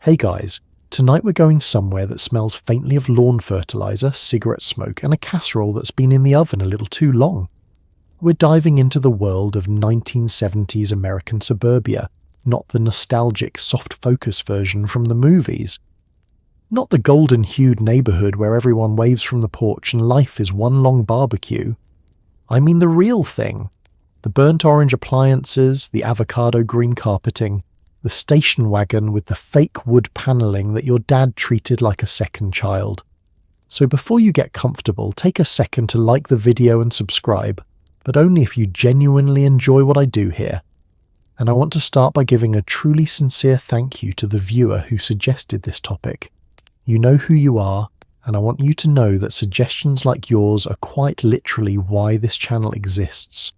Hey guys, tonight we're going somewhere that smells faintly of lawn fertilizer, cigarette smoke, and a casserole that's been in the oven a little too long. We're diving into the world of 1970s American suburbia, not the nostalgic soft focus version from the movies. Not the golden-hued neighborhood where everyone waves from the porch and life is one long barbecue. I mean the real thing. The burnt orange appliances, the avocado green carpeting, the station wagon with the fake wood panelling that your dad treated like a second child. So before you get comfortable, take a second to like the video and subscribe, but only if you genuinely enjoy what I do here. And I want to start by giving a truly sincere thank you to the viewer who suggested this topic. You know who you are, and I want you to know that suggestions like yours are quite literally why this channel exists.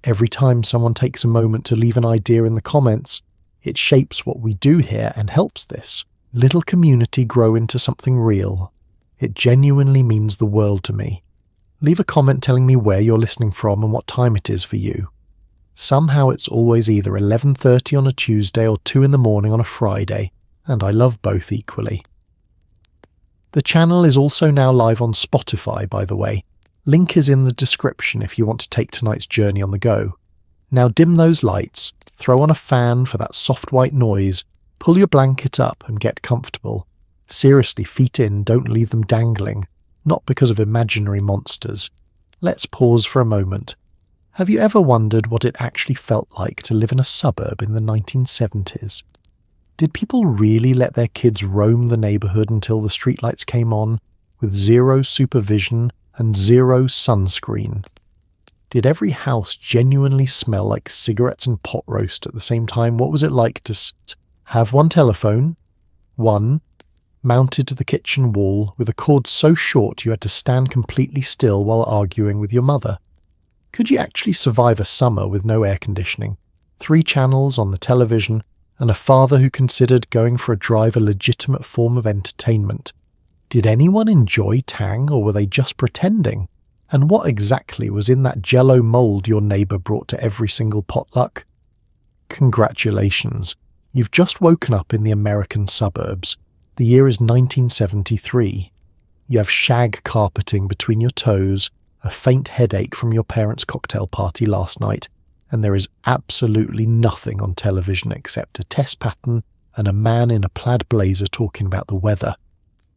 Every time someone takes a moment to leave an idea in the comments, it shapes what we do here and helps this little community grow into something real. It genuinely means the world to me. Leave a comment telling me where you're listening from and what time it is for you. Somehow it's always either 11:30 on a Tuesday or 2 in the morning on a Friday, and I love both equally. The channel is also now live on Spotify, by the way. Link is in the description if you want to take tonight's journey on the go. Now dim those lights, throw on a fan for that soft white noise, pull your blanket up and get comfortable. Seriously, feet in, don't leave them dangling, not because of imaginary monsters. Let's pause for a moment. Have you ever wondered what it actually felt like to live in a suburb in the 1970s? Did people really let their kids roam the neighborhood until the streetlights came on, with zero supervision and zero sunscreen? Did every house genuinely smell like cigarettes and pot roast at the same time? What was it like to have one telephone, mounted to the kitchen wall with a cord so short you had to stand completely still while arguing with your mother? Could you actually survive a summer with no air conditioning, 3 channels on the television, and a father who considered going for a drive a legitimate form of entertainment? Did anyone enjoy Tang, or were they just pretending? And what exactly was in that jello mold your neighbour brought to every single potluck? Congratulations, you've just woken up in the American suburbs. The year is 1973. You have shag carpeting between your toes, a faint headache from your parents' cocktail party last night, and there is absolutely nothing on television except a test pattern and a man in a plaid blazer talking about the weather.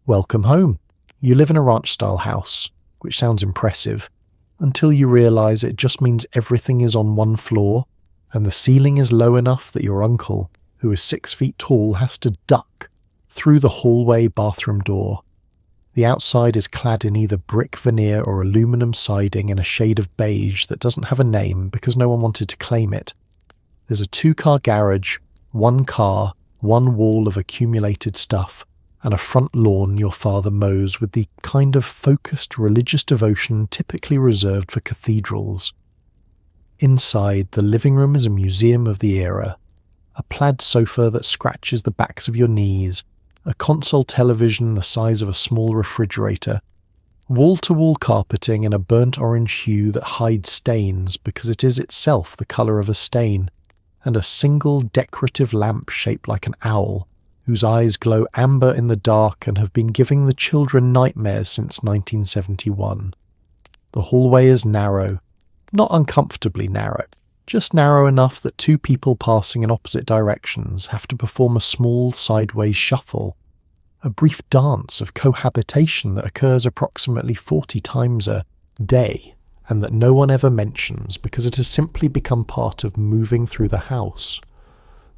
Welcome home. You live in a ranch-style house, which sounds impressive, until you realise it just means everything is on one floor, and the ceiling is low enough that your uncle, who is 6 feet tall, has to duck through the hallway bathroom door. The outside is clad in either brick veneer or aluminum siding in a shade of beige that doesn't have a name because no one wanted to claim it. There's a 2-car garage, 1 car, 1 wall of accumulated stuff, and a front lawn your father mows with the kind of focused religious devotion typically reserved for cathedrals. Inside, the living room is a museum of the era. A plaid sofa that scratches the backs of your knees, a console television the size of a small refrigerator, wall-to-wall carpeting in a burnt orange hue that hides stains because it is itself the colour of a stain, and a single decorative lamp shaped like an owl, whose eyes glow amber in the dark and have been giving the children nightmares since 1971. The hallway is narrow, not uncomfortably narrow, just narrow enough that 2 people passing in opposite directions have to perform a small sideways shuffle, a brief dance of cohabitation that occurs approximately 40 times a day, and that no one ever mentions because it has simply become part of moving through the house.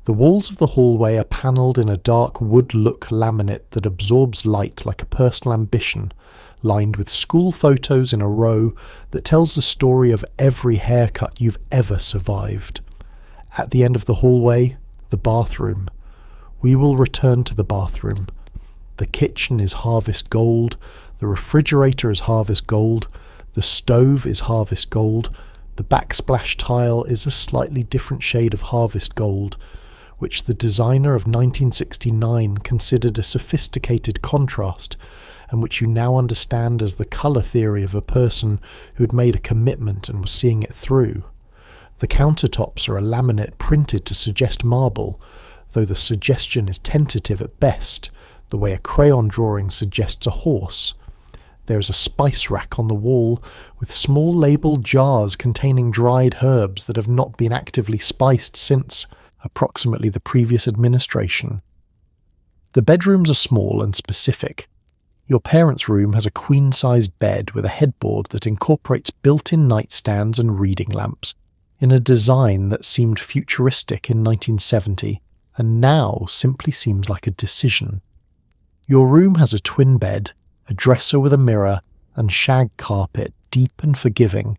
The walls of the hallway are panelled in a dark wood-look laminate that absorbs light like a personal ambition, lined with school photos in a row that tells the story of every haircut you've ever survived. At the end of the hallway, the bathroom. We will return to the bathroom. The kitchen is harvest gold, the refrigerator is harvest gold, the stove is harvest gold, the backsplash tile is a slightly different shade of harvest gold, which the designer of 1969 considered a sophisticated contrast, and which you now understand as the colour theory of a person who had made a commitment and was seeing it through. The countertops are a laminate printed to suggest marble, though the suggestion is tentative at best, the way a crayon drawing suggests a horse. There is a spice rack on the wall with small labelled jars containing dried herbs that have not been actively spiced since approximately the previous administration. The bedrooms are small and specific. Your parents' room has a queen-sized bed with a headboard that incorporates built-in nightstands and reading lamps, in a design that seemed futuristic in 1970 and now simply seems like a decision. Your room has a twin bed, a dresser with a mirror, and shag carpet deep and forgiving,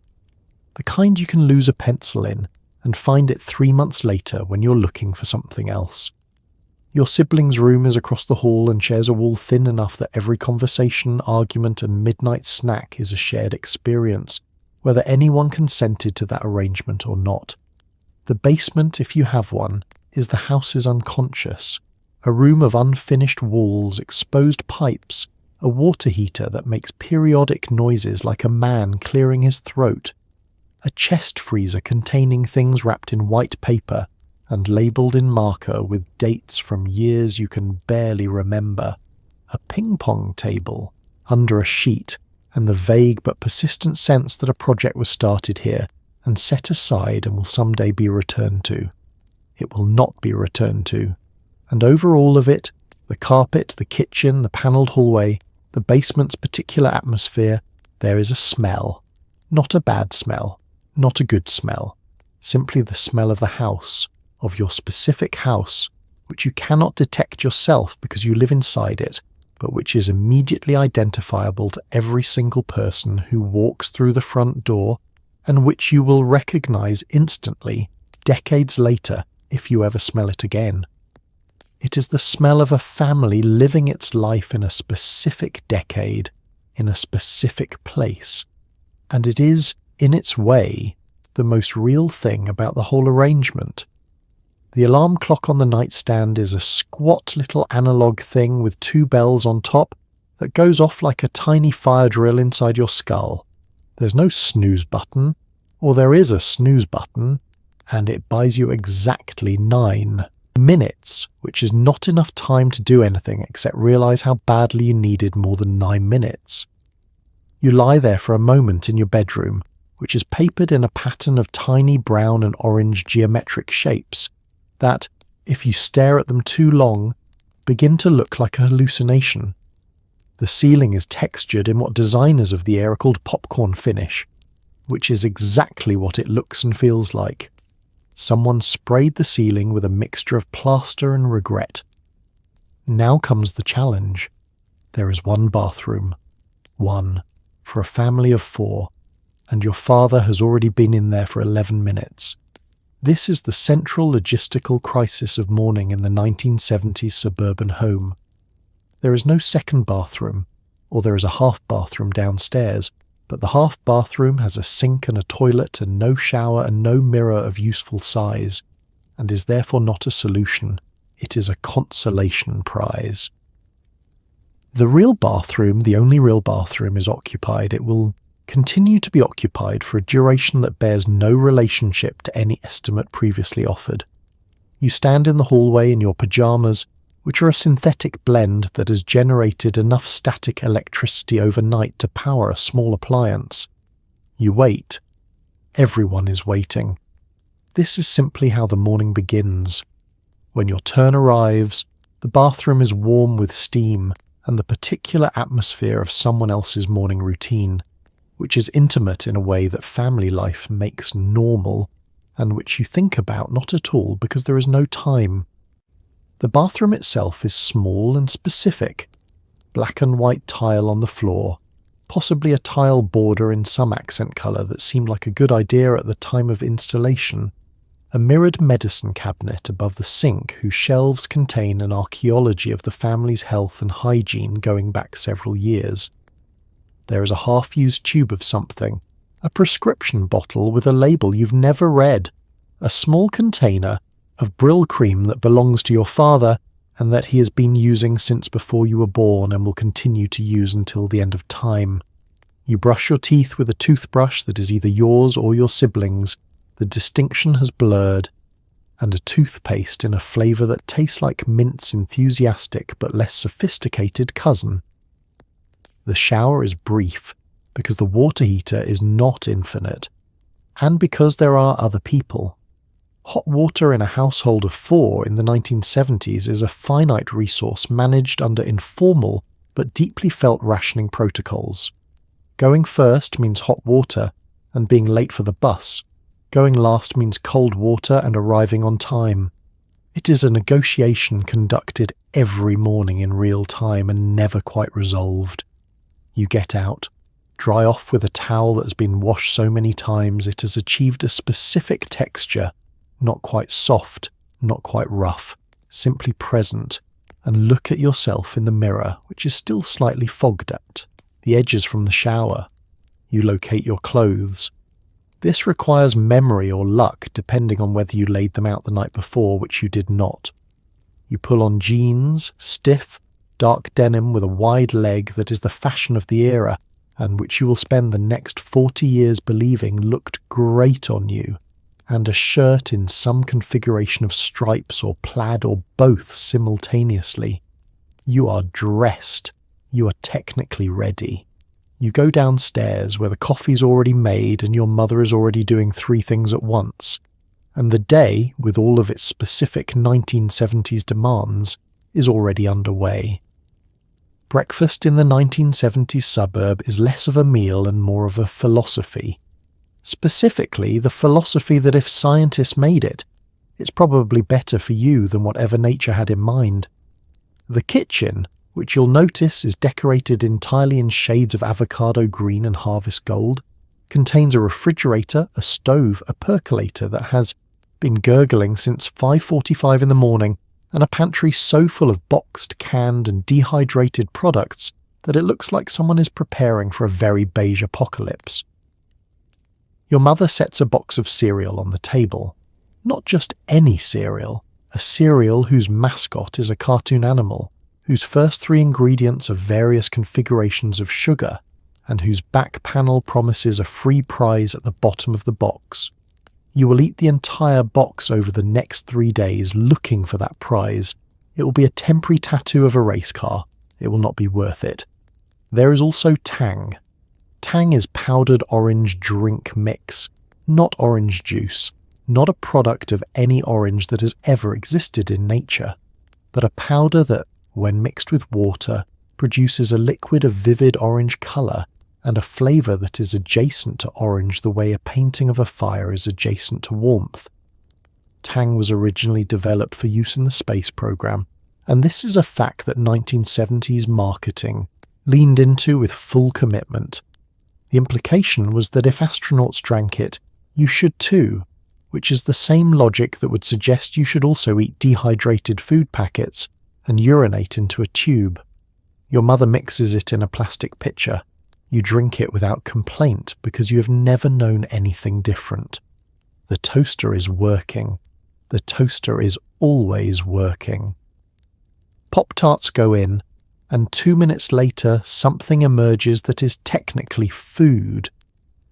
the kind you can lose a pencil in and find it 3 months later when you're looking for something else. Your sibling's room is across the hall and shares a wall thin enough that every conversation, argument, and midnight snack is a shared experience, whether anyone consented to that arrangement or not. The basement, if you have one, is the house's unconscious, a room of unfinished walls, exposed pipes, a water heater that makes periodic noises like a man clearing his throat, a chest freezer containing things wrapped in white paper and labelled in marker with dates from years you can barely remember, a ping-pong table under a sheet, and the vague but persistent sense that a project was started here and set aside and will someday be returned to. It will not be returned to. And over all of it, the carpet, the kitchen, the panelled hallway, the basement's particular atmosphere, there is a smell. Not a bad smell, not a good smell, simply the smell of the house, of your specific house, which you cannot detect yourself because you live inside it, but which is immediately identifiable to every single person who walks through the front door, and which you will recognise instantly, decades later, if you ever smell it again. It is the smell of a family living its life in a specific decade, in a specific place, and it is, in its way, the most real thing about the whole arrangement. The alarm clock on the nightstand is a squat little analogue thing with 2 bells on top that goes off like a tiny fire drill inside your skull. There's no snooze button, or there is a snooze button, and it buys you exactly 9 minutes, which is not enough time to do anything except realise how badly you needed more than 9 minutes. You lie there for a moment in your bedroom, which is papered in a pattern of tiny brown and orange geometric shapes, that, if you stare at them too long, begin to look like a hallucination. The ceiling is textured in what designers of the era called popcorn finish, which is exactly what it looks and feels like. Someone sprayed the ceiling with a mixture of plaster and regret. Now comes the challenge. There is 1 bathroom. 1, for a family of 4, and your father has already been in there for 11 minutes. This is the central logistical crisis of mourning in the 1970s suburban home. There is no second bathroom, or there is a half bathroom downstairs, but the half bathroom has a sink and a toilet and no shower and no mirror of useful size, and is therefore not a solution. It is a consolation prize. The real bathroom, the only real bathroom, is occupied. It will continue to be occupied for a duration that bears no relationship to any estimate previously offered. You stand in the hallway in your pyjamas, which are a synthetic blend that has generated enough static electricity overnight to power a small appliance. You wait. Everyone is waiting. This is simply how the morning begins. When your turn arrives, the bathroom is warm with steam and the particular atmosphere of someone else's morning routine, which is intimate in a way that family life makes normal, and which you think about not at all because there is no time. The bathroom itself is small and specific. Black and white tile on the floor, possibly a tile border in some accent colour that seemed like a good idea at the time of installation. A mirrored medicine cabinet above the sink whose shelves contain an archaeology of the family's health and hygiene going back several years. There is a half-used tube of something, a prescription bottle with a label you've never read, a small container of Brill cream that belongs to your father and that he has been using since before you were born and will continue to use until the end of time. You brush your teeth with a toothbrush that is either yours or your siblings'. The distinction has blurred, and a toothpaste in a flavour that tastes like mint's enthusiastic but less sophisticated cousin. The shower is brief because the water heater is not infinite, and because there are other people. Hot water in a household of 4 in the 1970s is a finite resource managed under informal but deeply felt rationing protocols. Going first means hot water and being late for the bus. Going last means cold water and arriving on time. It is a negotiation conducted every morning in real time and never quite resolved. You get out, dry off with a towel that has been washed so many times it has achieved a specific texture, not quite soft, not quite rough, simply present, and look at yourself in the mirror, which is still slightly fogged at, the edges from the shower. You locate your clothes. This requires memory or luck depending on whether you laid them out the night before, which you did not. You pull on jeans, stiff, dark denim with a wide leg that is the fashion of the era and which you will spend the next 40 years believing looked great on you, and a shirt in some configuration of stripes or plaid or both simultaneously. You are dressed. You are technically ready. You go downstairs where the coffee's already made and your mother is already doing 3 things at once, and the day, with all of its specific 1970s demands, is already underway. Breakfast in the 1970s suburb is less of a meal and more of a philosophy. Specifically, the philosophy that if scientists made it, it's probably better for you than whatever nature had in mind. The kitchen, which you'll notice is decorated entirely in shades of avocado green and harvest gold, contains a refrigerator, a stove, a percolator that has been gurgling since 5:45 in the morning, and a pantry so full of boxed, canned and dehydrated products that it looks like someone is preparing for a very beige apocalypse. Your mother sets a box of cereal on the table. Not just any cereal, a cereal whose mascot is a cartoon animal, whose first 3 ingredients are various configurations of sugar, and whose back panel promises a free prize at the bottom of the box. You will eat the entire box over the next 3 days looking for that prize. It will be a temporary tattoo of a race car. It will not be worth it. There is also Tang. Tang is powdered orange drink mix, not orange juice, not a product of any orange that has ever existed in nature, but a powder that, when mixed with water, produces a liquid of vivid orange colour and a flavour that is adjacent to orange the way a painting of a fire is adjacent to warmth. Tang was originally developed for use in the space program, and this is a fact that 1970s marketing leaned into with full commitment. The implication was that if astronauts drank it, you should too, which is the same logic that would suggest you should also eat dehydrated food packets and urinate into a tube. Your mother mixes it in a plastic pitcher. You drink it without complaint because you have never known anything different. The toaster is working. The toaster is always working. Pop-Tarts go in, and 2 minutes later something emerges that is technically food.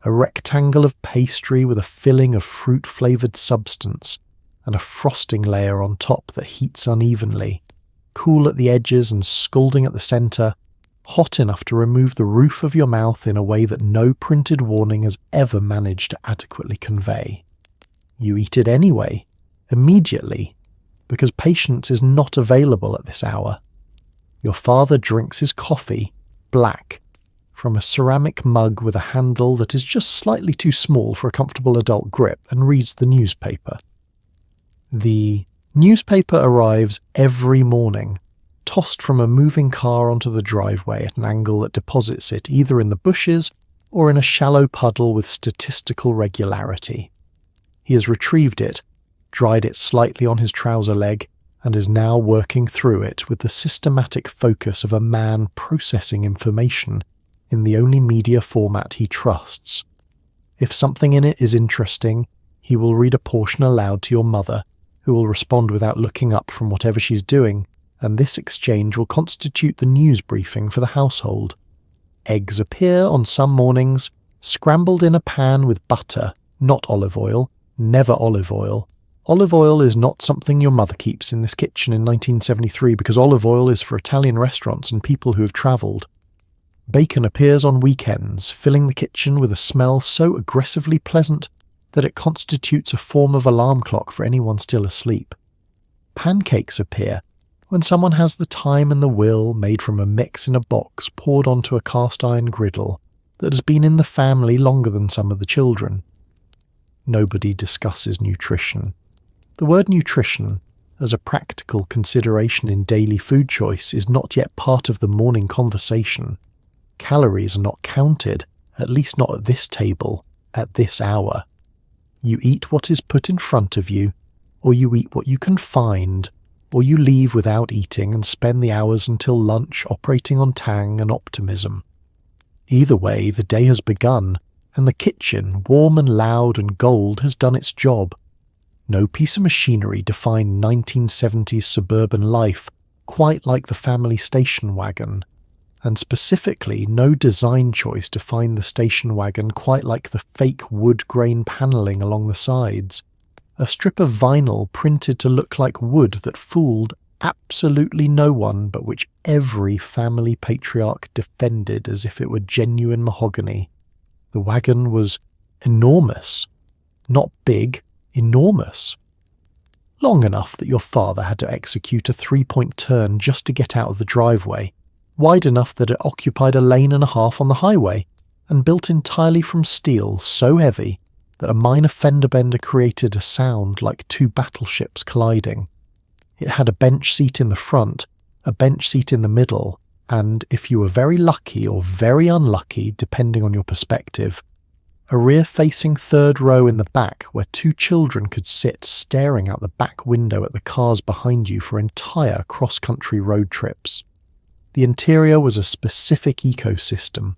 A rectangle of pastry with a filling of fruit-flavoured substance and a frosting layer on top that heats unevenly, cool at the edges and scalding at the centre, hot enough to remove the roof of your mouth in a way that no printed warning has ever managed to adequately convey. You eat it anyway, immediately, because patience is not available at this hour. Your father drinks his coffee, black, from a ceramic mug with a handle that is just slightly too small for a comfortable adult grip, and reads the newspaper. The newspaper arrives every morning, tossed from a moving car onto the driveway at an angle that deposits it either in the bushes or in a shallow puddle with statistical regularity. He has retrieved it, dried it slightly on his trouser leg, and is now working through it with the systematic focus of a man processing information in the only media format he trusts. If something in it is interesting, he will read a portion aloud to your mother, who will respond without looking up from whatever she's doing, and this exchange will constitute the news briefing for the household. Eggs appear on some mornings, scrambled in a pan with butter, not olive oil, never olive oil, Olive oil is not something your mother keeps in this kitchen in 1973 because olive oil is for Italian restaurants and people who have travelled. Bacon appears on weekends, filling the kitchen with a smell so aggressively pleasant that it constitutes a form of alarm clock for anyone still asleep. Pancakes appear when someone has the time and the will made from a mix in a box poured onto a cast iron griddle that has been in the family longer than some of the children. Nobody discusses nutrition. The word nutrition, as a practical consideration in daily food choice, is not yet part of the morning conversation. Calories are not counted, at least not at this table, at this hour. You eat what is put in front of you, or you eat what you can find, or you leave without eating and spend the hours until lunch operating on tang and optimism. Either way, the day has begun, and the kitchen, warm and loud and gold, has done its job. No piece of machinery defined 1970s suburban life quite like the family station wagon, and specifically no design choice defined the station wagon quite like the fake wood grain panelling along the sides, a strip of vinyl printed to look like wood that fooled absolutely no one but which every family patriarch defended as if it were genuine mahogany. The wagon was enormous, not big, enormous. Long enough that your father had to execute a 3-point turn just to get out of the driveway, wide enough that it occupied a lane and a half on the highway, and built entirely from steel so heavy that a minor fender bender created a sound like two battleships colliding. It had a bench seat in the front, a bench seat in the middle, and, if you were very lucky or very unlucky, depending on your perspective, a rear-facing third row in the back where two children could sit staring out the back window at the cars behind you for entire cross-country road trips. The interior was a specific ecosystem.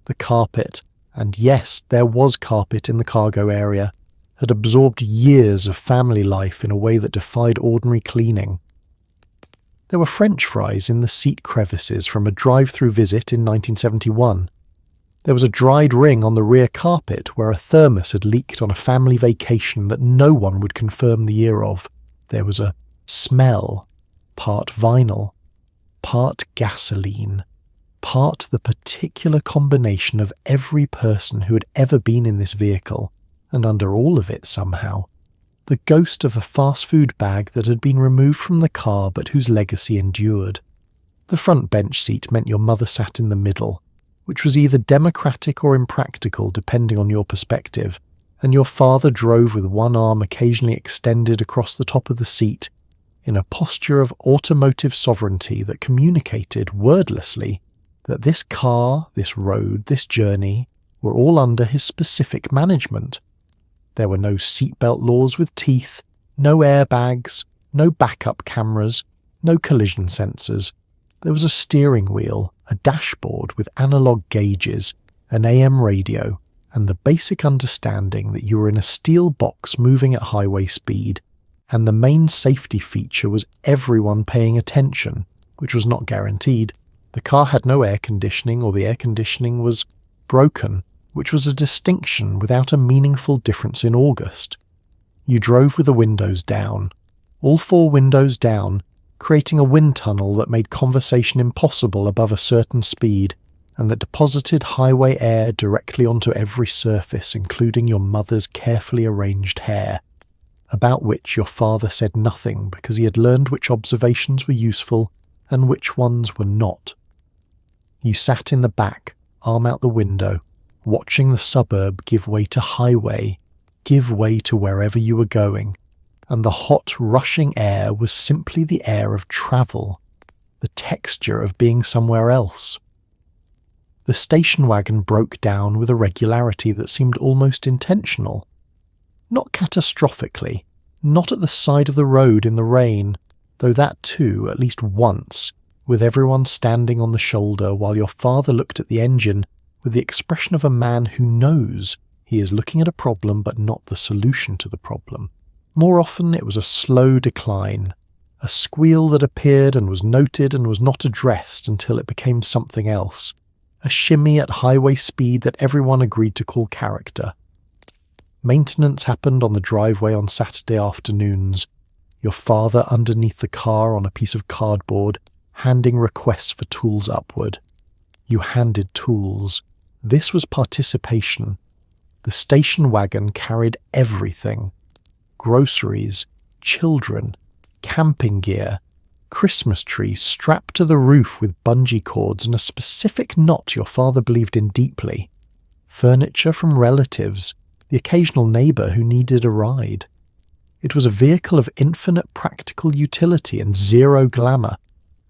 The carpet, and yes, there was carpet in the cargo area, had absorbed years of family life in a way that defied ordinary cleaning. There were French fries in the seat crevices from a drive-through visit in 1971. There was a dried ring on the rear carpet where a thermos had leaked on a family vacation that no one would confirm the year of. There was a smell, part vinyl, part gasoline, part the particular combination of every person who had ever been in this vehicle, and under all of it somehow, the ghost of a fast food bag that had been removed from the car but whose legacy endured. The front bench seat meant your mother sat in the middle, which was either democratic or impractical depending on your perspective, and your father drove with one arm occasionally extended across the top of the seat, in a posture of automotive sovereignty that communicated wordlessly that this car, this road, this journey were all under his specific management. There were no seatbelt laws with teeth, no airbags, no backup cameras, no collision sensors. There was a steering wheel, a dashboard with analog gauges, an AM radio, and the basic understanding that you were in a steel box moving at highway speed, and the main safety feature was everyone paying attention, which was not guaranteed. The car had no air conditioning, or the air conditioning was broken, which was a distinction without a meaningful difference in August. You drove with the windows down, all 4 windows down, creating a wind tunnel that made conversation impossible above a certain speed, and that deposited highway air directly onto every surface, including your mother's carefully arranged hair, about which your father said nothing because he had learned which observations were useful and which ones were not. You sat in the back, arm out the window, watching the suburb give way to highway, give way to wherever you were going, and the hot, rushing air was simply the air of travel, the texture of being somewhere else. The station wagon broke down with a regularity that seemed almost intentional. Not catastrophically, not at the side of the road in the rain, though that too, at least once, with everyone standing on the shoulder while your father looked at the engine with the expression of a man who knows he is looking at a problem but not the solution to the problem. More often it was a slow decline, a squeal that appeared and was noted and was not addressed until it became something else, a shimmy at highway speed that everyone agreed to call character. Maintenance happened on the driveway on Saturday afternoons. Your father underneath the car on a piece of cardboard, handing requests for tools upward. You handed tools. This was participation. The station wagon carried everything. Groceries, children, camping gear, Christmas trees strapped to the roof with bungee cords and a specific knot your father believed in deeply. Furniture from relatives, the occasional neighbour who needed a ride. It was a vehicle of infinite practical utility and zero glamour,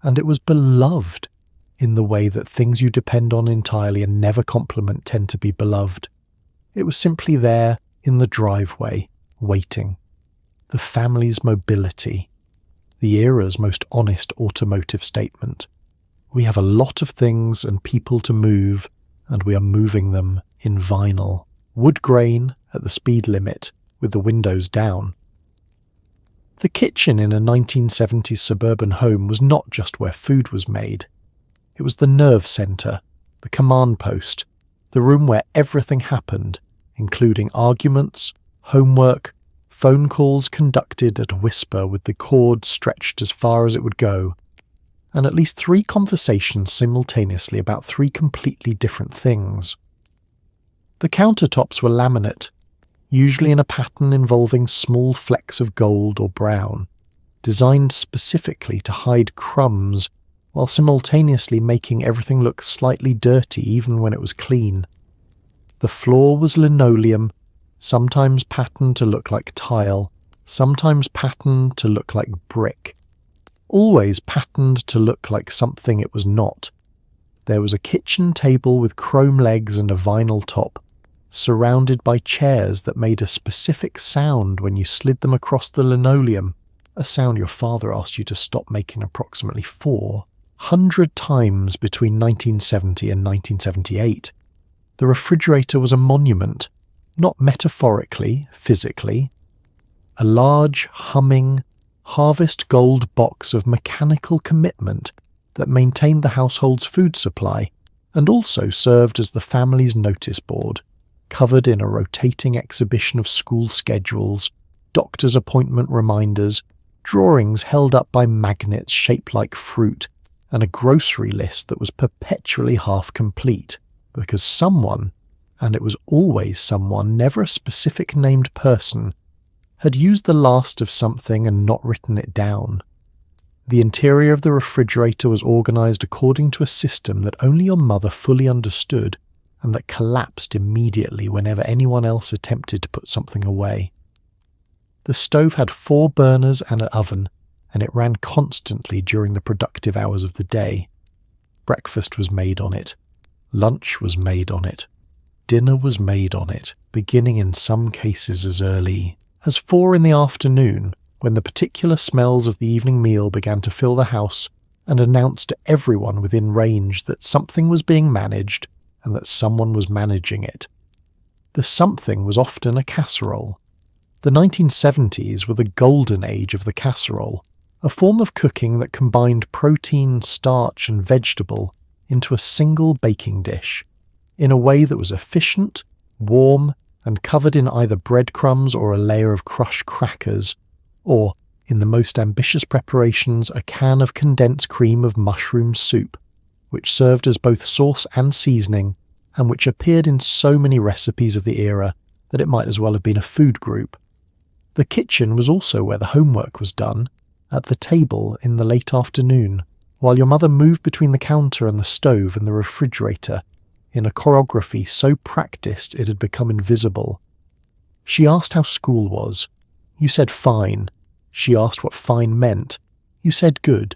and it was beloved in the way that things you depend on entirely and never compliment tend to be beloved. It was simply there in the driveway, waiting. The family's mobility. The era's most honest automotive statement. We have a lot of things and people to move, and we are moving them in vinyl. Wood grain at the speed limit, with the windows down. The kitchen in a 1970s suburban home was not just where food was made. It was the nerve centre, the command post, the room where everything happened, including arguments, homework, phone calls conducted at a whisper with the cord stretched as far as it would go, and at least 3 conversations simultaneously about 3 completely different things. The countertops were laminate, usually in a pattern involving small flecks of gold or brown, designed specifically to hide crumbs while simultaneously making everything look slightly dirty even when it was clean. The floor was linoleum, sometimes patterned to look like tile, sometimes patterned to look like brick, always patterned to look like something it was not. There was a kitchen table with chrome legs and a vinyl top, surrounded by chairs that made a specific sound when you slid them across the linoleum, a sound your father asked you to stop making approximately 400 times between 1970 and 1978. The refrigerator was a monument, not metaphorically, physically. A large, humming, harvest gold box of mechanical commitment that maintained the household's food supply and also served as the family's notice board, covered in a rotating exhibition of school schedules, doctor's appointment reminders, drawings held up by magnets shaped like fruit, and a grocery list that was perpetually half complete, because someone, and it was always someone, never a specific named person, had used the last of something and not written it down. The interior of the refrigerator was organised according to a system that only your mother fully understood, and that collapsed immediately whenever anyone else attempted to put something away. The stove had 4 burners and an oven, and it ran constantly during the productive hours of the day. Breakfast was made on it. Lunch was made on it. Dinner was made on it, beginning in some cases as early as 4 in the afternoon, when the particular smells of the evening meal began to fill the house and announced to everyone within range that something was being managed and that someone was managing it. The something was often a casserole. The 1970s were the golden age of the casserole, a form of cooking that combined protein, starch and vegetable into a single baking dish, in a way that was efficient, warm, and covered in either breadcrumbs or a layer of crushed crackers, or, in the most ambitious preparations, a can of condensed cream of mushroom soup, which served as both sauce and seasoning, and which appeared in so many recipes of the era that it might as well have been a food group. The kitchen was also where the homework was done, at the table in the late afternoon, while your mother moved between the counter and the stove and the refrigerator, in a choreography so practiced it had become invisible. She asked how school was. You said fine. She asked what fine meant. You said good.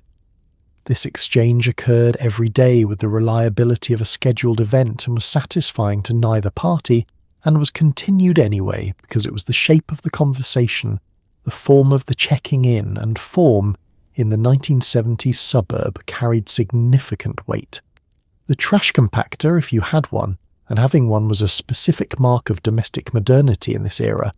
This exchange occurred every day with the reliability of a scheduled event and was satisfying to neither party, and was continued anyway because it was the shape of the conversation, the form of the checking in, and form, in the 1970s suburb, carried significant weight. The trash compactor, if you had one, and having one was a specific mark of domestic modernity in this era,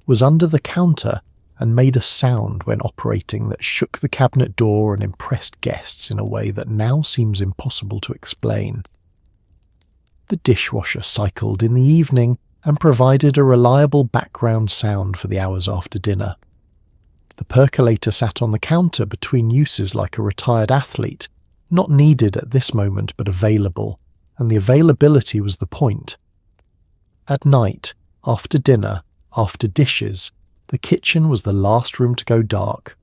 was under the counter and made a sound when operating that shook the cabinet door and impressed guests in a way that now seems impossible to explain. The dishwasher cycled in the evening and provided a reliable background sound for the hours after dinner. The percolator sat on the counter between uses like a retired athlete, not needed at this moment but available, and the availability was the point. At night, after dinner, after dishes, the kitchen was the last room to go dark.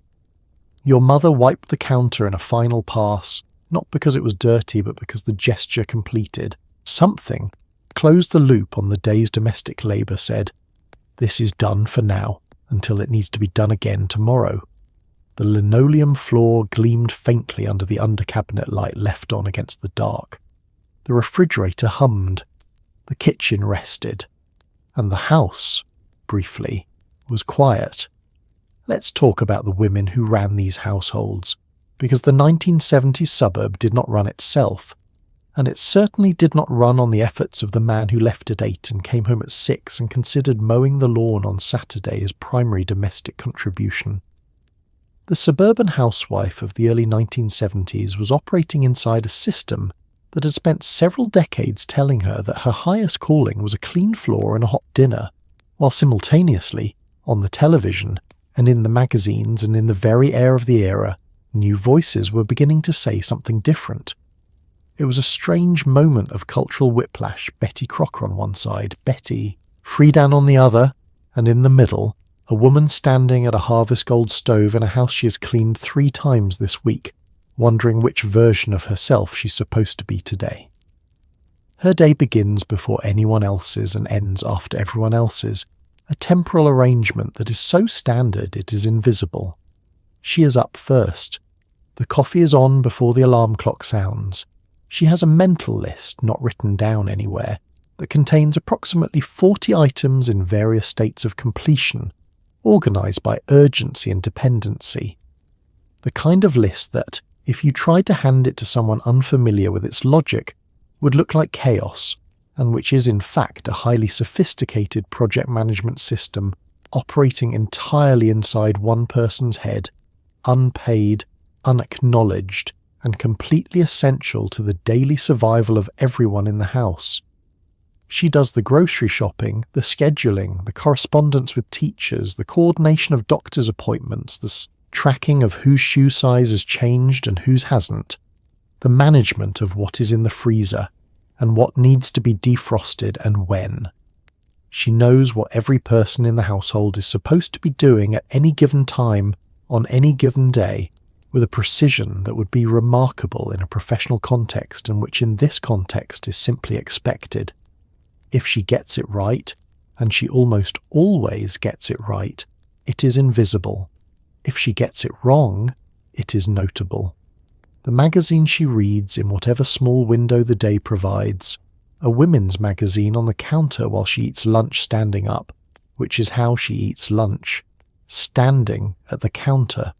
Your mother wiped the counter in a final pass, not because it was dirty but because the gesture completed something, closed the loop on the day's domestic labour, said, "This is done for now, until it needs to be done again tomorrow." The linoleum floor gleamed faintly under the under-cabinet light left on against the dark. The refrigerator hummed. The kitchen rested. And the house, briefly, was quiet. Let's talk about the women who ran these households, because the 1970s suburb did not run itself, and it certainly did not run on the efforts of the man who left at 8 and came home at 6 and considered mowing the lawn on Saturday his primary domestic contribution. The suburban housewife of the early 1970s was operating inside a system that had spent several decades telling her that her highest calling was a clean floor and a hot dinner, while simultaneously, on the television, and in the magazines and in the very air of the era, new voices were beginning to say something different. It was a strange moment of cultural whiplash. Betty Crocker on one side, Betty, Friedan on the other, and in the middle, a woman standing at a harvest gold stove in a house she has cleaned 3 times this week, wondering which version of herself she's supposed to be today. Her day begins before anyone else's and ends after everyone else's, a temporal arrangement that is so standard it is invisible. She is up first. The coffee is on before the alarm clock sounds. She has a mental list, not written down anywhere, that contains approximately 40 items in various states of completion, organised by urgency and dependency. The kind of list that, if you tried to hand it to someone unfamiliar with its logic, would look like chaos, and which is in fact a highly sophisticated project management system operating entirely inside one person's head, unpaid, unacknowledged, and completely essential to the daily survival of everyone in the house. She does the grocery shopping, the scheduling, the correspondence with teachers, the coordination of doctor's appointments, the tracking of whose shoe size has changed and whose hasn't, the management of what is in the freezer, and what needs to be defrosted and when. She knows what every person in the household is supposed to be doing at any given time, on any given day, with a precision that would be remarkable in a professional context and which in this context is simply expected. If she gets it right, and she almost always gets it right, it is invisible. If she gets it wrong, it is notable. The magazine she reads in whatever small window the day provides, a women's magazine on the counter while she eats lunch standing up, which is how she eats lunch, standing at the counter,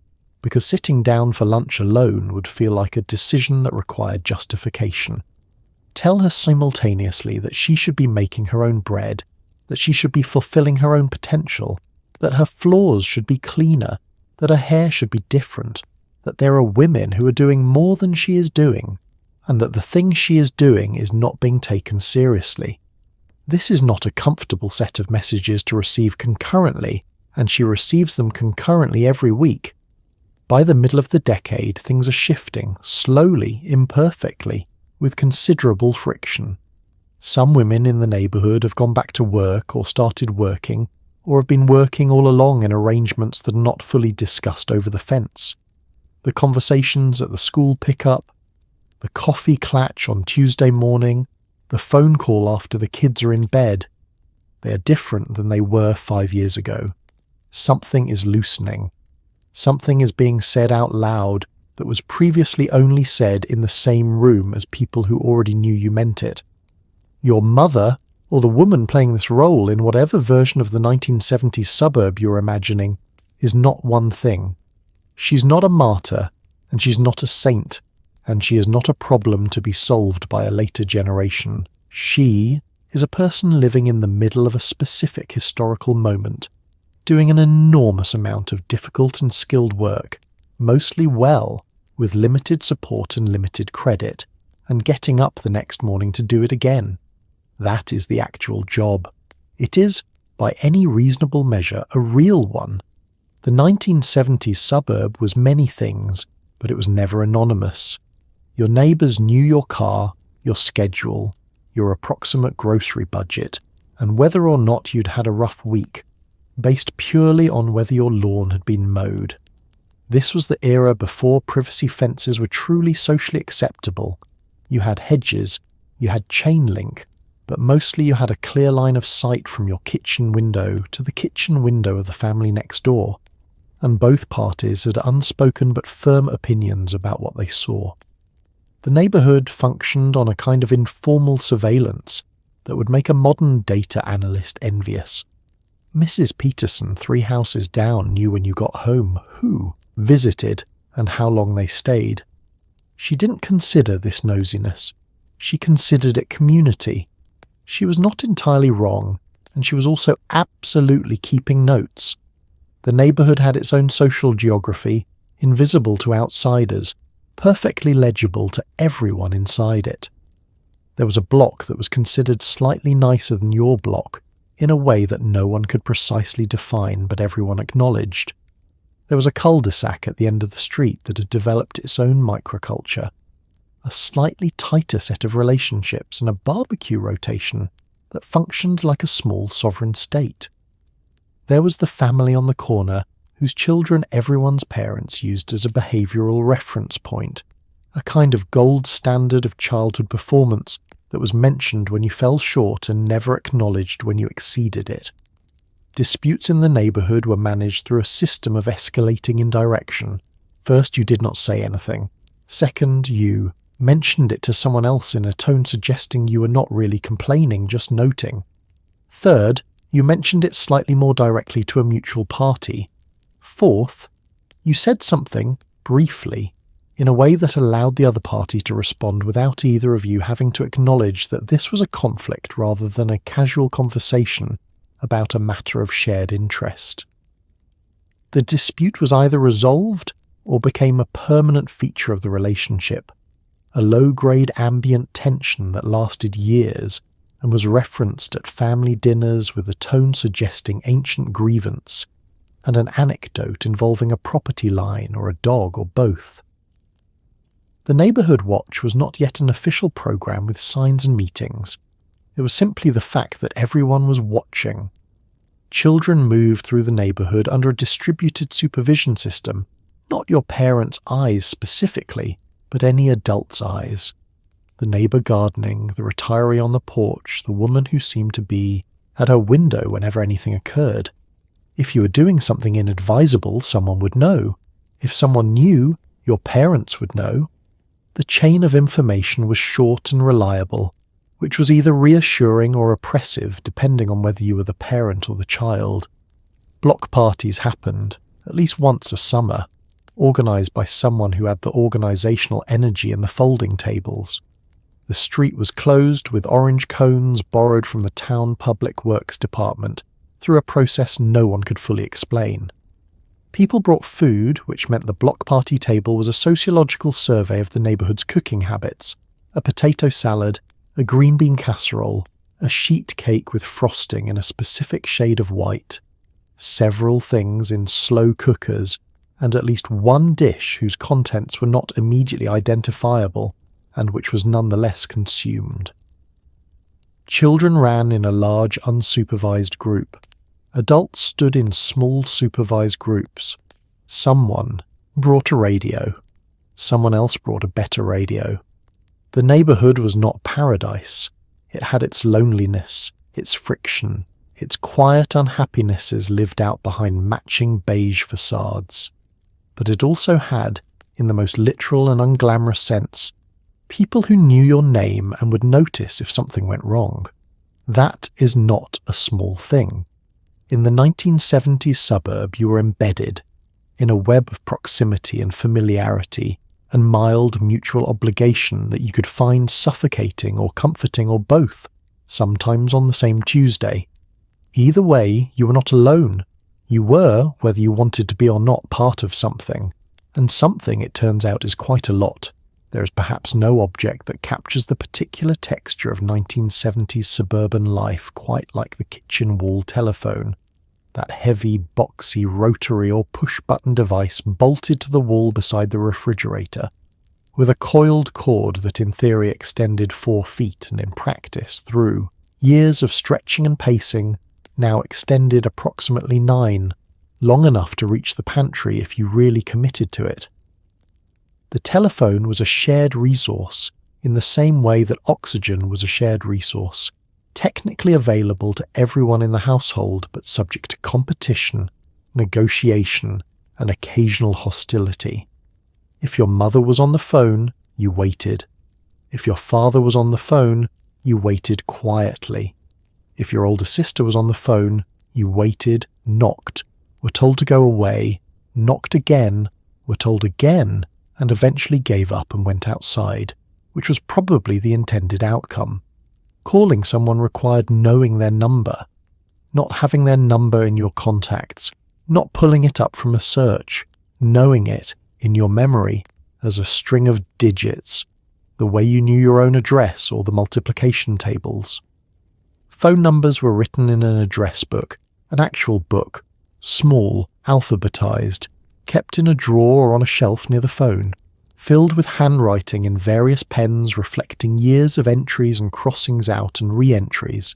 because sitting down for lunch alone would feel like a decision that required justification. Tell her simultaneously that she should be making her own bread, that she should be fulfilling her own potential, that her floors should be cleaner, that her hair should be different, that there are women who are doing more than she is doing, and that the thing she is doing is not being taken seriously. This is not a comfortable set of messages to receive concurrently, and she receives them concurrently every week. By the middle of the decade, things are shifting, slowly, imperfectly, with considerable friction. Some women in the neighbourhood have gone back to work or started working, or have been working all along in arrangements that are not fully discussed over the fence. The conversations at the school pickup, the coffee clatch on Tuesday morning, the phone call after the kids are in bed. They are different than they were 5 years ago. Something is loosening. Something is being said out loud that was previously only said in the same room as people who already knew you meant it. Your mother, or the woman playing this role in whatever version of the 1970s suburb you're imagining, is not one thing. She's not a martyr, and she's not a saint, and she is not a problem to be solved by a later generation. She is a person living in the middle of a specific historical moment, doing an enormous amount of difficult and skilled work, mostly well, with limited support and limited credit, and getting up the next morning to do it again. That is the actual job. It is, by any reasonable measure, a real one. The 1970s suburb was many things, but it was never anonymous. Your neighbours knew your car, your schedule, your approximate grocery budget, and whether or not you'd had a rough week, based purely on whether your lawn had been mowed. This was the era before privacy fences were truly socially acceptable. You had hedges, you had chain link, but mostly you had a clear line of sight from your kitchen window to the kitchen window of the family next door, and both parties had unspoken but firm opinions about what they saw. The neighbourhood functioned on a kind of informal surveillance that would make a modern data analyst envious. Mrs. Peterson, 3 houses down, knew when you got home, who visited, and how long they stayed. She didn't consider this nosiness. She considered it community. She was not entirely wrong, and she was also absolutely keeping notes. The neighbourhood had its own social geography, invisible to outsiders, perfectly legible to everyone inside it. There was a block that was considered slightly nicer than your block, in a way that no one could precisely define but everyone acknowledged. There was a cul-de-sac at the end of the street that had developed its own microculture, a slightly tighter set of relationships and a barbecue rotation that functioned like a small sovereign state. There was the family on the corner whose children everyone's parents used as a behavioural reference point, a kind of gold standard of childhood performance that was mentioned when you fell short and never acknowledged when you exceeded it. Disputes in the neighbourhood were managed through a system of escalating indirection. First, you did not say anything. Second, you mentioned it to someone else in a tone suggesting you were not really complaining, just noting. Third, you mentioned it slightly more directly to a mutual party. Fourth, you said something, briefly, in a way that allowed the other party to respond without either of you having to acknowledge that this was a conflict rather than a casual conversation about a matter of shared interest. The dispute was either resolved or became a permanent feature of the relationship, a low-grade ambient tension that lasted years and was referenced at family dinners with a tone suggesting ancient grievance and an anecdote involving a property line or a dog or both. The Neighbourhood Watch was not yet an official programme with signs and meetings. It was simply the fact that everyone was watching. Children moved through the neighbourhood under a distributed supervision system, not your parents' eyes specifically, but any adult's eyes. The neighbour gardening, the retiree on the porch, the woman who seemed to be at her window whenever anything occurred. If you were doing something inadvisable, someone would know. If someone knew, your parents would know. The chain of information was short and reliable, which was either reassuring or oppressive depending on whether you were the parent or the child. Block parties happened, at least once a summer, organised by someone who had the organisational energy in the folding tables. The street was closed with orange cones borrowed from the town public works department through a process no one could fully explain. People brought food, which meant the block party table was a sociological survey of the neighbourhood's cooking habits, a potato salad, a green bean casserole, a sheet cake with frosting in a specific shade of white, several things in slow cookers, and at least one dish whose contents were not immediately identifiable and which was nonetheless consumed. Children ran in a large unsupervised group. Adults stood in small supervised groups. Someone brought a radio. Someone else brought a better radio. The neighbourhood was not paradise. It had its loneliness, its friction, its quiet unhappinesses lived out behind matching beige facades. But it also had, in the most literal and unglamorous sense, people who knew your name and would notice if something went wrong. That is not a small thing. In the 1970s suburb, you were embedded in a web of proximity and familiarity and mild mutual obligation that you could find suffocating or comforting or both, sometimes on the same Tuesday. Either way, you were not alone. You were, whether you wanted to be or not, part of something. And something, it turns out, is quite a lot. There is perhaps no object that captures the particular texture of 1970s suburban life quite like the kitchen wall telephone, that heavy, boxy, rotary or push-button device bolted to the wall beside the refrigerator, with a coiled cord that in theory extended 4 feet and in practice, through years of stretching and pacing, now extended approximately 9, long enough to reach the pantry if you really committed to it. The telephone was a shared resource in the same way that oxygen was a shared resource, technically available to everyone in the household but subject to competition, negotiation, and occasional hostility. If your mother was on the phone, you waited. If your father was on the phone, you waited quietly. If your older sister was on the phone, you waited, knocked, were told to go away, knocked again, were told again, and eventually gave up and went outside, which was probably the intended outcome. Calling someone required knowing their number, not having their number in your contacts, not pulling it up from a search, knowing it in your memory as a string of digits, the way you knew your own address or the multiplication tables. Phone numbers were written in an address book, an actual book, small, alphabetized, kept in a drawer or on a shelf near the phone, filled with handwriting in various pens reflecting years of entries and crossings out and re-entries.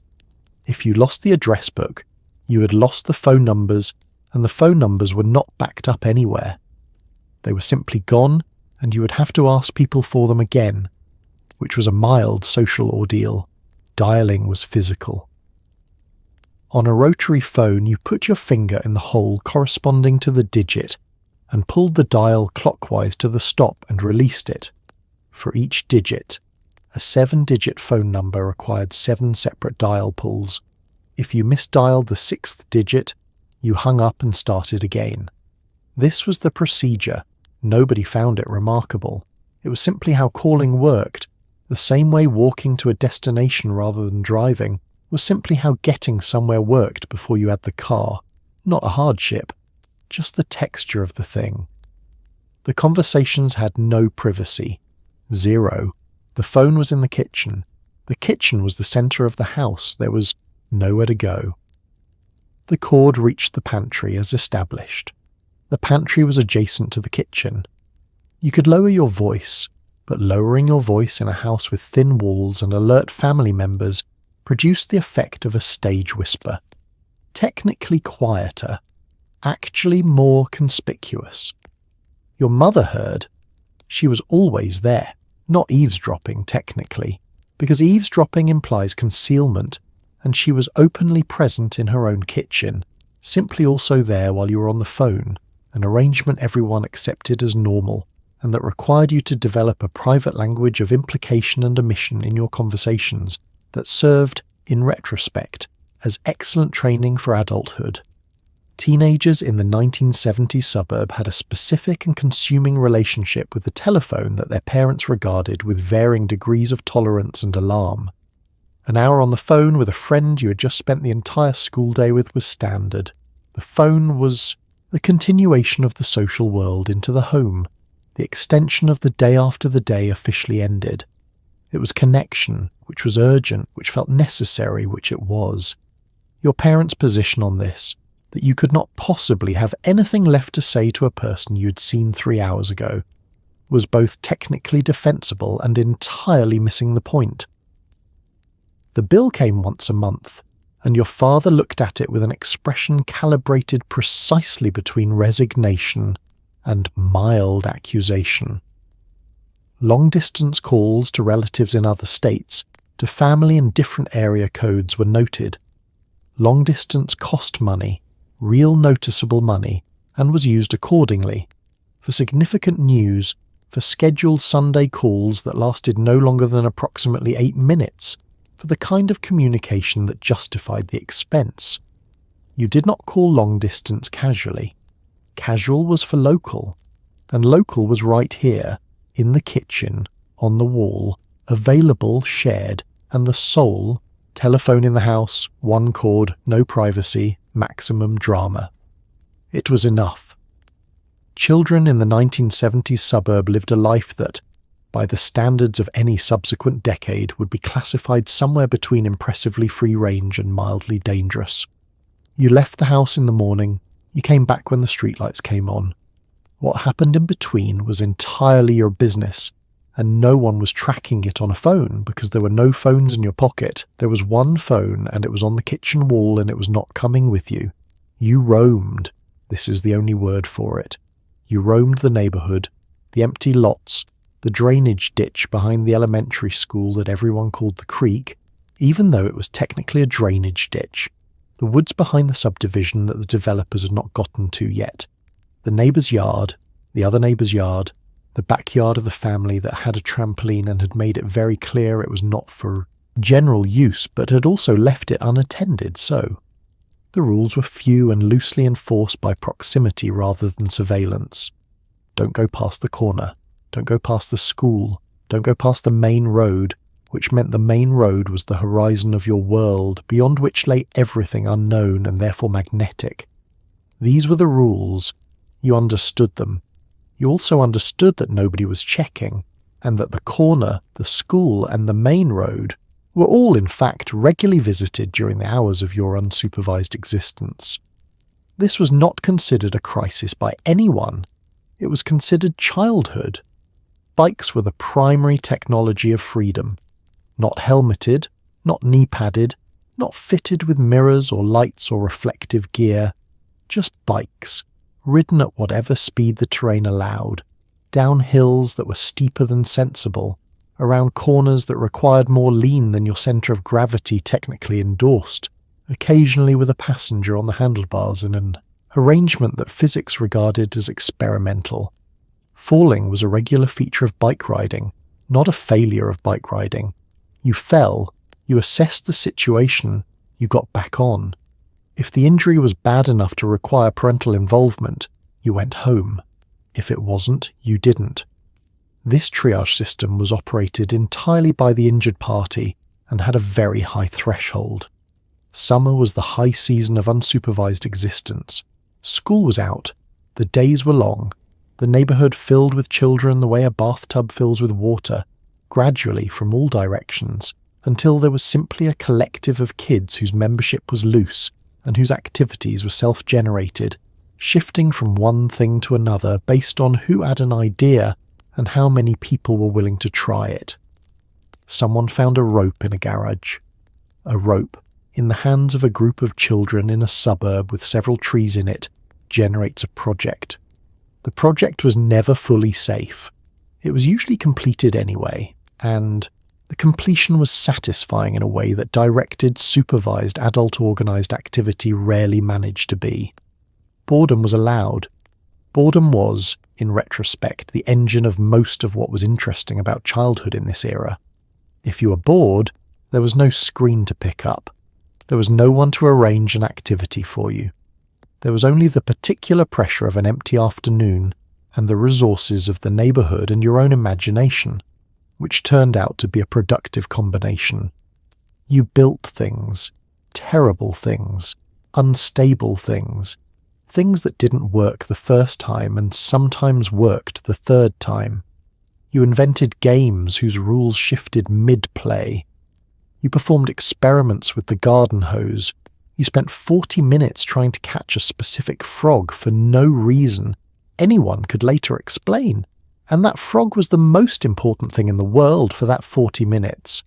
If you lost the address book, you had lost the phone numbers, and the phone numbers were not backed up anywhere. They were simply gone, and you would have to ask people for them again, which was a mild social ordeal. Dialing was physical. On a rotary phone, you put your finger in the hole corresponding to the digit and pulled the dial clockwise to the stop and released it. For each digit, a 7-digit phone number required 7 separate dial pulls. If you misdialed the 6th digit, you hung up and started again. This was the procedure. Nobody found it remarkable. It was simply how calling worked, the same way walking to a destination rather than driving was simply how getting somewhere worked before you had the car. Not a hardship, just the texture of the thing. The conversations had no privacy. 0. The phone was in the kitchen. The kitchen was the centre of the house. There was nowhere to go. The cord reached the pantry as established. The pantry was adjacent to the kitchen. You could lower your voice, but lowering your voice in a house with thin walls and alert family members produced the effect of a stage whisper. Technically quieter, actually more conspicuous. Your mother heard. She was always there, not eavesdropping technically, because eavesdropping implies concealment, and she was openly present in her own kitchen, simply also there while you were on the phone, an arrangement everyone accepted as normal, and that required you to develop a private language of implication and omission in your conversations that served, in retrospect, as excellent training for adulthood. Teenagers in the 1970s suburb had a specific and consuming relationship with the telephone that their parents regarded with varying degrees of tolerance and alarm. An hour on the phone with a friend you had just spent the entire school day with was standard. The phone was the continuation of the social world into the home, the extension of the day after the day officially ended. It was connection, which was urgent, which felt necessary, which it was. Your parents' position on this, that you could not possibly have anything left to say to a person you had seen 3 hours ago, was both technically defensible and entirely missing the point. The bill came once a month, and your father looked at it with an expression calibrated precisely between resignation and mild accusation. Long-distance calls to relatives in other states, to family in different area codes were noted. Long-distance cost money, real noticeable money, and was used accordingly. For significant news, for scheduled Sunday calls that lasted no longer than approximately 8 minutes, for the kind of communication that justified the expense. You did not call long-distance casually. Casual was for local, and local was right here, in the kitchen, on the wall, available, shared, and the sole, telephone in the house, 1 cord, no privacy, maximum drama. It was enough. Children in the 1970s suburb lived a life that, by the standards of any subsequent decade, would be classified somewhere between impressively free range and mildly dangerous. You left the house in the morning, you came back when the streetlights came on. What happened in between was entirely your business, and no one was tracking it on a phone because there were no phones in your pocket. There was one phone and it was on the kitchen wall and it was not coming with you. You roamed. This is the only word for it. You roamed the neighbourhood, the empty lots, the drainage ditch behind the elementary school that everyone called the creek, even though it was technically a drainage ditch, the woods behind the subdivision that the developers had not gotten to yet, the neighbour's yard, the other neighbour's yard, the backyard of the family that had a trampoline and had made it very clear it was not for general use but had also left it unattended, so the rules were few and loosely enforced by proximity rather than surveillance. Don't go past the corner. Don't go past the school. Don't go past the main road, which meant the main road was the horizon of your world, beyond which lay everything unknown and therefore magnetic. These were the rules. You understood them. You also understood that nobody was checking, and that the corner, the school, and the main road were all in fact regularly visited during the hours of your unsupervised existence. This was not considered a crisis by anyone. It was considered childhood. Bikes were the primary technology of freedom. Not helmeted, not knee-padded, not fitted with mirrors or lights or reflective gear. Just bikes, ridden at whatever speed the terrain allowed, down hills that were steeper than sensible, around corners that required more lean than your centre of gravity technically endorsed, occasionally with a passenger on the handlebars in an arrangement that physics regarded as experimental. Falling was a regular feature of bike riding, not a failure of bike riding. You fell, you assessed the situation, you got back on. If the injury was bad enough to require parental involvement, you went home. If it wasn't, you didn't. This triage system was operated entirely by the injured party and had a very high threshold. Summer was the high season of unsupervised existence. School was out. The days were long. The neighbourhood filled with children the way a bathtub fills with water, gradually from all directions, until there was simply a collective of kids whose membership was loose and whose activities were self-generated, shifting from one thing to another based on who had an idea and how many people were willing to try it. Someone found a rope in a garage. A rope, in the hands of a group of children in a suburb with several trees in it, generates a project. The project was never fully safe. It was usually completed anyway, and the completion was satisfying in a way that directed, supervised, adult-organised activity rarely managed to be. Boredom was allowed. Boredom was, in retrospect, the engine of most of what was interesting about childhood in this era. If you were bored, there was no screen to pick up. There was no one to arrange an activity for you. There was only the particular pressure of an empty afternoon and the resources of the neighbourhood and your own imagination, which turned out to be a productive combination. You built things, terrible things, unstable things, things that didn't work the first time and sometimes worked the third time. You invented games whose rules shifted mid-play. You performed experiments with the garden hose. You spent 40 minutes trying to catch a specific frog for no reason anyone could later explain, and that frog was the most important thing in the world for that 40 minutes.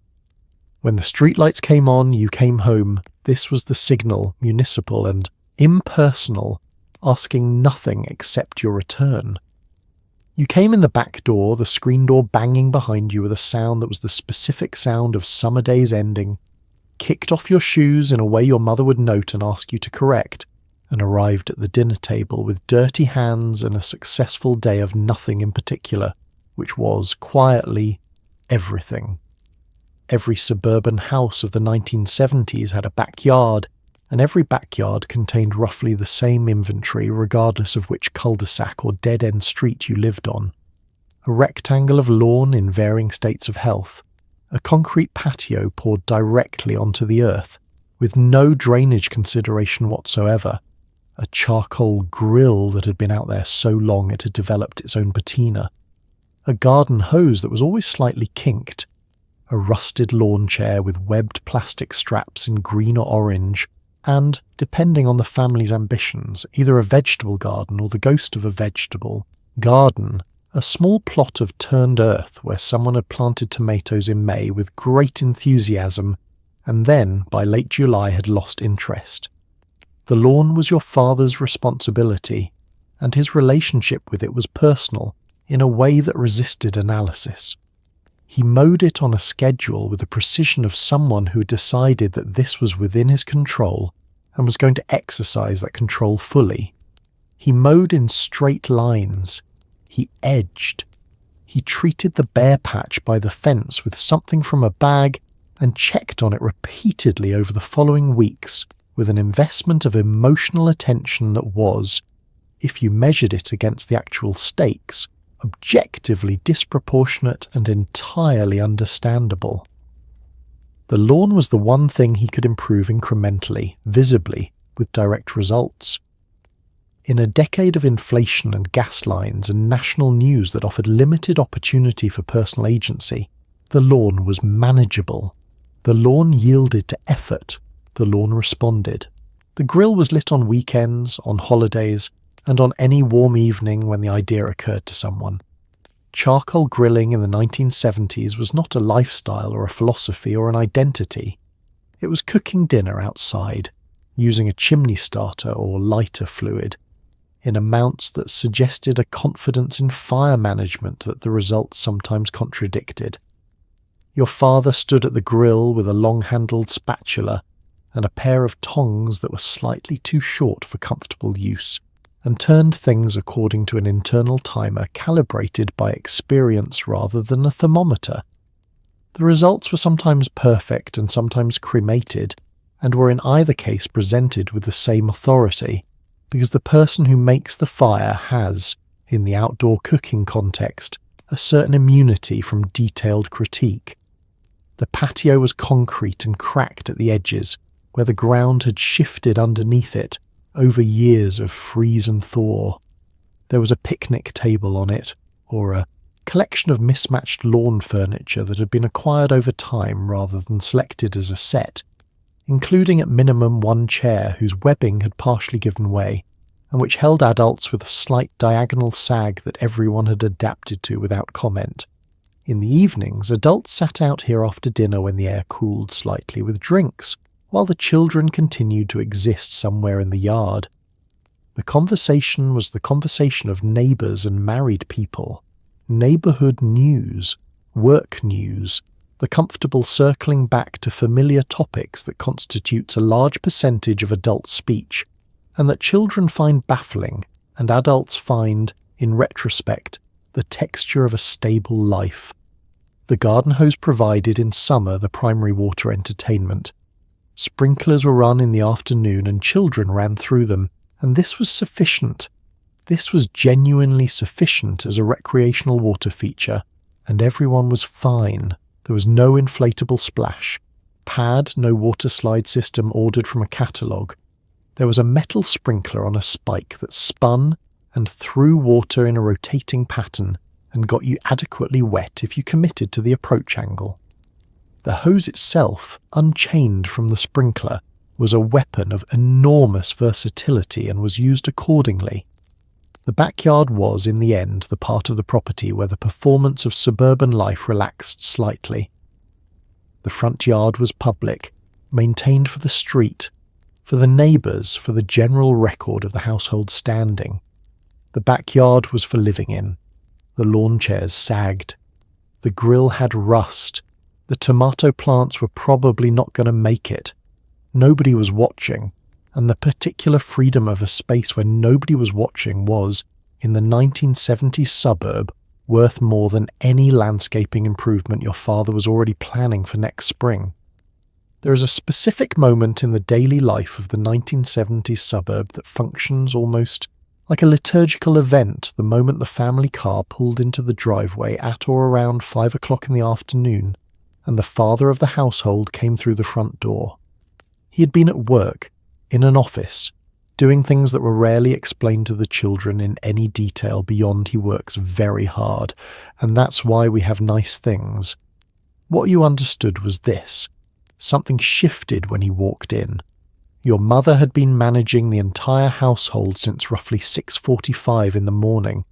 When the streetlights came on, you came home. This was the signal, municipal and impersonal, asking nothing except your return. You came in the back door, the screen door banging behind you with a sound that was the specific sound of summer days ending, kicked off your shoes in a way your mother would note and ask you to correct, and arrived at the dinner table with dirty hands and a successful day of nothing in particular, which was, quietly, everything. Every suburban house of the 1970s had a backyard, and every backyard contained roughly the same inventory regardless of which cul-de-sac or dead-end street you lived on. A rectangle of lawn in varying states of health, a concrete patio poured directly onto the earth, with no drainage consideration whatsoever, a charcoal grill that had been out there so long it had developed its own patina, a garden hose that was always slightly kinked, a rusted lawn chair with webbed plastic straps in green or orange, and, depending on the family's ambitions, either a vegetable garden or the ghost of a vegetable garden, a small plot of turned earth where someone had planted tomatoes in May with great enthusiasm and then, by late July, had lost interest. The lawn was your father's responsibility, and his relationship with it was personal in a way that resisted analysis. He mowed it on a schedule with the precision of someone who had decided that this was within his control and was going to exercise that control fully. He mowed in straight lines. He edged. He treated the bare patch by the fence with something from a bag and checked on it repeatedly over the following weeks with an investment of emotional attention that was, if you measured it against the actual stakes, objectively disproportionate and entirely understandable. The lawn was the one thing he could improve incrementally, visibly, with direct results. In a decade of inflation and gas lines and national news that offered limited opportunity for personal agency, the lawn was manageable. The lawn yielded to effort. The lawn responded. The grill was lit on weekends, on holidays, and on any warm evening when the idea occurred to someone. Charcoal grilling in the 1970s was not a lifestyle or a philosophy or an identity. It was cooking dinner outside, using a chimney starter or lighter fluid, in amounts that suggested a confidence in fire management that the results sometimes contradicted. Your father stood at the grill with a long-handled spatula and a pair of tongs that were slightly too short for comfortable use, and turned things according to an internal timer calibrated by experience rather than a thermometer. The results were sometimes perfect and sometimes cremated, and were in either case presented with the same authority, because the person who makes the fire has, in the outdoor cooking context, a certain immunity from detailed critique. The patio was concrete and cracked at the edges, where the ground had shifted underneath it over years of freeze and thaw. There was a picnic table on it, or a collection of mismatched lawn furniture that had been acquired over time rather than selected as a set, including at minimum one chair whose webbing had partially given way, and which held adults with a slight diagonal sag that everyone had adapted to without comment. In the evenings, adults sat out here after dinner when the air cooled slightly with drinks, while the children continued to exist somewhere in the yard. The conversation was the conversation of neighbours and married people, neighbourhood news, work news, the comfortable circling back to familiar topics that constitutes a large percentage of adult speech, and that children find baffling and adults find, in retrospect, the texture of a stable life. The garden hose provided in summer the primary water entertainment. Sprinklers were run in the afternoon and children ran through them, and this was sufficient. This was genuinely sufficient as a recreational water feature, and everyone was fine. There was no inflatable splash, pad, no water slide system ordered from a catalogue. There was a metal sprinkler on a spike that spun and threw water in a rotating pattern and got you adequately wet if you committed to the approach angle. The hose itself, unchained from the sprinkler, was a weapon of enormous versatility and was used accordingly. The backyard was, in the end, the part of the property where the performance of suburban life relaxed slightly. The front yard was public, maintained for the street, for the neighbours, for the general record of the household standing. The backyard was for living in. The lawn chairs sagged. The grill had rust. The tomato plants were probably not going to make it. Nobody was watching, and the particular freedom of a space where nobody was watching was, in the 1970s suburb, worth more than any landscaping improvement your father was already planning for next spring. There is a specific moment in the daily life of the 1970s suburb that functions almost like a liturgical event the moment the family car pulled into the driveway at or around 5 o'clock in the afternoon, and the father of the household came through the front door. He had been at work, in an office, doing things that were rarely explained to the children in any detail beyond he works very hard, and that's why we have nice things. What you understood was this. Something shifted when he walked in. Your mother had been managing the entire household since roughly 6:45 in the morning,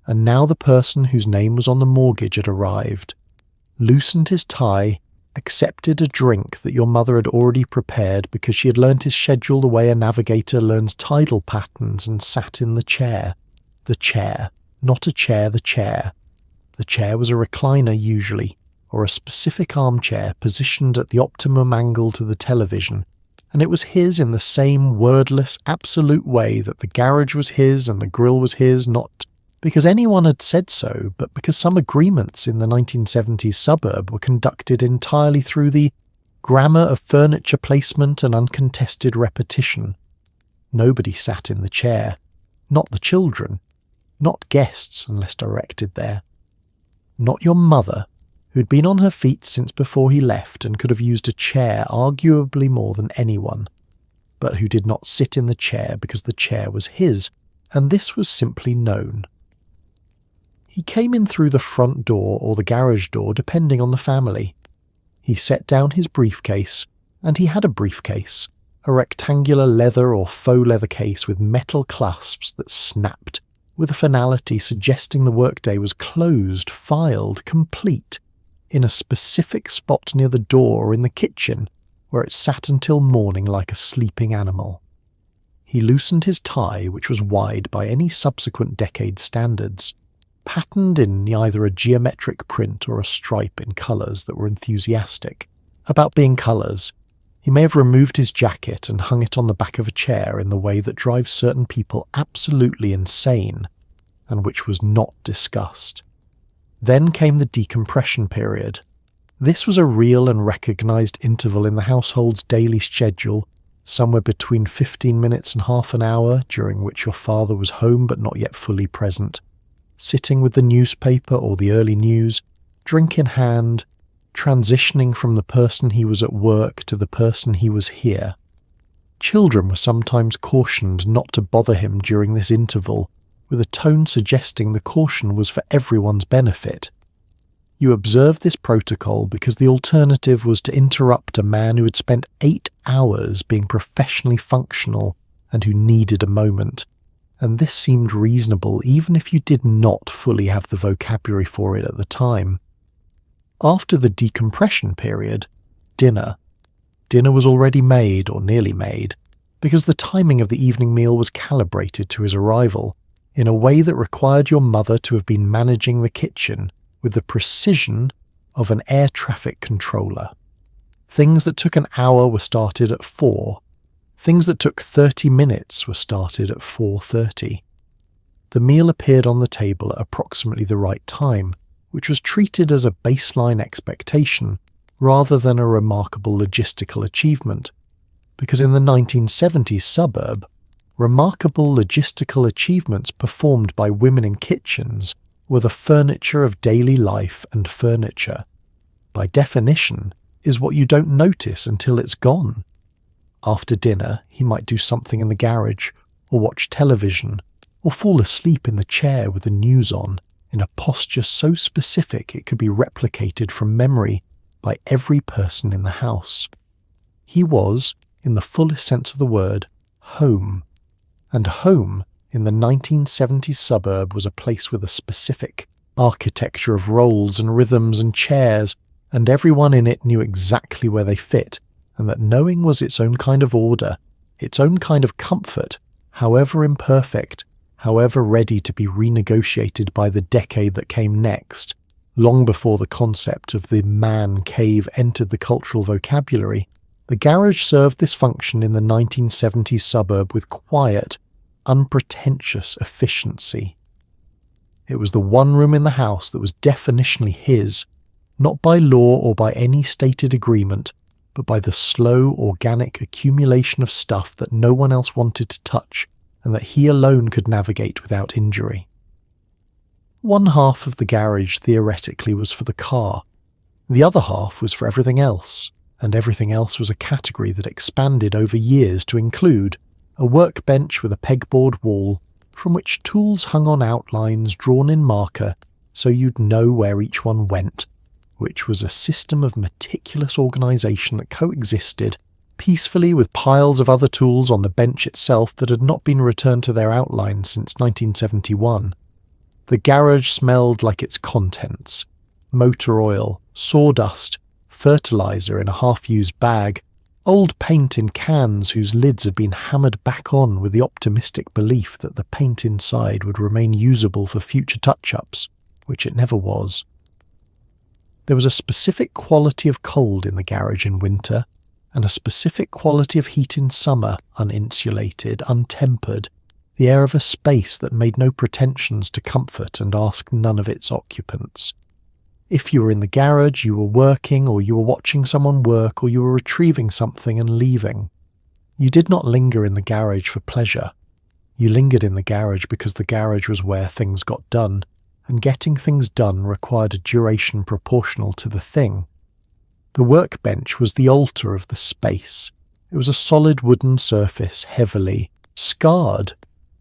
and now the person whose name was on the mortgage had arrived, loosened his tie, accepted a drink that your mother had already prepared because she had learnt his schedule the way a navigator learns tidal patterns, and sat in the chair. The chair. Not a chair, the chair. The chair was a recliner usually, or a specific armchair positioned at the optimum angle to the television, and it was his in the same wordless, absolute way that the garage was his and the grill was his, not because anyone had said so, but because some agreements in the 1970s suburb were conducted entirely through the grammar of furniture placement and uncontested repetition. Nobody sat in the chair. Not the children. Not guests, unless directed there. Not your mother, who'd been on her feet since before he left and could have used a chair arguably more than anyone, but who did not sit in the chair because the chair was his, and this was simply known. He came in through the front door or the garage door, depending on the family. He set down his briefcase, and he had a briefcase, a rectangular leather or faux leather case with metal clasps that snapped, with a finality suggesting the workday was closed, filed, complete, in a specific spot near the door or in the kitchen, where it sat until morning like a sleeping animal. He loosened his tie, which was wide by any subsequent decade's standards, patterned in either a geometric print or a stripe in colours that were enthusiastic. About being colours, he may have removed his jacket and hung it on the back of a chair in the way that drives certain people absolutely insane, and which was not discussed. Then came the decompression period. This was a real and recognised interval in the household's daily schedule, somewhere between 15 minutes and half an hour, during which your father was home but not yet fully present, sitting with the newspaper or the early news, drink in hand, transitioning from the person he was at work to the person he was here. Children were sometimes cautioned not to bother him during this interval, with a tone suggesting the caution was for everyone's benefit. You observed this protocol because the alternative was to interrupt a man who had spent 8 hours being professionally functional and who needed a moment, and this seemed reasonable even if you did not fully have the vocabulary for it at the time. After the decompression period, dinner. Dinner was already made, or nearly made, because the timing of the evening meal was calibrated to his arrival, in a way that required your mother to have been managing the kitchen with the precision of an air traffic controller. Things that took an hour were started at 4. Things that took 30 minutes were started at 4:30. The meal appeared on the table at approximately the right time, which was treated as a baseline expectation rather than a remarkable logistical achievement, because in the 1970s suburb, remarkable logistical achievements performed by women in kitchens were the furniture of daily life, and furniture, by definition, is what you don't notice until it's gone. After dinner, he might do something in the garage, or watch television, or fall asleep in the chair with the news on, in a posture so specific it could be replicated from memory by every person in the house. He was, in the fullest sense of the word, home. And home, in the 1970s suburb, was a place with a specific architecture of roles and rhythms and chairs, and everyone in it knew exactly where they fit, and that knowing was its own kind of order, its own kind of comfort, however imperfect, however ready to be renegotiated by the decade that came next, long before the concept of the man cave entered the cultural vocabulary. The garage served this function in the 1970s suburb with quiet, unpretentious efficiency. It was the one room in the house that was definitionally his, not by law or by any stated agreement, but by the slow, organic accumulation of stuff that no one else wanted to touch and that he alone could navigate without injury. One half of the garage theoretically was for the car. The other half was for everything else, and everything else was a category that expanded over years to include a workbench with a pegboard wall from which tools hung on outlines drawn in marker so you'd know where each one went, which was a system of meticulous organisation that coexisted peacefully with piles of other tools on the bench itself that had not been returned to their outlines since 1971. The garage smelled like its contents: motor oil, sawdust, fertiliser in a half-used bag, old paint in cans whose lids had been hammered back on with the optimistic belief that the paint inside would remain usable for future touch-ups, which it never was. There was a specific quality of cold in the garage in winter, and a specific quality of heat in summer, uninsulated, untempered, the air of a space that made no pretensions to comfort and asked none of its occupants. If you were in the garage, you were working, or you were watching someone work, or you were retrieving something and leaving. You did not linger in the garage for pleasure. You lingered in the garage because the garage was where things got done, and getting things done required a duration proportional to the thing. The workbench was the altar of the space. It was a solid wooden surface, heavily scarred,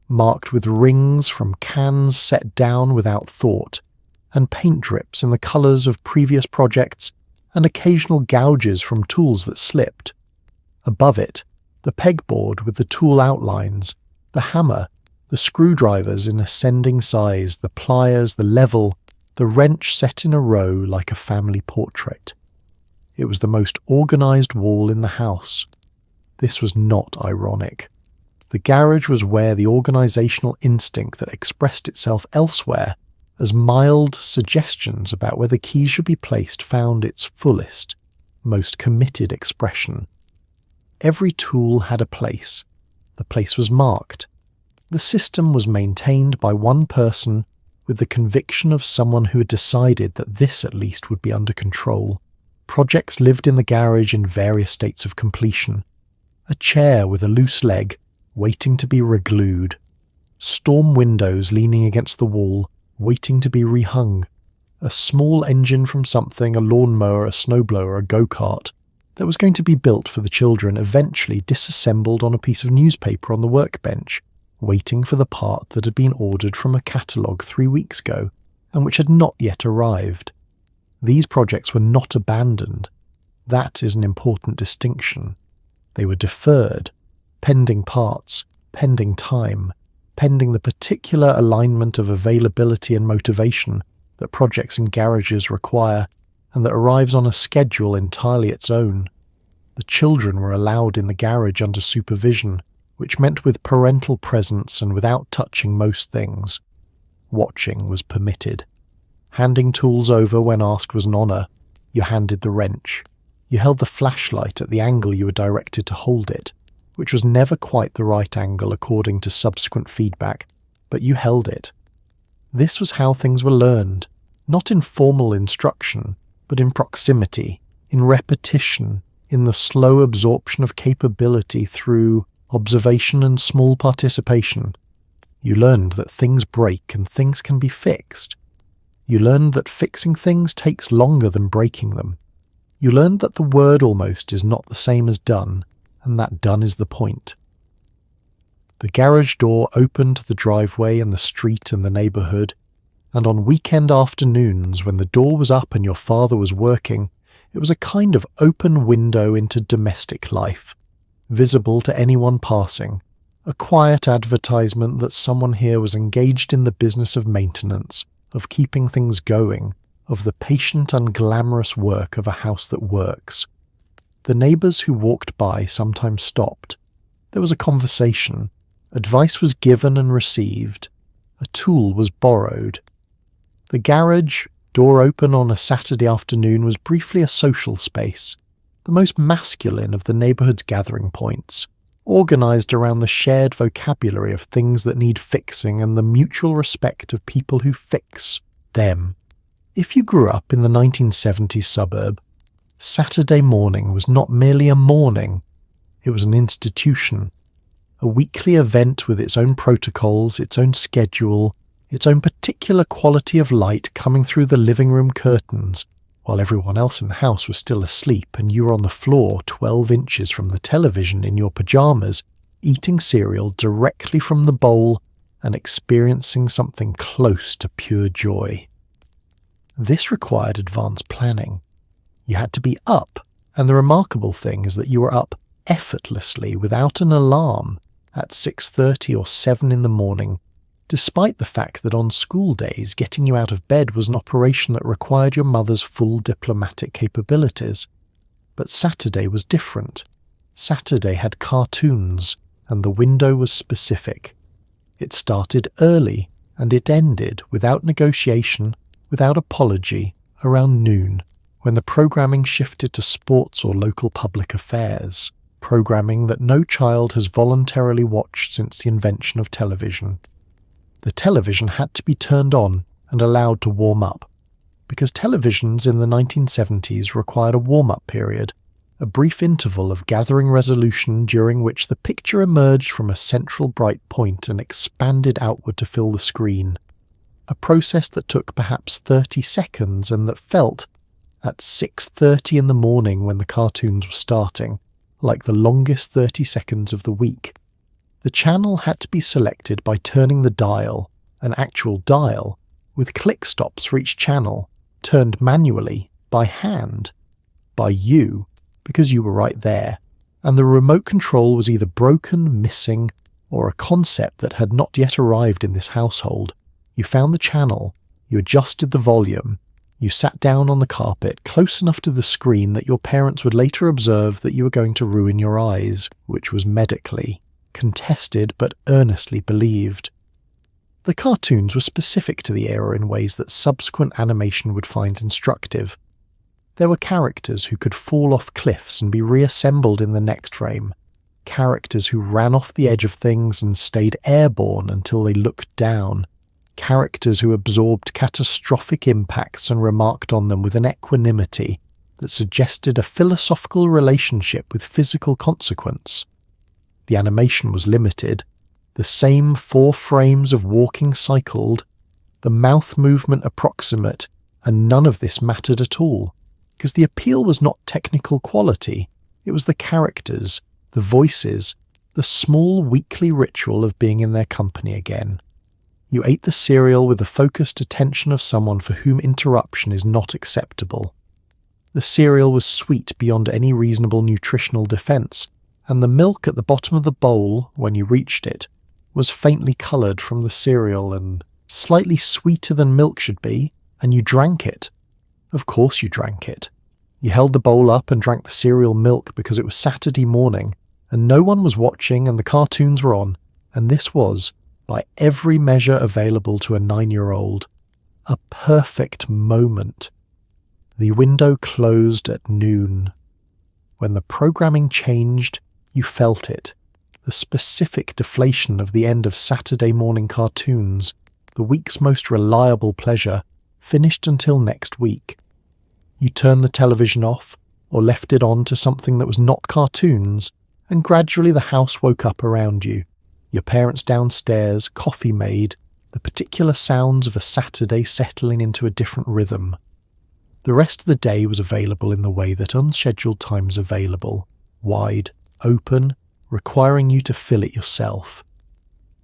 marked with rings from cans set down without thought, and paint drips in the colours of previous projects, and occasional gouges from tools that slipped. Above it, the pegboard with the tool outlines, the hammer, the screwdrivers in ascending size, the pliers, the level, the wrench set in a row like a family portrait. It was the most organised wall in the house. This was not ironic. The garage was where the organisational instinct that expressed itself elsewhere as mild suggestions about where the key should be placed found its fullest, most committed expression. Every tool had a place. The place was marked. The system was maintained by one person with the conviction of someone who had decided that this at least would be under control. Projects lived in the garage in various states of completion. A chair with a loose leg, waiting to be reglued. Storm windows leaning against the wall, waiting to be rehung. A small engine from something, a lawnmower, a snowblower, a go-kart, that was going to be built for the children, eventually disassembled on a piece of newspaper on the workbench, waiting for the part that had been ordered from a catalogue 3 weeks ago, and which had not yet arrived. These projects were not abandoned. That is an important distinction. They were deferred, pending parts, pending time, pending the particular alignment of availability and motivation that projects in garages require, and that arrives on a schedule entirely its own. The children were allowed in the garage under supervision, which meant with parental presence and without touching most things. Watching was permitted. Handing tools over when asked was an honour. You handed the wrench. You held the flashlight at the angle you were directed to hold it, which was never quite the right angle according to subsequent feedback, but you held it. This was how things were learned, not in formal instruction, but in proximity, in repetition, in the slow absorption of capability through observation and small participation. You learned that things break and things can be fixed. You learned that fixing things takes longer than breaking them. You learned that the word almost is not the same as done, and that done is the point. The garage door opened to the driveway and the street and the neighbourhood, and on weekend afternoons when the door was up and your father was working, it was a kind of open window into domestic life, visible to anyone passing, a quiet advertisement that someone here was engaged in the business of maintenance, of keeping things going, of the patient unglamorous work of a house that works. The neighbours who walked by sometimes stopped. There was a conversation. Advice was given and received. A tool was borrowed. The garage, door open on a Saturday afternoon, was briefly a social space, the most masculine of the neighbourhood's gathering points, organised around the shared vocabulary of things that need fixing and the mutual respect of people who fix them. If you grew up in the 1970s suburb, Saturday morning was not merely a morning, it was an institution, a weekly event with its own protocols, its own schedule, its own particular quality of light coming through the living room curtains, while everyone else in the house was still asleep and you were on the floor 12 inches from the television in your pyjamas, eating cereal directly from the bowl and experiencing something close to pure joy. This required advanced planning. You had to be up, and the remarkable thing is that you were up effortlessly without an alarm at 6:30 or 7 in the morning, despite the fact that on school days getting you out of bed was an operation that required your mother's full diplomatic capabilities. But Saturday was different. Saturday had cartoons, and the window was specific. It started early, and it ended without negotiation, without apology, around noon, when the programming shifted to sports or local public affairs, programming that no child has voluntarily watched since the invention of television. The television had to be turned on and allowed to warm up, because televisions in the 1970s required a warm-up period, a brief interval of gathering resolution during which the picture emerged from a central bright point and expanded outward to fill the screen, a process that took perhaps 30 seconds and that felt, at 6:30 in the morning when the cartoons were starting, like the longest 30 seconds of the week. The channel had to be selected by turning the dial, an actual dial, with click stops for each channel, turned manually, by hand, by you, because you were right there, and the remote control was either broken, missing, or a concept that had not yet arrived in this household. You found the channel, you adjusted the volume, you sat down on the carpet close enough to the screen that your parents would later observe that you were going to ruin your eyes, which was medically contested but earnestly believed. The cartoons were specific to the era in ways that subsequent animation would find instructive. There were characters who could fall off cliffs and be reassembled in the next frame, characters who ran off the edge of things and stayed airborne until they looked down, characters who absorbed catastrophic impacts and remarked on them with an equanimity that suggested a philosophical relationship with physical consequence. The animation was limited, the same 4 frames of walking cycled, the mouth movement approximate, and none of this mattered at all, because the appeal was not technical quality, it was the characters, the voices, the small weekly ritual of being in their company again. You ate the cereal with the focused attention of someone for whom interruption is not acceptable. The cereal was sweet beyond any reasonable nutritional defense, and the milk at the bottom of the bowl, when you reached it, was faintly coloured from the cereal and slightly sweeter than milk should be, and you drank it. Of course you drank it. You held the bowl up and drank the cereal milk because it was Saturday morning, and no one was watching and the cartoons were on, and this was, by every measure available to a 9-year-old, a perfect moment. The window closed at noon. When the programming changed, you felt it. The specific deflation of the end of Saturday morning cartoons, the week's most reliable pleasure, finished until next week. You turned the television off, or left it on to something that was not cartoons, and gradually the house woke up around you. Your parents downstairs, coffee made, the particular sounds of a Saturday settling into a different rhythm. The rest of the day was available in the way that unscheduled time's available, wide, open, requiring you to fill it yourself.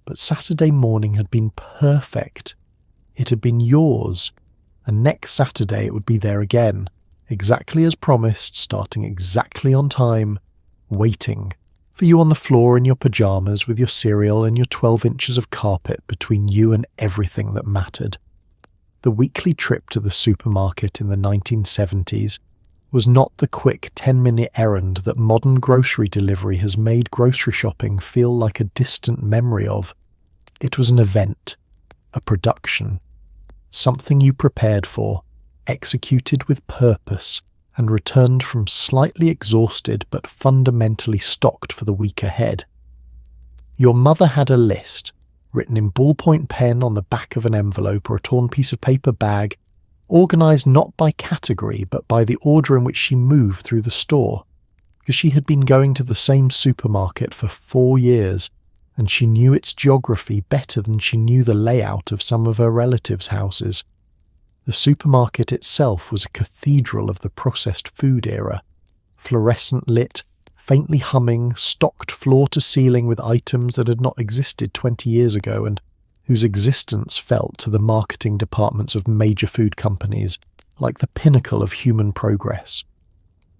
But Saturday morning had been perfect. It had been yours, and next Saturday it would be there again, exactly as promised, starting exactly on time, waiting for you on the floor in your pyjamas with your cereal and your 12 inches of carpet between you and everything that mattered. The weekly trip to the supermarket in the 1970s was not the quick 10-minute errand that modern grocery delivery has made grocery shopping feel like a distant memory of. It was an event, a production, something you prepared for, executed with purpose, and returned from slightly exhausted but fundamentally stocked for the week ahead. Your mother had a list, written in ballpoint pen on the back of an envelope or a torn piece of paper bag, organised not by category but by the order in which she moved through the store, because she had been going to the same supermarket for 4 years, and she knew its geography better than she knew the layout of some of her relatives' houses. The supermarket itself was a cathedral of the processed food era, fluorescent lit, faintly humming, stocked floor to ceiling with items that had not existed 20 years ago and whose existence felt to the marketing departments of major food companies like the pinnacle of human progress.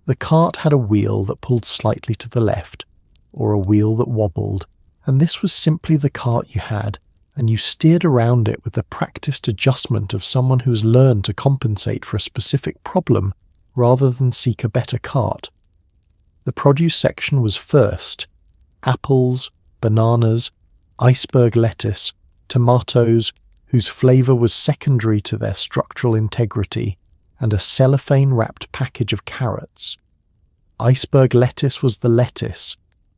The cart had a wheel that pulled slightly to the left, or a wheel that wobbled, and this was simply the cart you had, and you steered around it with the practiced adjustment of someone who's learned to compensate for a specific problem rather than seek a better cart. The produce section was first: apples, bananas, iceberg lettuce, tomatoes, whose flavour was secondary to their structural integrity, and a cellophane-wrapped package of carrots. Iceberg lettuce was the lettuce.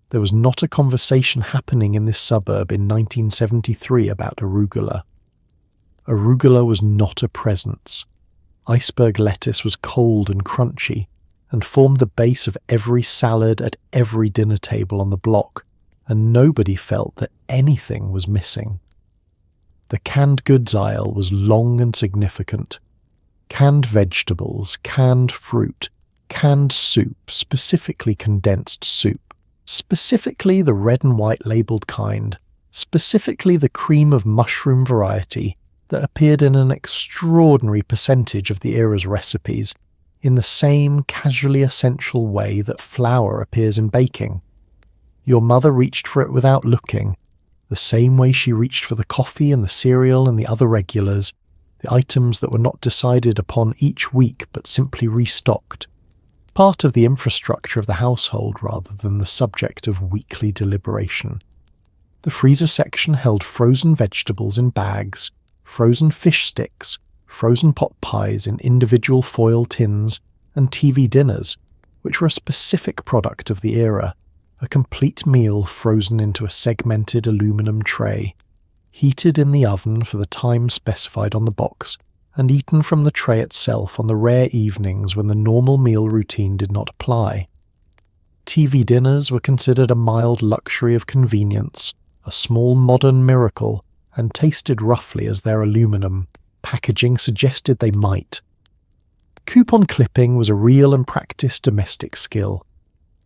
There was not a conversation happening in this suburb in 1973 about arugula. Arugula was not a presence. Iceberg lettuce was cold and crunchy, and formed the base of every salad at every dinner table on the block, and nobody felt that anything was missing. The canned goods aisle was long and significant. Canned vegetables, canned fruit, canned soup, specifically condensed soup, specifically the red and white labelled kind, specifically the cream of mushroom variety that appeared in an extraordinary percentage of the era's recipes, in the same casually essential way that flour appears in baking. Your mother reached for it without looking, the same way she reached for the coffee and the cereal and the other regulars, the items that were not decided upon each week but simply restocked, part of the infrastructure of the household rather than the subject of weekly deliberation. The freezer section held frozen vegetables in bags, frozen fish sticks, frozen pot pies in individual foil tins, and TV dinners, which were a specific product of the era, a complete meal frozen into a segmented aluminum tray, heated in the oven for the time specified on the box, and eaten from the tray itself on the rare evenings when the normal meal routine did not apply. TV dinners were considered a mild luxury of convenience, a small modern miracle, and tasted roughly as their aluminum packaging suggested they might. Coupon clipping was a real and practiced domestic skill.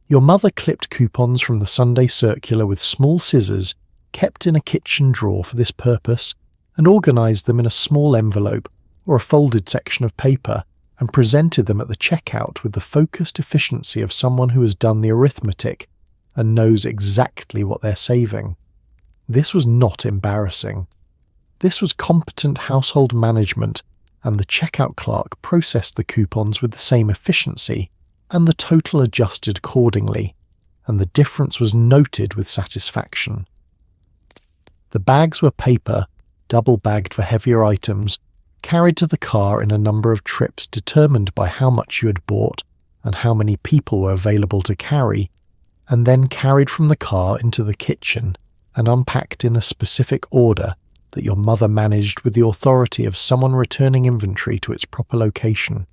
Your mother clipped coupons from the Sunday circular with small scissors kept in a kitchen drawer for this purpose, and organised them in a small envelope or a folded section of paper, and presented them at the checkout with the focused efficiency of someone who has done the arithmetic and knows exactly what they're saving. This was not embarrassing. This was competent household management, and the checkout clerk processed the coupons with the same efficiency, and the total adjusted accordingly, and the difference was noted with satisfaction. The bags were paper, double-bagged for heavier items, carried to the car in a number of trips determined by how much you had bought and how many people were available to carry, and then carried from the car into the kitchen and unpacked in a specific order that your mother managed with the authority of someone returning inventory to its proper location.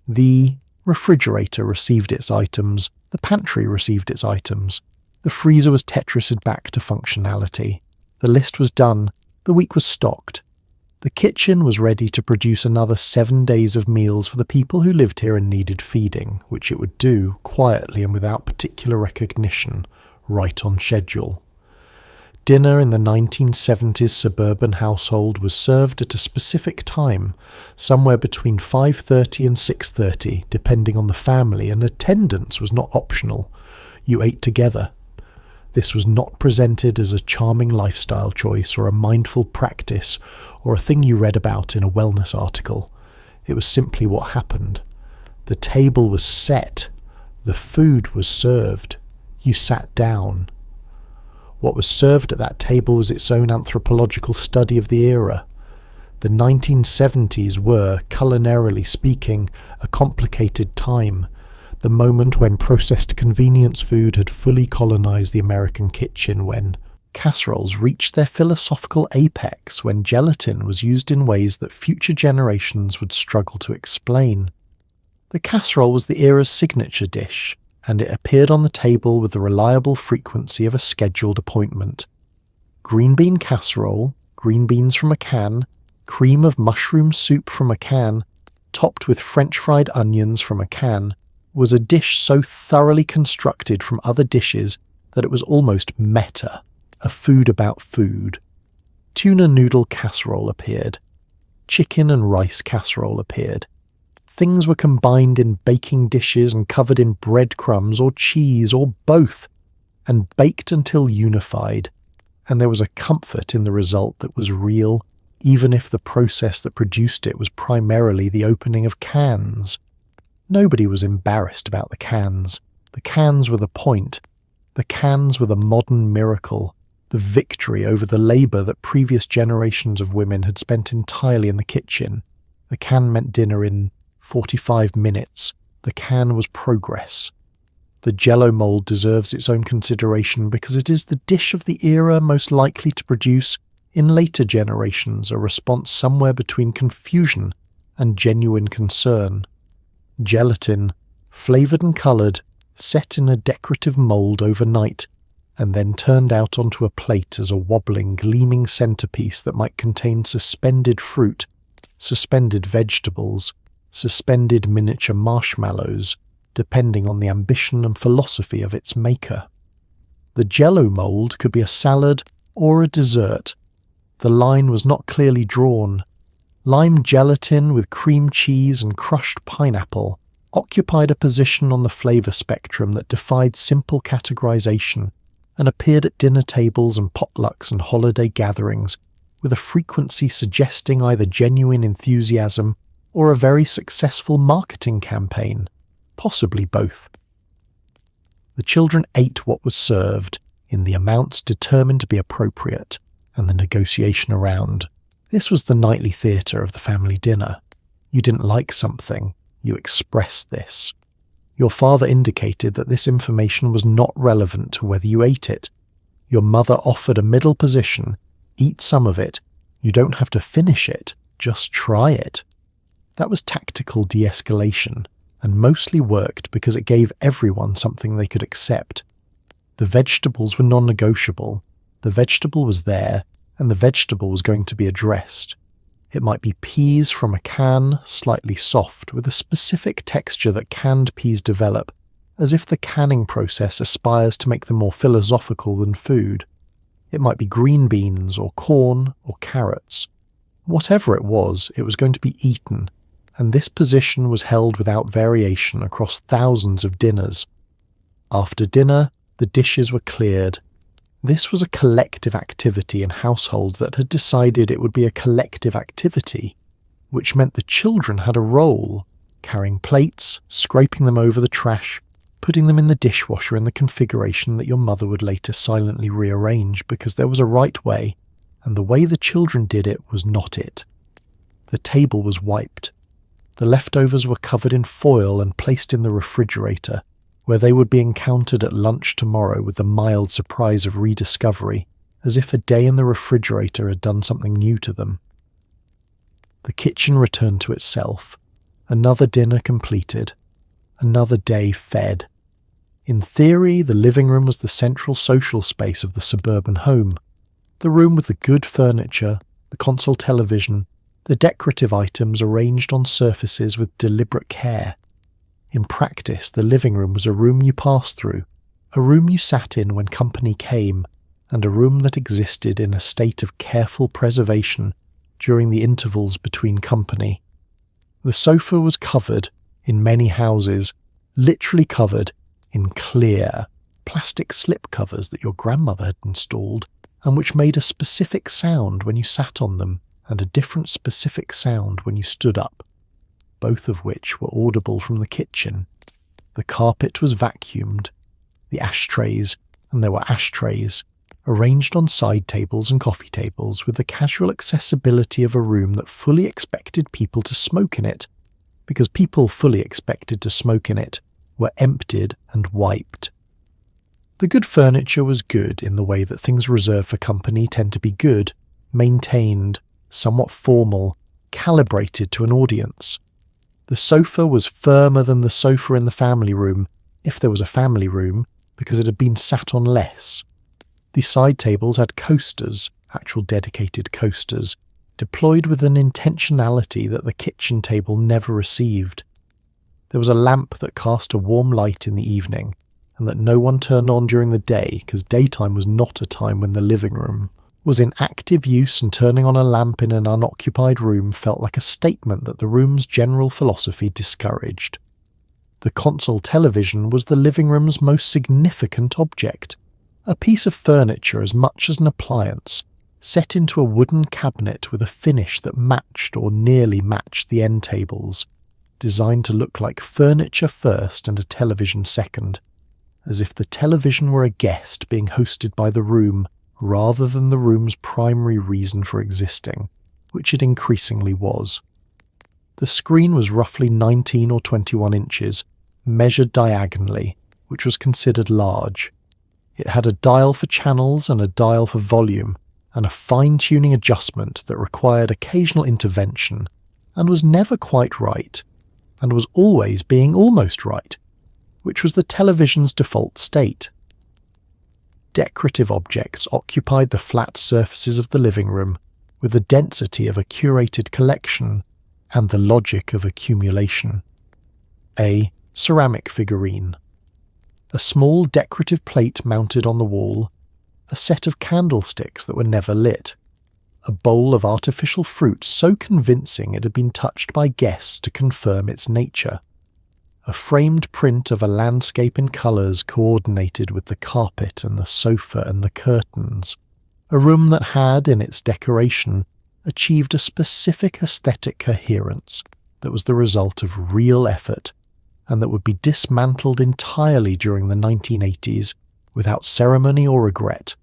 The refrigerator received its items, the pantry received its items, the freezer was Tetrised back to functionality, the list was done, the week was stocked. The kitchen was ready to produce another 7 days of meals for the people who lived here and needed feeding, which it would do quietly and without particular recognition, right on schedule. Dinner in the 1970s suburban household was served at a specific time, somewhere between 5:30 and 6:30, depending on the family, and attendance was not optional. You ate together. This was not presented as a charming lifestyle choice or a mindful practice or a thing you read about in a wellness article. It was simply what happened. The table was set. The food was served. You sat down. What was served at that table was its own anthropological study of the era. The 1970s were, culinarily speaking, a complicated time, the moment when processed convenience food had fully colonized the American kitchen, when casseroles reached their philosophical apex, when gelatin was used in ways that future generations would struggle to explain. The casserole was the era's signature dish, and it appeared on the table with the reliable frequency of a scheduled appointment. Green bean casserole, green beans from a can, cream of mushroom soup from a can, topped with French fried onions from a can, was a dish so thoroughly constructed from other dishes that it was almost meta, a food about food. Tuna noodle casserole appeared. Chicken and rice casserole appeared. Things were combined in baking dishes and covered in breadcrumbs or cheese or both, and baked until unified, and there was a comfort in the result that was real, even if the process that produced it was primarily the opening of cans. Nobody was embarrassed about the cans. The cans were the point. The cans were the modern miracle, the victory over the labour that previous generations of women had spent entirely in the kitchen. The can meant dinner in 45 minutes. The can was progress. The Jell-O mould deserves its own consideration because it is the dish of the era most likely to produce, in later generations, a response somewhere between confusion and genuine concern. Gelatin, flavoured and coloured, set in a decorative mould overnight, and then turned out onto a plate as a wobbling, gleaming centrepiece that might contain suspended fruit, suspended vegetables, suspended miniature marshmallows, depending on the ambition and philosophy of its maker. The Jell-O mould could be a salad or a dessert. The line was not clearly drawn. Lime gelatin with cream cheese and crushed pineapple occupied a position on the flavour spectrum that defied simple categorization and appeared at dinner tables and potlucks and holiday gatherings with a frequency suggesting either genuine enthusiasm or a very successful marketing campaign, possibly both. The children ate what was served in the amounts determined to be appropriate, and the negotiation around. This was the nightly theatre of the family dinner. You didn't like something, you expressed this. Your father indicated that this information was not relevant to whether you ate it. Your mother offered a middle position, eat some of it, you don't have to finish it, just try it. That was tactical de-escalation, and mostly worked because it gave everyone something they could accept. The vegetables were non-negotiable. The vegetable was there, and the vegetable was going to be addressed. It might be peas from a can, slightly soft, with a specific texture that canned peas develop, as if the canning process aspires to make them more philosophical than food. It might be green beans, or corn, or carrots. Whatever it was going to be eaten, and this position was held without variation across thousands of dinners. After dinner, the dishes were cleared. This was a collective activity in households that had decided it would be a collective activity, which meant the children had a role, carrying plates, scraping them over the trash, putting them in the dishwasher in the configuration that your mother would later silently rearrange because there was a right way, and the way the children did it was not it. The table was wiped. The leftovers were covered in foil and placed in the refrigerator, where they would be encountered at lunch tomorrow with the mild surprise of rediscovery, as if a day in the refrigerator had done something new to them. The kitchen returned to itself. Another dinner completed. Another day fed. In theory, the living room was the central social space of the suburban home. The room with the good furniture, the console television, the decorative items arranged on surfaces with deliberate care. In practice, the living room was a room you passed through, a room you sat in when company came, and a room that existed in a state of careful preservation during the intervals between company. The sofa was covered, in many houses, literally covered in clear, plastic slip covers that your grandmother had installed, and which made a specific sound when you sat on them, and a different specific sound when you stood up, both of which were audible from the kitchen. The carpet was vacuumed. The ashtrays, and there were ashtrays, arranged on side tables and coffee tables with the casual accessibility of a room that fully expected people to smoke in it, because people fully expected to smoke in it, were emptied and wiped. The good furniture was good in the way that things reserved for company tend to be good, maintained, somewhat formal, calibrated to an audience. The sofa was firmer than the sofa in the family room, if there was a family room, because it had been sat on less. The side tables had coasters, actual dedicated coasters, deployed with an intentionality that the kitchen table never received. There was a lamp that cast a warm light in the evening, and that no one turned on during the day because daytime was not a time when the living room was in active use, and turning on a lamp in an unoccupied room felt like a statement that the room's general philosophy discouraged. The console television was the living room's most significant object, a piece of furniture as much as an appliance, set into a wooden cabinet with a finish that matched or nearly matched the end tables, designed to look like furniture first and a television second, as if the television were a guest being hosted by the room rather than the room's primary reason for existing, which it increasingly was. The screen was roughly 19 or 21 inches, measured diagonally, which was considered large. It had a dial for channels and a dial for volume, and a fine-tuning adjustment that required occasional intervention, and was never quite right, and was always being almost right, which was the television's default state. Decorative objects occupied the flat surfaces of the living room with the density of a curated collection and the logic of accumulation. A ceramic figurine. A small decorative plate mounted on the wall. A set of candlesticks that were never lit. A bowl of artificial fruit so convincing it had been touched by guests to confirm its nature. A framed print of a landscape in colours coordinated with the carpet and the sofa and the curtains. A room that had, in its decoration, achieved a specific aesthetic coherence that was the result of real effort, and that would be dismantled entirely during the 1980s without ceremony or regret.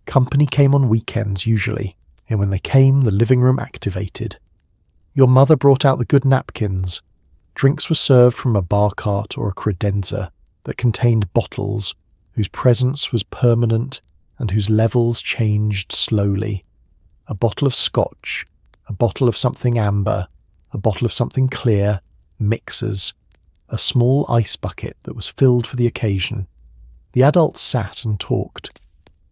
Company came on weekends usually, and when they came, the living room activated. Your mother brought out the good napkins. Drinks were served from a bar cart or a credenza that contained bottles whose presence was permanent and whose levels changed slowly. A bottle of scotch, a bottle of something amber, a bottle of something clear, mixers, a small ice bucket that was filled for the occasion. The adults sat and talked.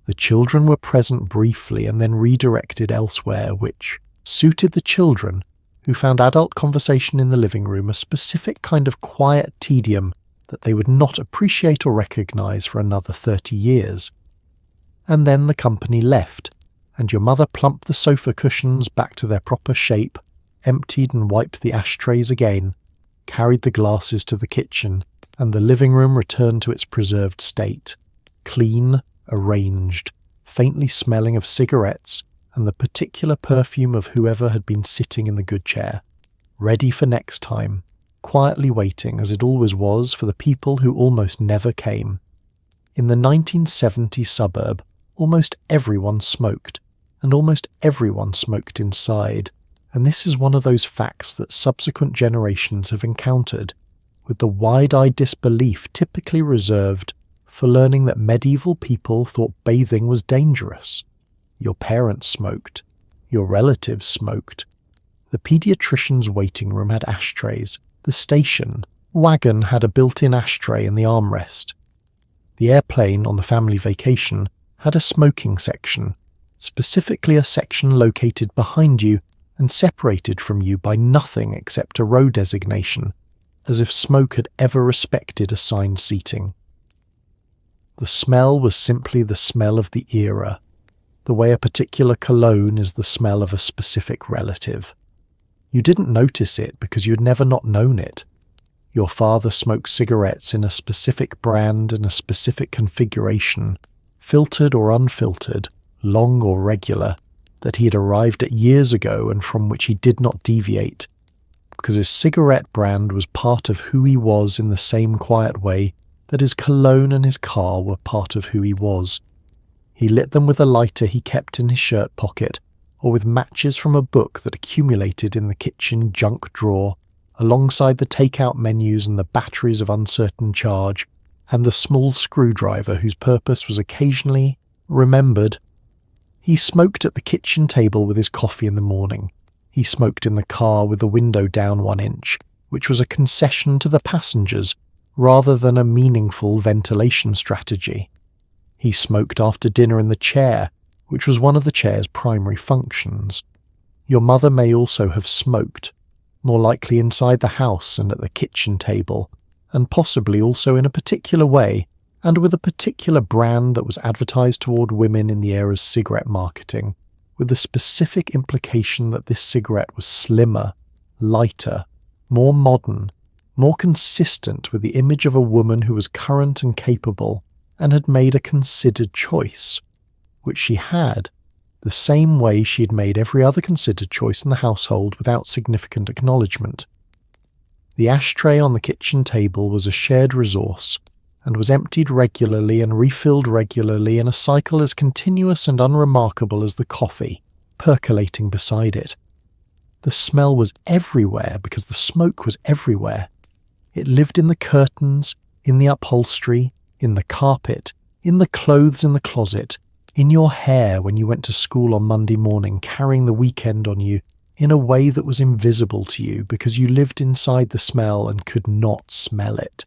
The children were present briefly and then redirected elsewhere, which suited the children, who found adult conversation in the living room a specific kind of quiet tedium that they would not appreciate or recognise for another 30 years. And then the company left, and your mother plumped the sofa cushions back to their proper shape, emptied and wiped the ashtrays again, carried the glasses to the kitchen, and the living room returned to its preserved state, clean, arranged, faintly smelling of cigarettes and the particular perfume of whoever had been sitting in the good chair, ready for next time, quietly waiting as it always was for the people who almost never came. In the 1970 suburb, almost everyone smoked, and almost everyone smoked inside, and this is one of those facts that subsequent generations have encountered, with the wide-eyed disbelief typically reserved for learning that medieval people thought bathing was dangerous. Your parents smoked. Your relatives smoked. The paediatrician's waiting room had ashtrays. The station wagon had a built-in ashtray in the armrest. The airplane on the family vacation had a smoking section, specifically a section located behind you and separated from you by nothing except a row designation, as if smoke had ever respected assigned seating. The smell was simply the smell of the era, the way a particular cologne is the smell of a specific relative. You didn't notice it because you had never not known it. Your father smoked cigarettes in a specific brand and a specific configuration, filtered or unfiltered, long or regular, that he had arrived at years ago and from which he did not deviate, because his cigarette brand was part of who he was in the same quiet way that his cologne and his car were part of who he was. He lit them with a lighter he kept in his shirt pocket, or with matches from a book that accumulated in the kitchen junk drawer, alongside the take-out menus and the batteries of uncertain charge, and the small screwdriver whose purpose was occasionally remembered. He smoked at the kitchen table with his coffee in the morning. He smoked in the car with the window down 1 inch, which was a concession to the passengers rather than a meaningful ventilation strategy. He smoked after dinner in the chair, which was one of the chair's primary functions. Your mother may also have smoked, more likely inside the house and at the kitchen table, and possibly also in a particular way, and with a particular brand that was advertised toward women in the era's cigarette marketing, with the specific implication that this cigarette was slimmer, lighter, more modern, more consistent with the image of a woman who was current and capable and had made a considered choice, which she had, the same way she had made every other considered choice in the household without significant acknowledgement. The ashtray on the kitchen table was a shared resource, and was emptied regularly and refilled regularly in a cycle as continuous and unremarkable as the coffee, percolating beside it. The smell was everywhere because the smoke was everywhere. It lived in the curtains, in the upholstery, in the carpet, in the clothes in the closet, in your hair when you went to school on Monday morning carrying the weekend on you, in a way that was invisible to you because you lived inside the smell and could not smell it.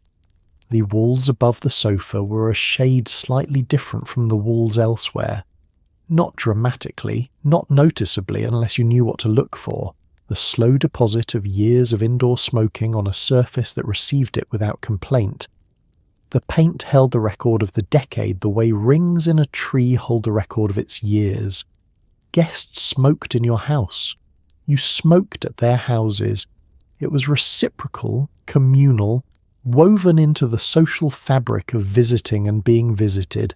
The walls above the sofa were a shade slightly different from the walls elsewhere. Not dramatically, not noticeably unless you knew what to look for, the slow deposit of years of indoor smoking on a surface that received it without complaint. The paint held the record of the decade the way rings in a tree hold the record of its years. Guests smoked in your house. You smoked at their houses. It was reciprocal, communal, woven into the social fabric of visiting and being visited.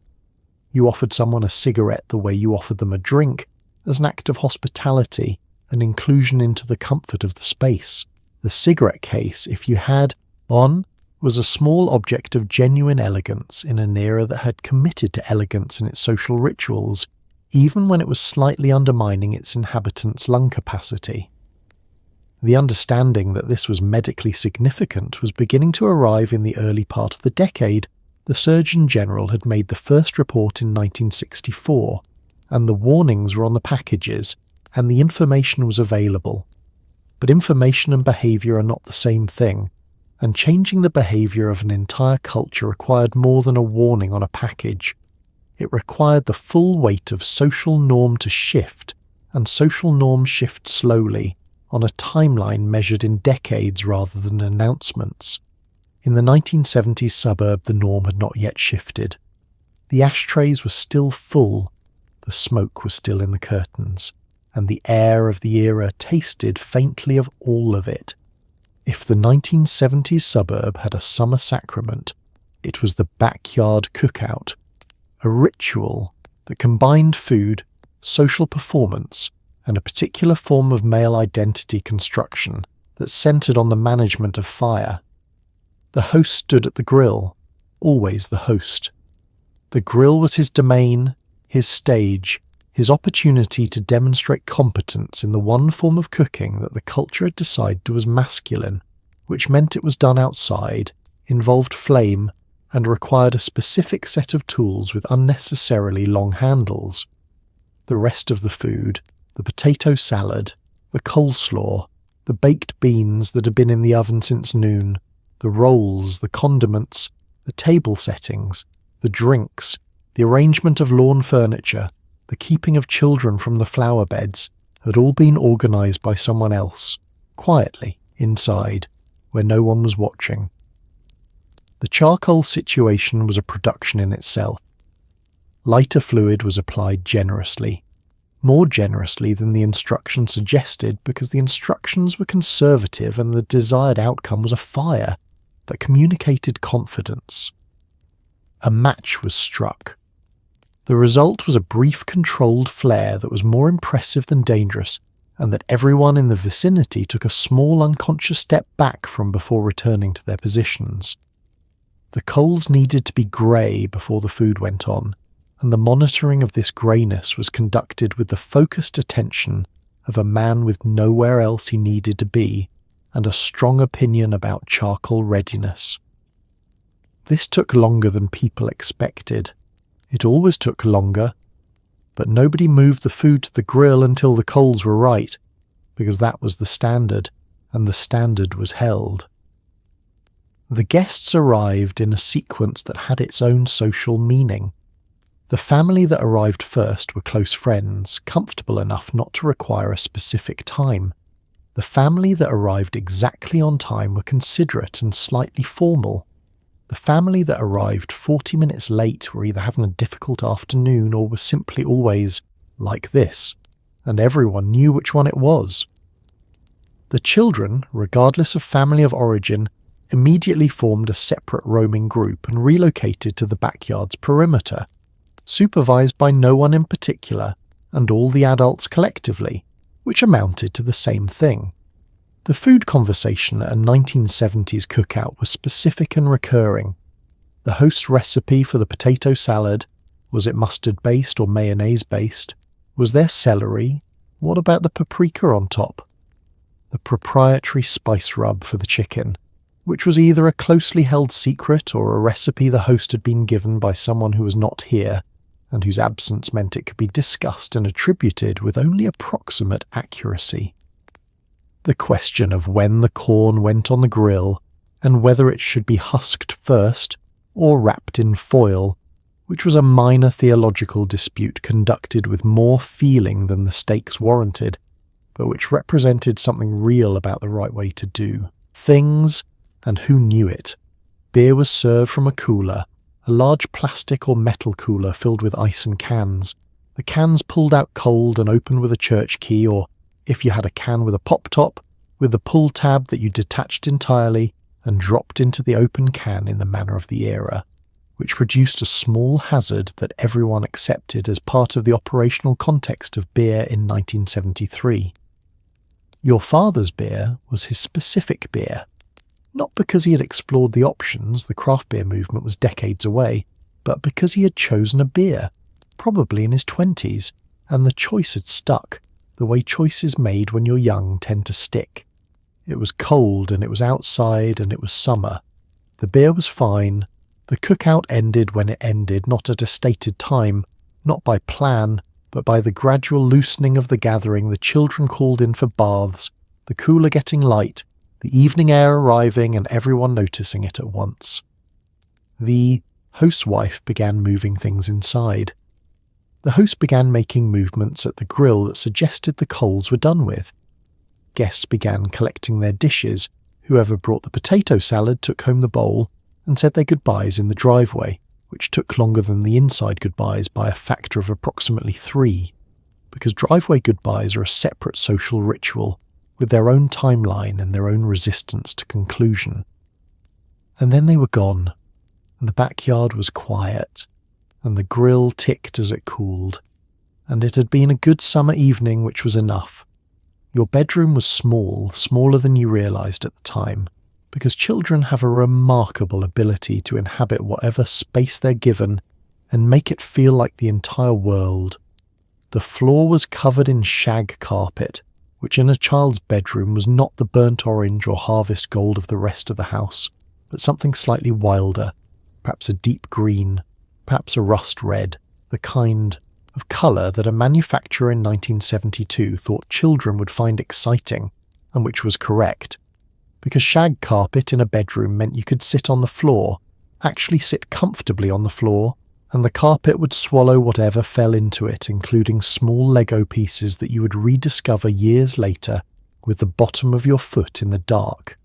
You offered someone a cigarette the way you offered them a drink, as an act of hospitality, an inclusion into the comfort of the space. The cigarette case, if you had one, was a small object of genuine elegance in an era that had committed to elegance in its social rituals, even when it was slightly undermining its inhabitants' lung capacity. The understanding that this was medically significant was beginning to arrive in the early part of the decade. The Surgeon General had made the first report in 1964, and the warnings were on the packages, and the information was available. But information and behaviour are not the same thing, and changing the behaviour of an entire culture required more than a warning on a package. It required the full weight of social norm to shift, and social norms shift slowly, on a timeline measured in decades rather than announcements. In the 1970s suburb, the norm had not yet shifted. The ashtrays were still full, the smoke was still in the curtains, and the air of the era tasted faintly of all of it. If the 1970s suburb had a summer sacrament, it was the backyard cookout, a ritual that combined food, social performance, and a particular form of male identity construction that centered on the management of fire. The host stood at the grill, always the host. The grill was his domain, his stage, his opportunity to demonstrate competence in the one form of cooking that the culture had decided was masculine, which meant it was done outside, involved flame, and required a specific set of tools with unnecessarily long handles. The rest of the food, the potato salad, the coleslaw, the baked beans that had been in the oven since noon, the rolls, the condiments, the table settings, the drinks, the arrangement of lawn furniture, the keeping of children from the flower beds, had all been organised by someone else, quietly, inside, where no one was watching. The charcoal situation was a production in itself. Lighter fluid was applied generously, more generously than the instructions suggested because the instructions were conservative and the desired outcome was a fire that communicated confidence. A match was struck. The result was a brief controlled flare that was more impressive than dangerous, and that everyone in the vicinity took a small unconscious step back from before returning to their positions. The coals needed to be grey before the food went on, and the monitoring of this greyness was conducted with the focused attention of a man with nowhere else he needed to be, and a strong opinion about charcoal readiness. This took longer than people expected. It always took longer, but nobody moved the food to the grill until the coals were right, because that was the standard, and the standard was held. The guests arrived in a sequence that had its own social meaning. The family that arrived first were close friends, comfortable enough not to require a specific time. The The family that arrived exactly on time were considerate and slightly formal. The family that arrived 40 minutes late were either having a difficult afternoon or were simply always like this, and everyone knew which one it was. The children, regardless of family of origin, immediately formed a separate roaming group and relocated to the backyard's perimeter, supervised by no one in particular and all the adults collectively, which amounted to the same thing. The food conversation at a 1970s cookout was specific and recurring. The host's recipe for the potato salad, was it mustard-based or mayonnaise-based? Was there celery? What about the paprika on top? The proprietary spice rub for the chicken, which was either a closely held secret or a recipe the host had been given by someone who was not here, and whose absence meant it could be discussed and attributed with only approximate accuracy. The question of when the corn went on the grill, and whether it should be husked first or wrapped in foil, which was a minor theological dispute conducted with more feeling than the stakes warranted, but which represented something real about the right way to do things, and who knew it. Beer was served from a cooler, a large plastic or metal cooler filled with ice and cans. The cans pulled out cold and opened with a church key, or, if you had a can with a pop top, with the pull tab that you detached entirely and dropped into the open can in the manner of the era, which produced a small hazard that everyone accepted as part of the operational context of beer in 1973. Your father's beer was his specific beer, not because he had explored the options, the craft beer movement was decades away, but because he had chosen a beer, probably in his 20s, and the choice had stuck, the way choices made when you're young tend to stick. It was cold, and it was outside, and it was summer. The beer was fine. The cookout ended when it ended, not at a stated time, not by plan, but by the gradual loosening of the gathering. The children called in for baths, the cooler getting light, the evening air arriving and everyone noticing it at once. The host's wife began moving things inside. The host began making movements at the grill that suggested the coals were done with. Guests began collecting their dishes. Whoever brought the potato salad took home the bowl and said their goodbyes in the driveway, which took longer than the inside goodbyes by a factor of approximately 3, because driveway goodbyes are a separate social ritual, with their own timeline and their own resistance to conclusion. And then they were gone, and the backyard was quiet, and the grill ticked as it cooled, and it had been a good summer evening, which was enough. Your bedroom was small, smaller than you realised at the time, because children have a remarkable ability to inhabit whatever space they're given and make it feel like the entire world. The floor was covered in shag carpet, which in a child's bedroom was not the burnt orange or harvest gold of the rest of the house, but something slightly wilder, perhaps a deep green, perhaps a rust red, the kind of colour that a manufacturer in 1972 thought children would find exciting, and which was correct, because shag carpet in a bedroom meant you could sit on the floor, actually sit comfortably on the floor, and the carpet would swallow whatever fell into it, including small Lego pieces that you would rediscover years later with the bottom of your foot in the dark.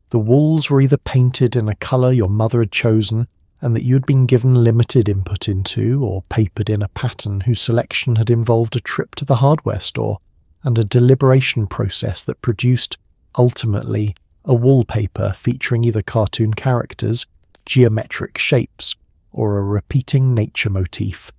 The walls were either painted in a colour your mother had chosen and that you had been given limited input into, or papered in a pattern whose selection had involved a trip to the hardware store and a deliberation process that produced, ultimately, a wallpaper featuring either cartoon characters, geometric shapes, or a repeating nature motif,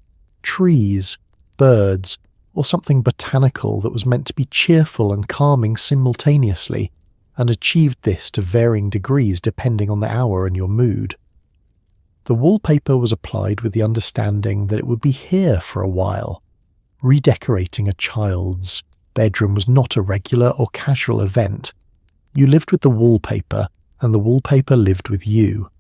trees, birds, or something botanical that was meant to be cheerful and calming simultaneously, and achieved this to varying degrees depending on the hour and your mood. The wallpaper was applied with the understanding that it would be here for a while. Redecorating a child's bedroom was not a regular or casual event. You lived with the wallpaper, and the wallpaper lived with you.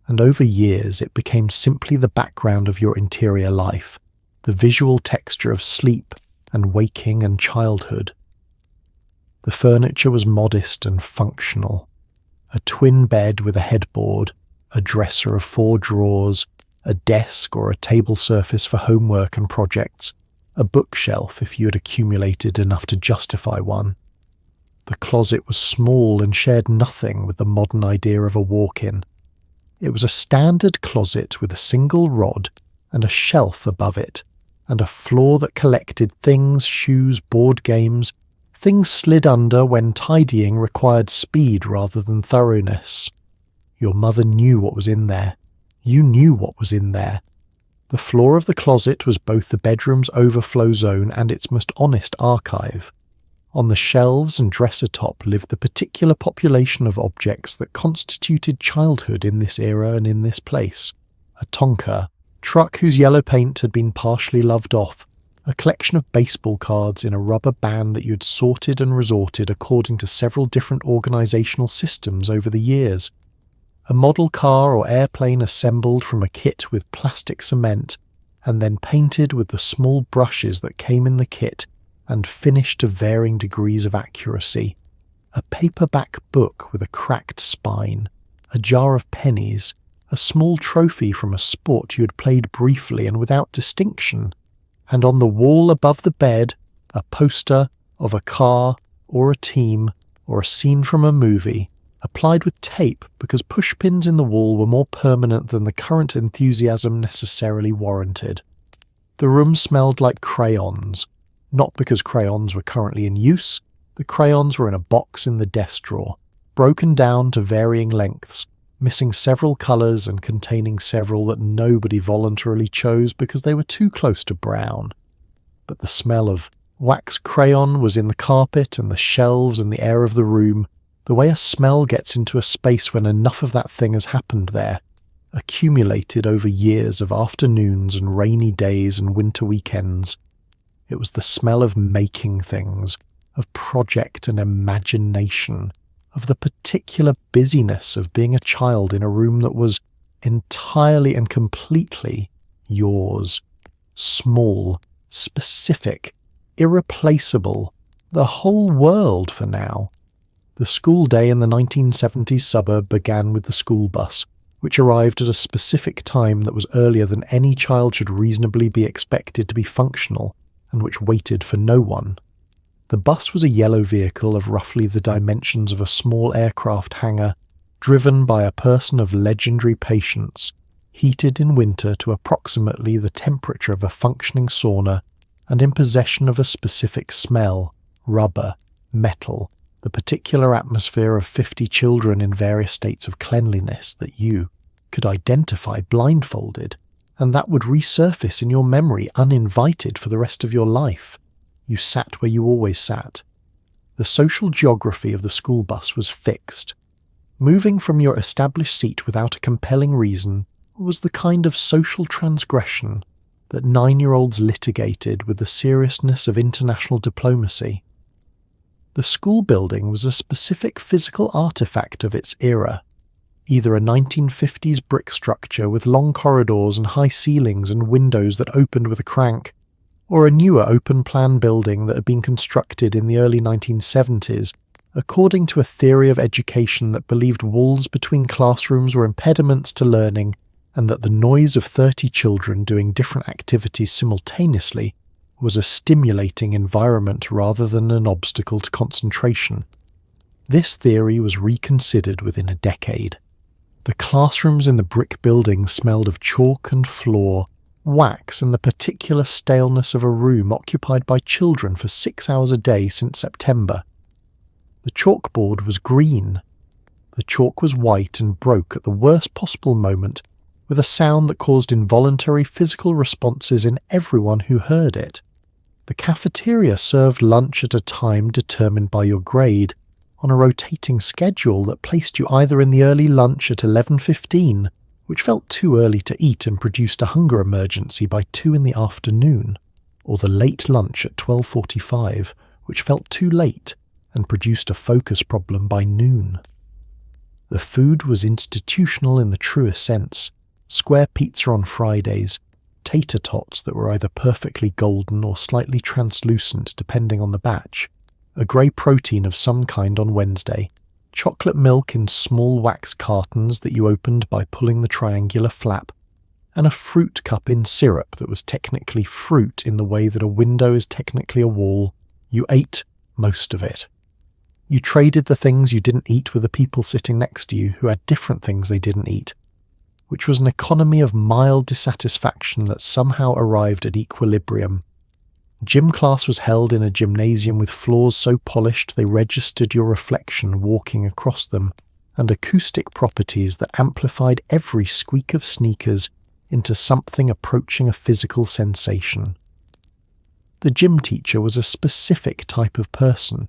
And over years it became simply the background of your interior life, the visual texture of sleep and waking and childhood. The furniture was modest and functional. A twin bed with a headboard, a dresser of 4 drawers, a desk or a table surface for homework and projects, a bookshelf if you had accumulated enough to justify one. The closet was small and shared nothing with the modern idea of a walk-in. It was a standard closet with a single rod and a shelf above it, and a floor that collected things, shoes, board games, things slid under when tidying required speed rather than thoroughness. Your mother knew what was in there. You knew what was in there. The floor of the closet was both the bedroom's overflow zone and its most honest archive. On the shelves and dresser top lived the particular population of objects that constituted childhood in this era and in this place. A Tonka truck whose yellow paint had been partially loved off, a collection of baseball cards in a rubber band that you had sorted and resorted according to several different organisational systems over the years, a model car or airplane assembled from a kit with plastic cement and then painted with the small brushes that came in the kit and finished to varying degrees of accuracy, a paperback book with a cracked spine, a jar of pennies, a small trophy from a sport you had played briefly and without distinction, and on the wall above the bed, a poster of a car or a team or a scene from a movie, applied with tape because pushpins in the wall were more permanent than the current enthusiasm necessarily warranted. The room smelled like crayons, not because crayons were currently in use. The crayons were in a box in the desk drawer, broken down to varying lengths, missing several colours and containing several that nobody voluntarily chose because they were too close to brown. But the smell of wax crayon was in the carpet and the shelves and the air of the room, the way a smell gets into a space when enough of that thing has happened there, accumulated over years of afternoons and rainy days and winter weekends. It was the smell of making things, of project and imagination, of the particular busyness of being a child in a room that was entirely and completely yours. Small, specific, irreplaceable, the whole world for now. The school day in the 1970s suburb began with the school bus, which arrived at a specific time that was earlier than any child should reasonably be expected to be functional, and which waited for no one. The bus was a yellow vehicle of roughly the dimensions of a small aircraft hangar, driven by a person of legendary patience, heated in winter to approximately the temperature of a functioning sauna, and in possession of a specific smell, rubber, metal, the particular atmosphere of 50 children in various states of cleanliness that you could identify blindfolded, and that would resurface in your memory uninvited for the rest of your life. You sat where you always sat. The social geography of the school bus was fixed. Moving from your established seat without a compelling reason was the kind of social transgression that 9-year-olds litigated with the seriousness of international diplomacy. The school building was a specific physical artifact of its era, either a 1950s brick structure with long corridors and high ceilings and windows that opened with a crank, or a newer open-plan building that had been constructed in the early 1970s according to a theory of education that believed walls between classrooms were impediments to learning and that the noise of 30 children doing different activities simultaneously was a stimulating environment rather than an obstacle to concentration. This theory was reconsidered within a decade. The classrooms in the brick building smelled of chalk and floor, wax and the particular staleness of a room occupied by children for 6 hours a day since September. The chalkboard was green. The chalk was white and broke at the worst possible moment with a sound that caused involuntary physical responses in everyone who heard it. The cafeteria served lunch at a time determined by your grade, on a rotating schedule that placed you either in the early lunch at 11:15, which felt too early to eat and produced a hunger emergency by 2 in the afternoon, or the late lunch at 12:45, which felt too late and produced a focus problem by noon. The food was institutional in the truest sense. Square pizza on Fridays, tater tots that were either perfectly golden or slightly translucent depending on the batch, a grey protein of some kind on Wednesday, chocolate milk in small wax cartons that you opened by pulling the triangular flap, and a fruit cup in syrup that was technically fruit in the way that a window is technically a wall. You ate most of it. You traded the things you didn't eat with the people sitting next to you who had different things they didn't eat, which was an economy of mild dissatisfaction that somehow arrived at equilibrium. Gym class was held in a gymnasium with floors so polished they registered your reflection walking across them, and acoustic properties that amplified every squeak of sneakers into something approaching a physical sensation. The gym teacher was a specific type of person,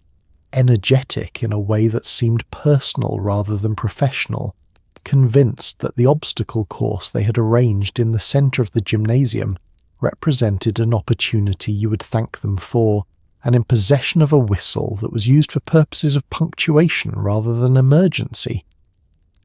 energetic in a way that seemed personal rather than professional, convinced that the obstacle course they had arranged in the centre of the gymnasium represented an opportunity you would thank them for, and in possession of a whistle that was used for purposes of punctuation rather than emergency.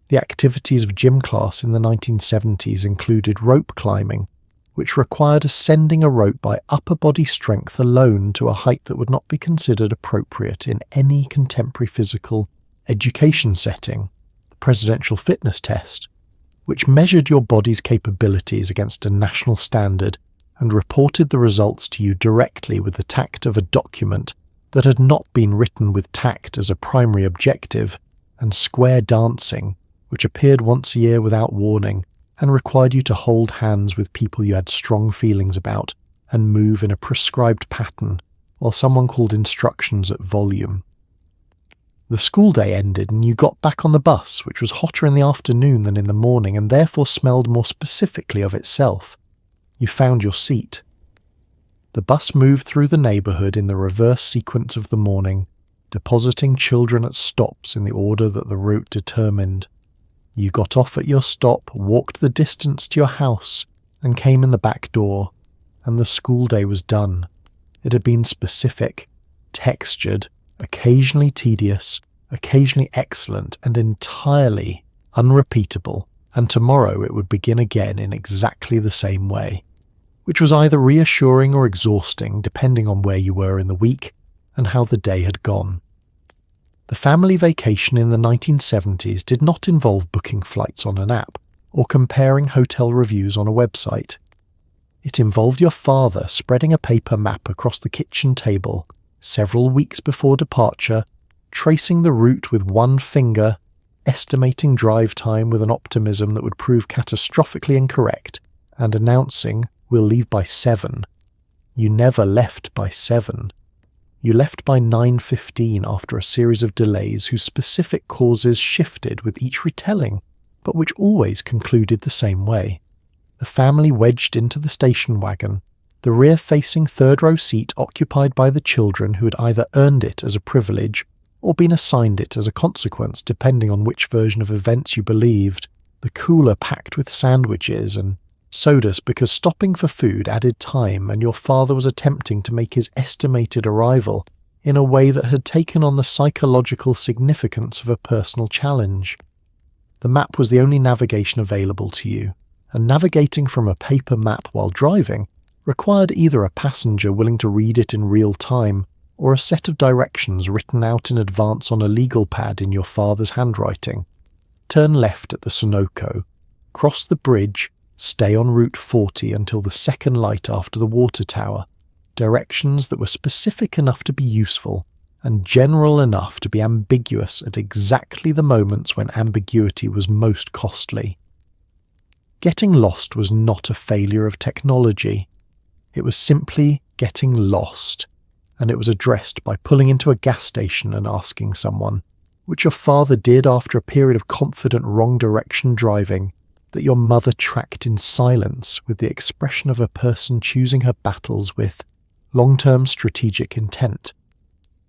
The activities of gym class in the 1970s included rope climbing, which required ascending a rope by upper body strength alone to a height that would not be considered appropriate in any contemporary physical education setting, the presidential fitness test, which measured your body's capabilities against a national standard and reported the results to you directly with the tact of a document that had not been written with tact as a primary objective, and square dancing, which appeared once a year without warning and required you to hold hands with people you had strong feelings about and move in a prescribed pattern while someone called instructions at volume. The school day ended and you got back on the bus, which was hotter in the afternoon than in the morning and therefore smelled more specifically of itself. You found your seat. The bus moved through the neighbourhood in the reverse sequence of the morning, depositing children at stops in the order that the route determined. You got off at your stop, walked the distance to your house, and came in the back door, and the school day was done. It had been specific, textured, occasionally tedious, occasionally excellent, and entirely unrepeatable, and tomorrow it would begin again in exactly the same way, which was either reassuring or exhausting depending on where you were in the week and how the day had gone. The family vacation in the 1970s did not involve booking flights on an app or comparing hotel reviews on a website. It involved your father spreading a paper map across the kitchen table several weeks before departure, tracing the route with one finger, estimating drive time with an optimism that would prove catastrophically incorrect, and announcing, "We'll leave by 7. You never left by 7. You left by 9:15 after a series of delays whose specific causes shifted with each retelling, but which always concluded the same way. The family wedged into the station wagon, the rear-facing third-row seat occupied by the children who had either earned it as a privilege or been assigned it as a consequence depending on which version of events you believed, the cooler packed with sandwiches and sodas because stopping for food added time and your father was attempting to make his estimated arrival in a way that had taken on the psychological significance of a personal challenge. The map was the only navigation available to you, and navigating from a paper map while driving required either a passenger willing to read it in real time or a set of directions written out in advance on a legal pad in your father's handwriting. Turn left at the Sunoco, cross the bridge, stay on Route 40 until the second light after the water tower. Directions that were specific enough to be useful and general enough to be ambiguous at exactly the moments when ambiguity was most costly. Getting lost was not a failure of technology. It was simply getting lost, and it was addressed by pulling into a gas station and asking someone, which your father did after a period of confident wrong direction driving, that your mother tracked in silence with the expression of a person choosing her battles with long-term strategic intent.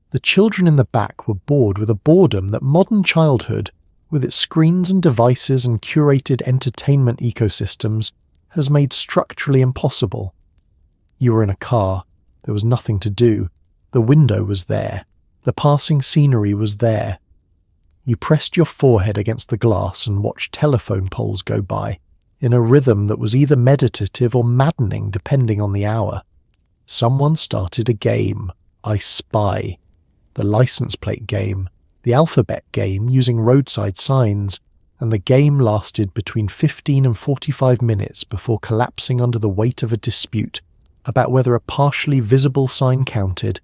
The children in the back were bored with a boredom that modern childhood, with its screens and devices and curated entertainment ecosystems, has made structurally impossible. You were in a car. There was nothing to do. The window was there. The passing scenery was there. You pressed your forehead against the glass and watched telephone poles go by, in a rhythm that was either meditative or maddening depending on the hour. Someone started a game, I Spy, the license plate game, the alphabet game using roadside signs, and the game lasted between 15 and 45 minutes before collapsing under the weight of a dispute about whether a partially visible sign counted,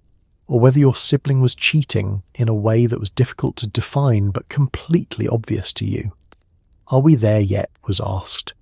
or whether your sibling was cheating in a way that was difficult to define but completely obvious to you. "Are we there yet?" was asked.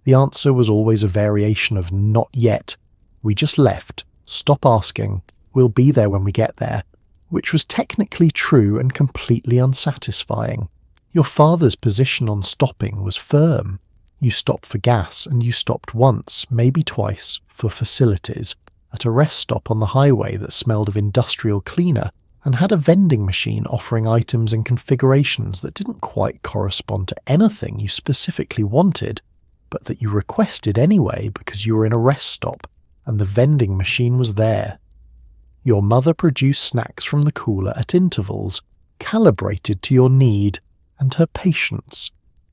The answer was always a variation of "not yet," "we just left," "stop asking," "we'll be there when we get there," which was technically true and completely unsatisfying. Your father's position on stopping was firm. You stopped for gas, and you stopped once, maybe twice, for facilities, at a rest stop on the highway that smelled of industrial cleaner and had a vending machine offering items in configurations that didn't quite correspond to anything you specifically wanted, but that you requested anyway because you were in a rest stop and the vending machine was there. Your mother produced snacks from the cooler at intervals, calibrated to your need and her patience.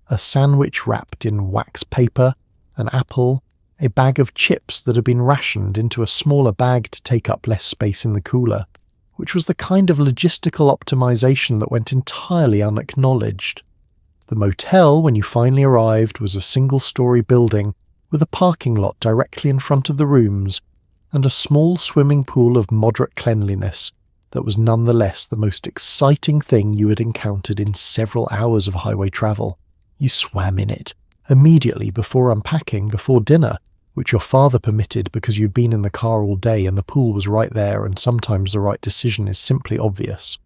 A sandwich wrapped in wax paper, an apple, a bag of chips that had been rationed into a smaller bag to take up less space in the cooler, which was the kind of logistical optimization that went entirely unacknowledged. The motel, when you finally arrived, was a single-story building with a parking lot directly in front of the rooms and a small swimming pool of moderate cleanliness that was nonetheless the most exciting thing you had encountered in several hours of highway travel. You swam in it, immediately before unpacking before dinner, which your father permitted because you'd been in the car all day and the pool was right there, and sometimes the right decision is simply obvious.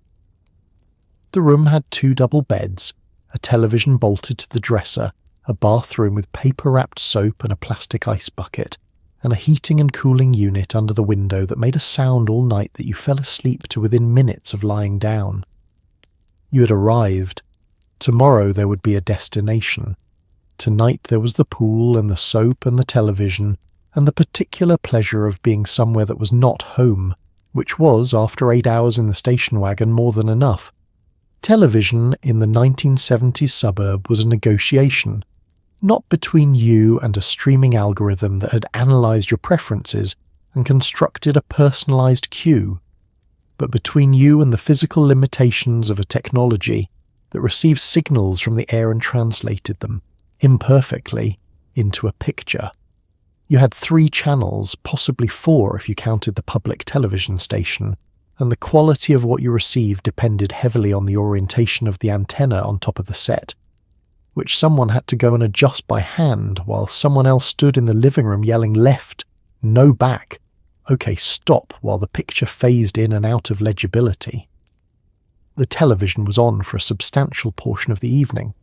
The room had 2 double beds, a television bolted to the dresser, a bathroom with paper-wrapped soap and a plastic ice bucket, and a heating and cooling unit under the window that made a sound all night that you fell asleep to within minutes of lying down. You had arrived. Tomorrow there would be a destination. Tonight there was the pool and the soap and the television and the particular pleasure of being somewhere that was not home, which was, after 8 hours in the station wagon, more than enough. Television in the 1970s suburb was a negotiation, not between you and a streaming algorithm that had analysed your preferences and constructed a personalised queue, but between you and the physical limitations of a technology that received signals from the air and translated them, imperfectly, into a picture. You had 3 channels, possibly 4 if you counted the public television station, and the quality of what you received depended heavily on the orientation of the antenna on top of the set, which someone had to go and adjust by hand while someone else stood in the living room yelling "left," "no back," "okay, stop," while the picture phased in and out of legibility. The television was on for a substantial portion of the evening.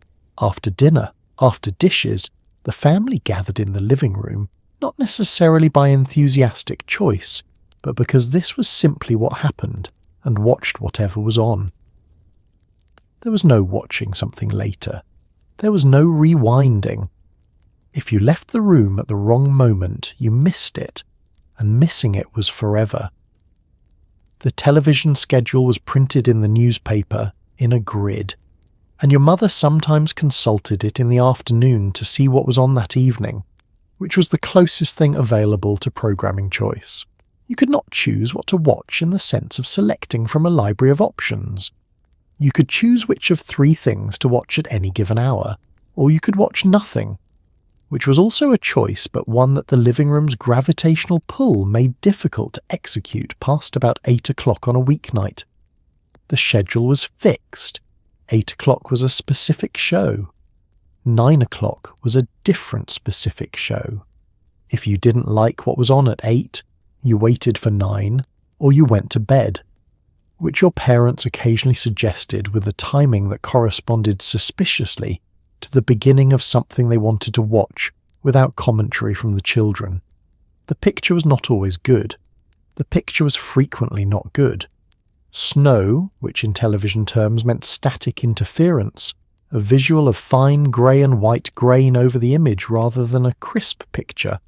After dinner, after dishes, the family gathered in the living room, not necessarily by enthusiastic choice, but because this was simply what happened, and watched whatever was on. There was no watching something later. There was no rewinding. If you left the room at the wrong moment, you missed it, and missing it was forever. The television schedule was printed in the newspaper in a grid, and your mother sometimes consulted it in the afternoon to see what was on that evening, which was the closest thing available to programming choice. You could not choose what to watch in the sense of selecting from a library of options. You could choose which of 3 things to watch at any given hour, or you could watch nothing, which was also a choice, but one that the living room's gravitational pull made difficult to execute past about 8 o'clock on a weeknight. The schedule was fixed. 8 o'clock was a specific show. 9 o'clock was a different specific show. If you didn't like what was on at 8, you waited for 9, or you went to bed, which your parents occasionally suggested with a timing that corresponded suspiciously to the beginning of something they wanted to watch without commentary from the children. The picture was not always good. The picture was frequently not good. Snow, which in television terms meant static interference, a visual of fine grey and white grain over the image rather than a crisp picture,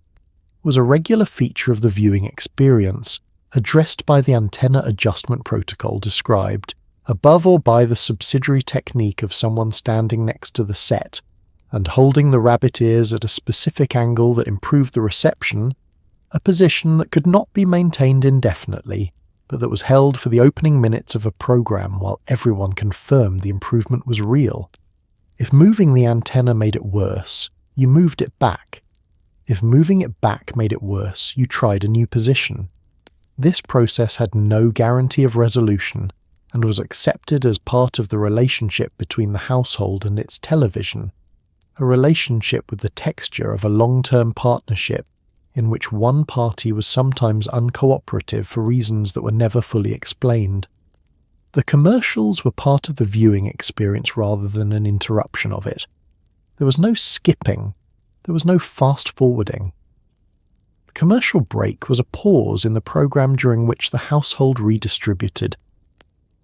was a regular feature of the viewing experience, addressed by the antenna adjustment protocol described, above or by the subsidiary technique of someone standing next to the set, and holding the rabbit ears at a specific angle that improved the reception, a position that could not be maintained indefinitely, but that was held for the opening minutes of a program while everyone confirmed the improvement was real. If moving the antenna made it worse, you moved it back. If moving it back made it worse, you tried a new position. This process had no guarantee of resolution and was accepted as part of the relationship between the household and its television, a relationship with the texture of a long-term partnership in which one party was sometimes uncooperative for reasons that were never fully explained. The commercials were part of the viewing experience rather than an interruption of it. There was no skipping. There was no fast-forwarding. The commercial break was a pause in the program during which the household redistributed.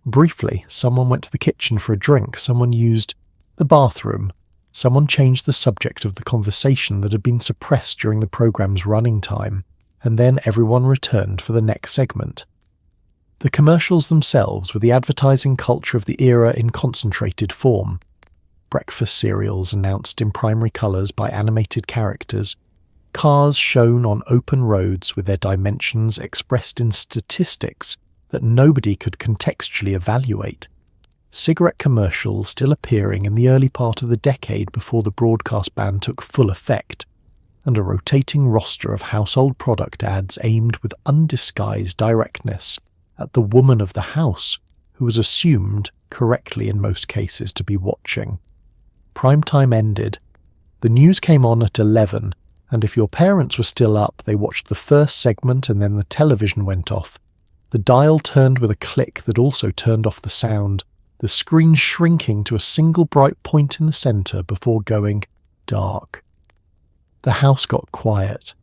Briefly, someone went to the kitchen for a drink, someone used the bathroom, someone changed the subject of the conversation that had been suppressed during the program's running time, and then everyone returned for the next segment. The commercials themselves were the advertising culture of the era in concentrated form. Breakfast cereals announced in primary colours by animated characters, cars shown on open roads with their dimensions expressed in statistics that nobody could contextually evaluate, cigarette commercials still appearing in the early part of the decade before the broadcast ban took full effect, and a rotating roster of household product ads aimed with undisguised directness at the woman of the house, who was assumed, correctly in most cases, to be watching. Prime time ended. The news came on at 11, and if your parents were still up, they watched the first segment and then the television went off. The dial turned with a click that also turned off the sound, the screen shrinking to a single bright point in the centre before going dark. The house got quiet.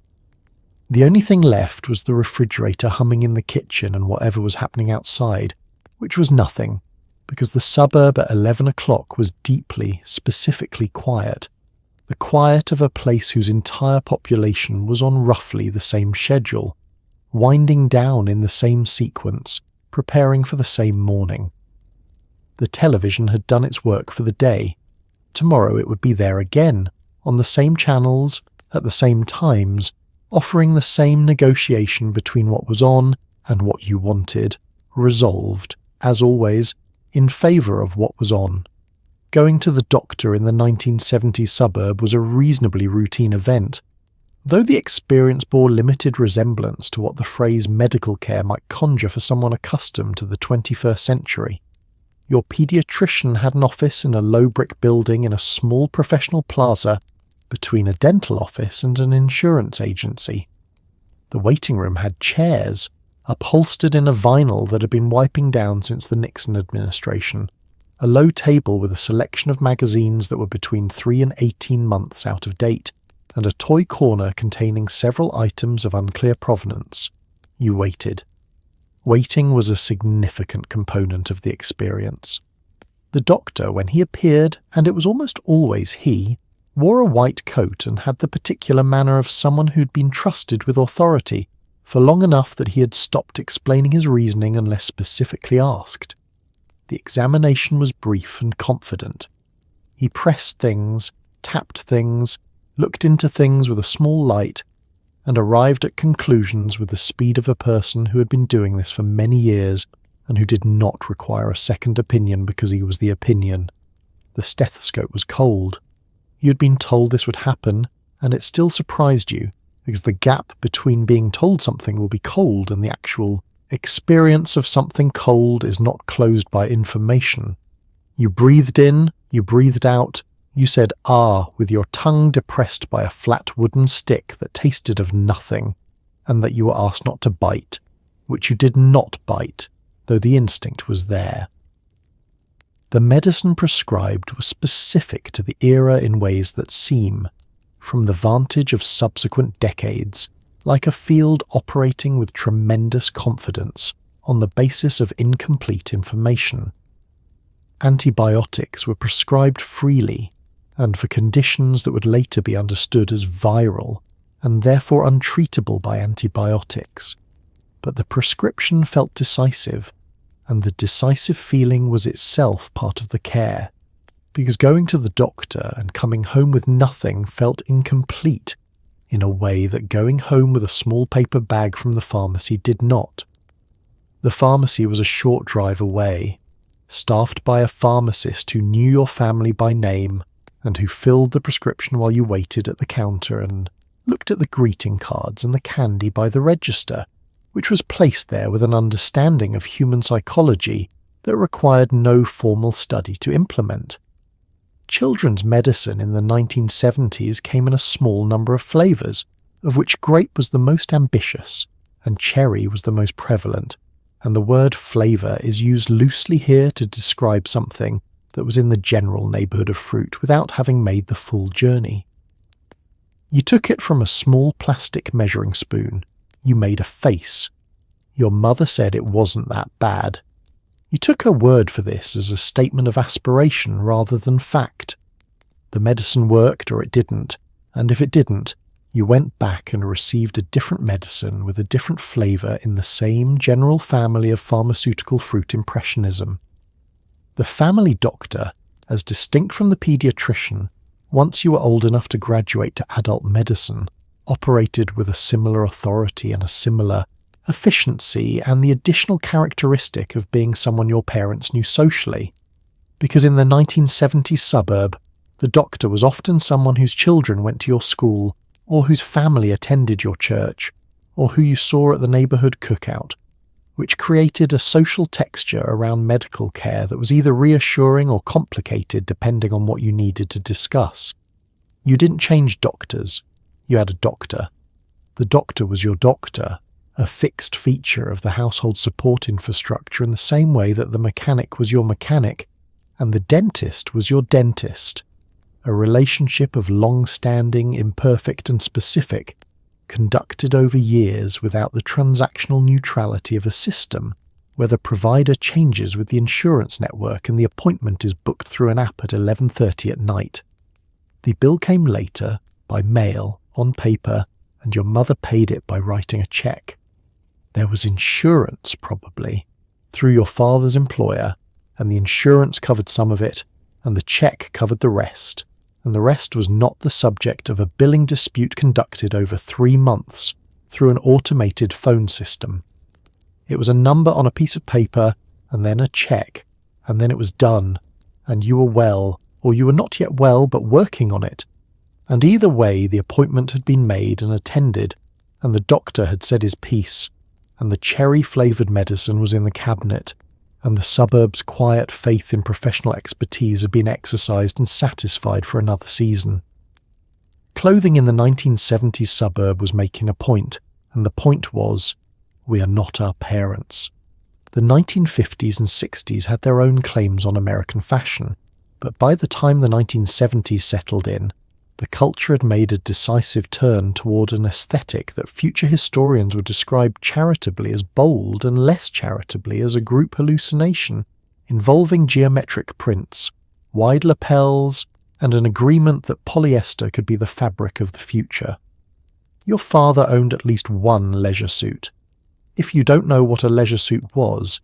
The only thing left was the refrigerator humming in the kitchen and whatever was happening outside, which was nothing, because the suburb at 11 o'clock was deeply, specifically quiet. The quiet of a place whose entire population was on roughly the same schedule, winding down in the same sequence, preparing for the same morning. The television had done its work for the day. Tomorrow it would be there again, on the same channels, at the same times, offering the same negotiation between what was on and what you wanted, resolved, as always, in favour of what was on. Going to the doctor in the 1970s suburb was a reasonably routine event, though the experience bore limited resemblance to what the phrase medical care might conjure for someone accustomed to the 21st century. Your paediatrician had an office in a low-brick building in a small professional plaza between a dental office and an insurance agency. The waiting room had chairs, upholstered in a vinyl that had been wiping down since the Nixon administration, a low table with a selection of magazines that were between 3 and 18 months out of date, and a toy corner containing several items of unclear provenance. You waited. Waiting was a significant component of the experience. The doctor, when he appeared, and it was almost always he, wore a white coat and had the particular manner of someone who'd been trusted with authority for long enough that he had stopped explaining his reasoning unless specifically asked. The examination was brief and confident. He pressed things, tapped things, looked into things with a small light, and arrived at conclusions with the speed of a person who had been doing this for many years and who did not require a second opinion because he was the opinion. The stethoscope was cold. You had been told this would happen, and it still surprised you, because the gap between being told something will be cold and the actual experience of something cold is not closed by information. You breathed in, you breathed out, you said "ah" with your tongue depressed by a flat wooden stick that tasted of nothing, and that you were asked not to bite, which you did not bite, though the instinct was there. The medicine prescribed was specific to the era in ways that seem, from the vantage of subsequent decades, like a field operating with tremendous confidence on the basis of incomplete information. Antibiotics were prescribed freely, and for conditions that would later be understood as viral, and therefore untreatable by antibiotics. But the prescription felt decisive, and the decisive feeling was itself part of the care, because going to the doctor and coming home with nothing felt incomplete, in a way that going home with a small paper bag from the pharmacy did not. The pharmacy was a short drive away, staffed by a pharmacist who knew your family by name and who filled the prescription while you waited at the counter and looked at the greeting cards and the candy by the register, which was placed there with an understanding of human psychology that required no formal study to implement. Children's medicine in the 1970s came in a small number of flavours, of which grape was the most ambitious and cherry was the most prevalent, and the word flavour is used loosely here to describe something that was in the general neighbourhood of fruit without having made the full journey. You took it from a small plastic measuring spoon. You made a face. Your mother said it wasn't that bad. You took her word for this as a statement of aspiration rather than fact. The medicine worked or it didn't, and if it didn't, you went back and received a different medicine with a different flavour in the same general family of pharmaceutical fruit impressionism. The family doctor, as distinct from the paediatrician, once you were old enough to graduate to adult medicine, operated with a similar authority and a similar efficiency and the additional characteristic of being someone your parents knew socially. Because in the 1970s suburb, the doctor was often someone whose children went to your school, or whose family attended your church, or who you saw at the neighbourhood cookout, which created a social texture around medical care that was either reassuring or complicated depending on what you needed to discuss. You didn't change doctors, you had a doctor. The doctor was your doctor, a fixed feature of the household support infrastructure in the same way that the mechanic was your mechanic and the dentist was your dentist. A relationship of long-standing, imperfect and specific, conducted over years without the transactional neutrality of a system where the provider changes with the insurance network and the appointment is booked through an app at 11:30 at night. The bill came later, by mail, on paper, and your mother paid it by writing a cheque. There was insurance, probably, through your father's employer, and the insurance covered some of it, and the cheque covered the rest, and the rest was not the subject of a billing dispute conducted over 3 months through an automated phone system. It was a number on a piece of paper, and then a cheque, and then it was done, and you were well, or you were not yet well but working on it. And either way the appointment had been made and attended, and the doctor had said his piece, and the cherry-flavoured medicine was in the cabinet, and the suburb's quiet faith in professional expertise had been exercised and satisfied for another season. Clothing in the 1970s suburb was making a point, and the point was, we are not our parents. The 1950s and 60s had their own claims on American fashion, but by the time the 1970s settled in, the culture had made a decisive turn toward an aesthetic that future historians would describe charitably as bold and less charitably as a group hallucination, involving geometric prints, wide lapels, and an agreement that polyester could be the fabric of the future. Your father owned at least one leisure suit. If you don't know what a leisure suit was,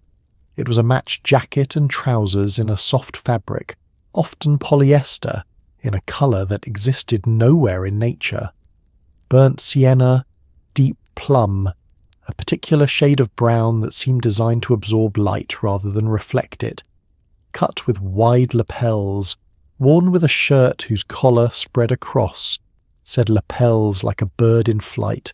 it was a matched jacket and trousers in a soft fabric, often polyester, in a colour that existed nowhere in nature. Burnt sienna, deep plum, a particular shade of brown that seemed designed to absorb light rather than reflect it, cut with wide lapels, worn with a shirt whose collar spread across, said lapels like a bird in flight,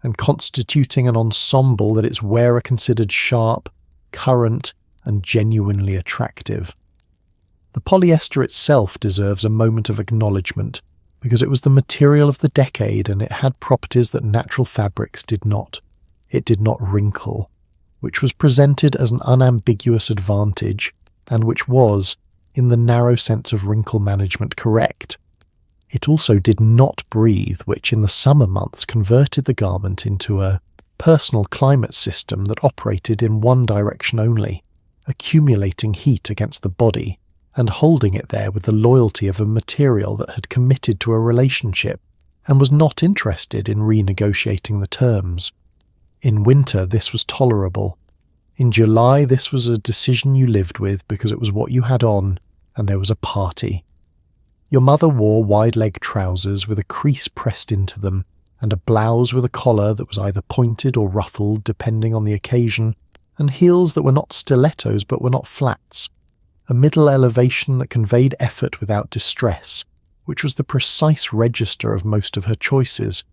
and constituting an ensemble that its wearer considered sharp, current, and genuinely attractive. The polyester itself deserves a moment of acknowledgement, because it was the material of the decade and it had properties that natural fabrics did not. It did not wrinkle, which was presented as an unambiguous advantage, and which was, in the narrow sense of wrinkle management, correct. It also did not breathe, which in the summer months converted the garment into a personal climate system that operated in one direction only, accumulating heat against the body, and holding it there with the loyalty of a material that had committed to a relationship and was not interested in renegotiating the terms. In winter this was tolerable. In July this was a decision you lived with because it was what you had on, and there was a party. Your mother wore wide-leg trousers with a crease pressed into them, and a blouse with a collar that was either pointed or ruffled depending on the occasion, and heels that were not stilettos but were not flats. A middle elevation that conveyed effort without distress, which was the precise register of most of her choices.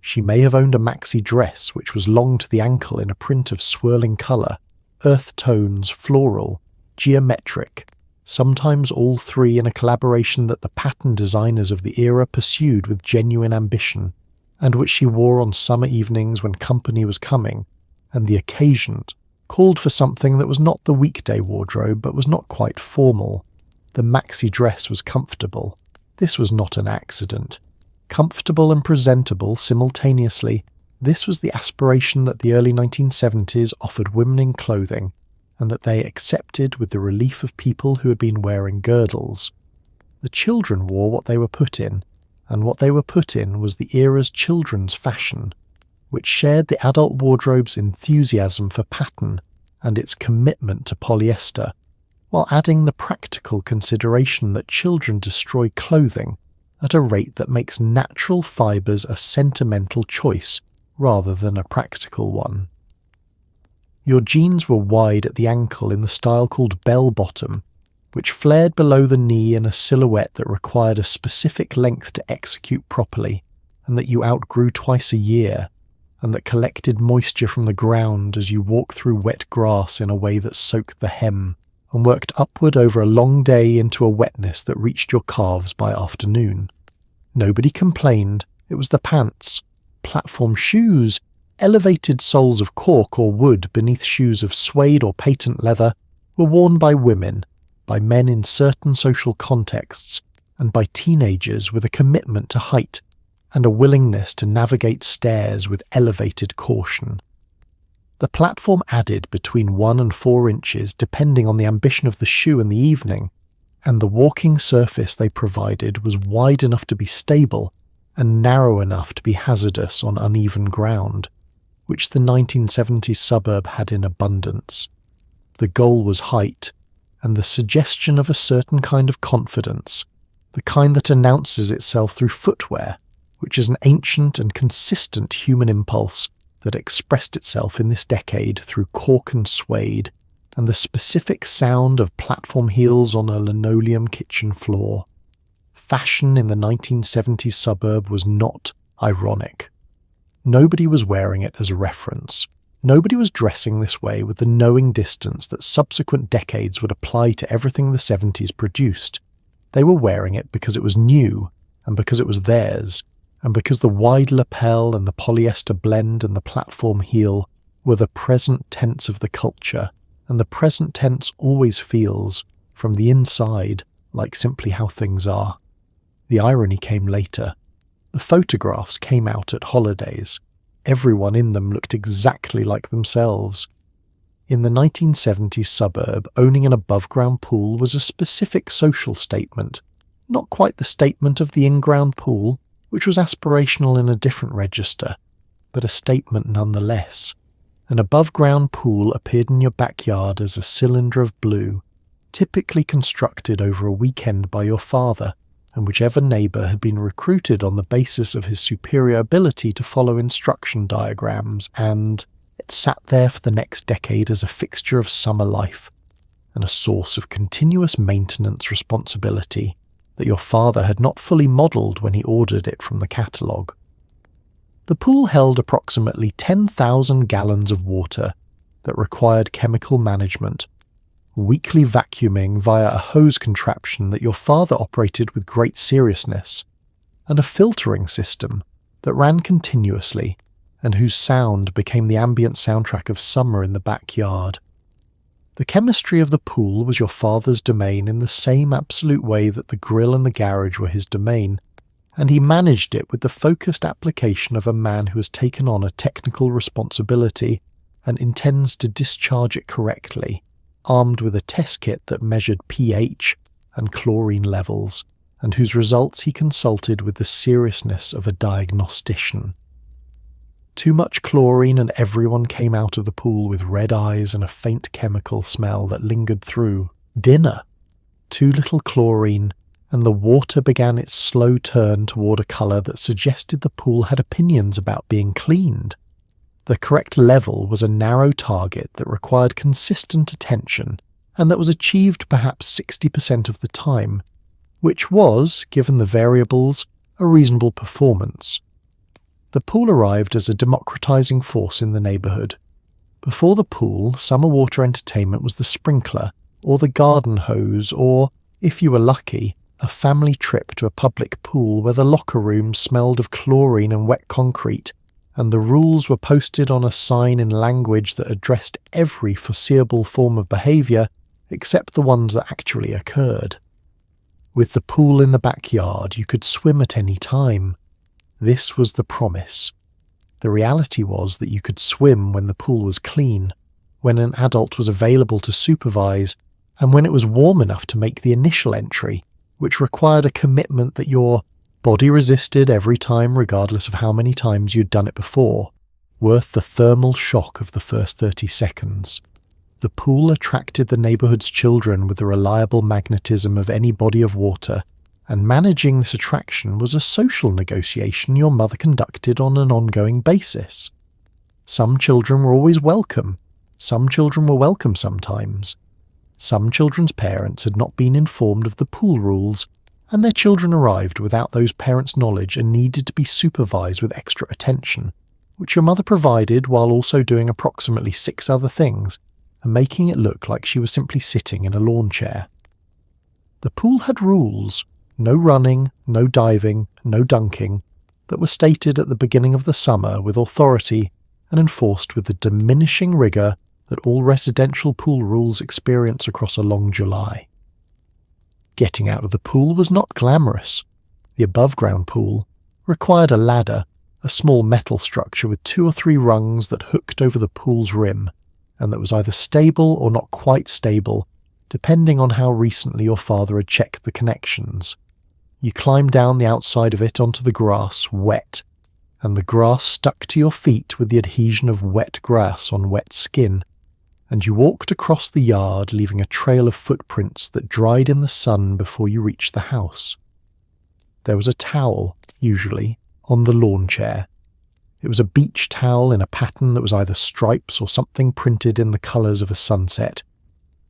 She may have owned a maxi dress which was long to the ankle in a print of swirling colour, earth tones, floral, geometric, sometimes all three in a collaboration that the pattern designers of the era pursued with genuine ambition, and which she wore on summer evenings when company was coming, and the occasion called for something that was not the weekday wardrobe but was not quite formal. The maxi dress was comfortable. This was not an accident. Comfortable and presentable simultaneously, this was the aspiration that the early 1970s offered women in clothing, and that they accepted with the relief of people who had been wearing girdles. The children wore what they were put in, and what they were put in was the era's children's fashion, which shared the adult wardrobe's enthusiasm for pattern and its commitment to polyester, while adding the practical consideration that children destroy clothing at a rate that makes natural fibres a sentimental choice rather than a practical one. Your jeans were wide at the ankle in the style called bell-bottom, which flared below the knee in a silhouette that required a specific length to execute properly, and that you outgrew twice a year, and that collected moisture from the ground as you walked through wet grass in a way that soaked the hem, and worked upward over a long day into a wetness that reached your calves by afternoon. Nobody complained. It was the pants. Platform shoes, elevated soles of cork or wood beneath shoes of suede or patent leather, were worn by women, by men in certain social contexts, and by teenagers with a commitment to height and a willingness to navigate stairs with elevated caution. The platform added between 1 and 4 inches depending on the ambition of the shoe in the evening, and the walking surface they provided was wide enough to be stable and narrow enough to be hazardous on uneven ground, which the 1970s suburb had in abundance. The goal was height, and the suggestion of a certain kind of confidence, the kind that announces itself through footwear, which is an ancient and consistent human impulse that expressed itself in this decade through cork and suede, and the specific sound of platform heels on a linoleum kitchen floor. Fashion in the 1970s suburb was not ironic. Nobody was wearing it as a reference. Nobody was dressing this way with the knowing distance that subsequent decades would apply to everything the 70s produced. They were wearing it because it was new, and because it was theirs, and because the wide lapel and the polyester blend and the platform heel were the present tense of the culture, and the present tense always feels, from the inside, like simply how things are. The irony came later. The photographs came out at holidays. Everyone in them looked exactly like themselves. In the 1970s suburb, owning an above-ground pool was a specific social statement, not quite the statement of the in-ground pool, which was aspirational in a different register, but a statement nonetheless. An above-ground pool appeared in your backyard as a cylinder of blue, typically constructed over a weekend by your father, and whichever neighbour had been recruited on the basis of his superior ability to follow instruction diagrams, and it sat there for the next decade as a fixture of summer life, and a source of continuous maintenance responsibility that your father had not fully modelled when he ordered it from the catalogue. The pool held approximately 10,000 gallons of water that required chemical management, weekly vacuuming via a hose contraption that your father operated with great seriousness, and a filtering system that ran continuously and whose sound became the ambient soundtrack of summer in the backyard. The chemistry of the pool was your father's domain in the same absolute way that the grill and the garage were his domain, and he managed it with the focused application of a man who has taken on a technical responsibility and intends to discharge it correctly, armed with a test kit that measured pH and chlorine levels, and whose results he consulted with the seriousness of a diagnostician. Too much chlorine and everyone came out of the pool with red eyes and a faint chemical smell that lingered through. Dinner. Too little chlorine, and the water began its slow turn toward a colour that suggested the pool had opinions about being cleaned. The correct level was a narrow target that required consistent attention, and that was achieved perhaps 60% of the time, which was, given the variables, a reasonable performance. The pool arrived as a democratizing force in the neighborhood. Before the pool, summer water entertainment was the sprinkler, or the garden hose, or, if you were lucky, a family trip to a public pool where the locker room smelled of chlorine and wet concrete, and the rules were posted on a sign in language that addressed every foreseeable form of behaviour except the ones that actually occurred. With the pool in the backyard, you could swim at any time. This was the promise. The reality was that you could swim when the pool was clean, when an adult was available to supervise, and when it was warm enough to make the initial entry, which required a commitment that your body resisted every time regardless of how many times you'd done it before, worth the thermal shock of the first 30 seconds. The pool attracted the neighbourhood's children with the reliable magnetism of any body of water, and managing this attraction was a social negotiation your mother conducted on an ongoing basis. Some children were always welcome. Some children were welcome sometimes. Some children's parents had not been informed of the pool rules, and their children arrived without those parents' knowledge and needed to be supervised with extra attention, which your mother provided while also doing approximately 6 other things, and making it look like she was simply sitting in a lawn chair. The pool had rules, no running, no diving, no dunking, that were stated at the beginning of the summer with authority and enforced with the diminishing rigour that all residential pool rules experience across a long July. Getting out of the pool was not glamorous. The above-ground pool required a ladder, a small metal structure with 2 or 3 rungs that hooked over the pool's rim, and that was either stable or not quite stable, depending on how recently your father had checked the connections. You climbed down the outside of it onto the grass, wet, and the grass stuck to your feet with the adhesion of wet grass on wet skin, and you walked across the yard leaving a trail of footprints that dried in the sun before you reached the house. There was a towel, usually, on the lawn chair. It was a beach towel in a pattern that was either stripes or something printed in the colours of a sunset,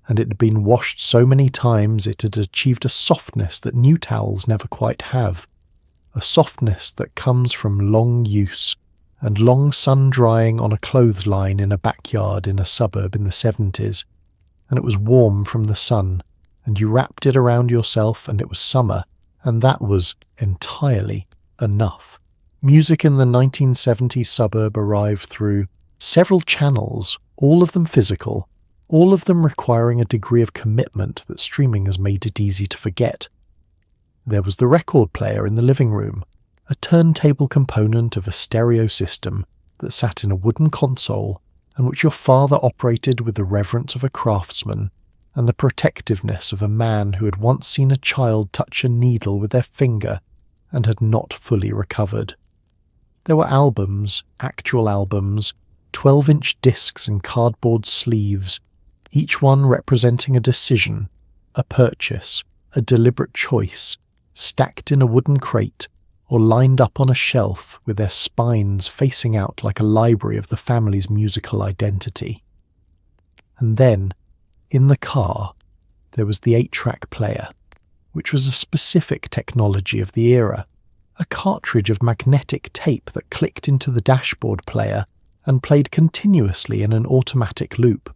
and it had been washed so many times it had achieved a softness that new towels never quite have, a softness that comes from long use and long sun drying on a clothesline in a backyard in a suburb in the 70s, and it was warm from the sun, and you wrapped it around yourself and it was summer, and that was entirely enough. Music in the 1970s suburb arrived through several channels, all of them physical, all of them requiring a degree of commitment that streaming has made it easy to forget. There was the record player in the living room, a turntable component of a stereo system that sat in a wooden console and which your father operated with the reverence of a craftsman and the protectiveness of a man who had once seen a child touch a needle with their finger and had not fully recovered. There were albums, actual albums, 12-inch discs and cardboard sleeves, each one representing a decision, a purchase, a deliberate choice, stacked in a wooden crate or lined up on a shelf with their spines facing out like a library of the family's musical identity. And then, in the car, there was the 8-track player, which was a specific technology of the era, a cartridge of magnetic tape that clicked into the dashboard player and played continuously in an automatic loop,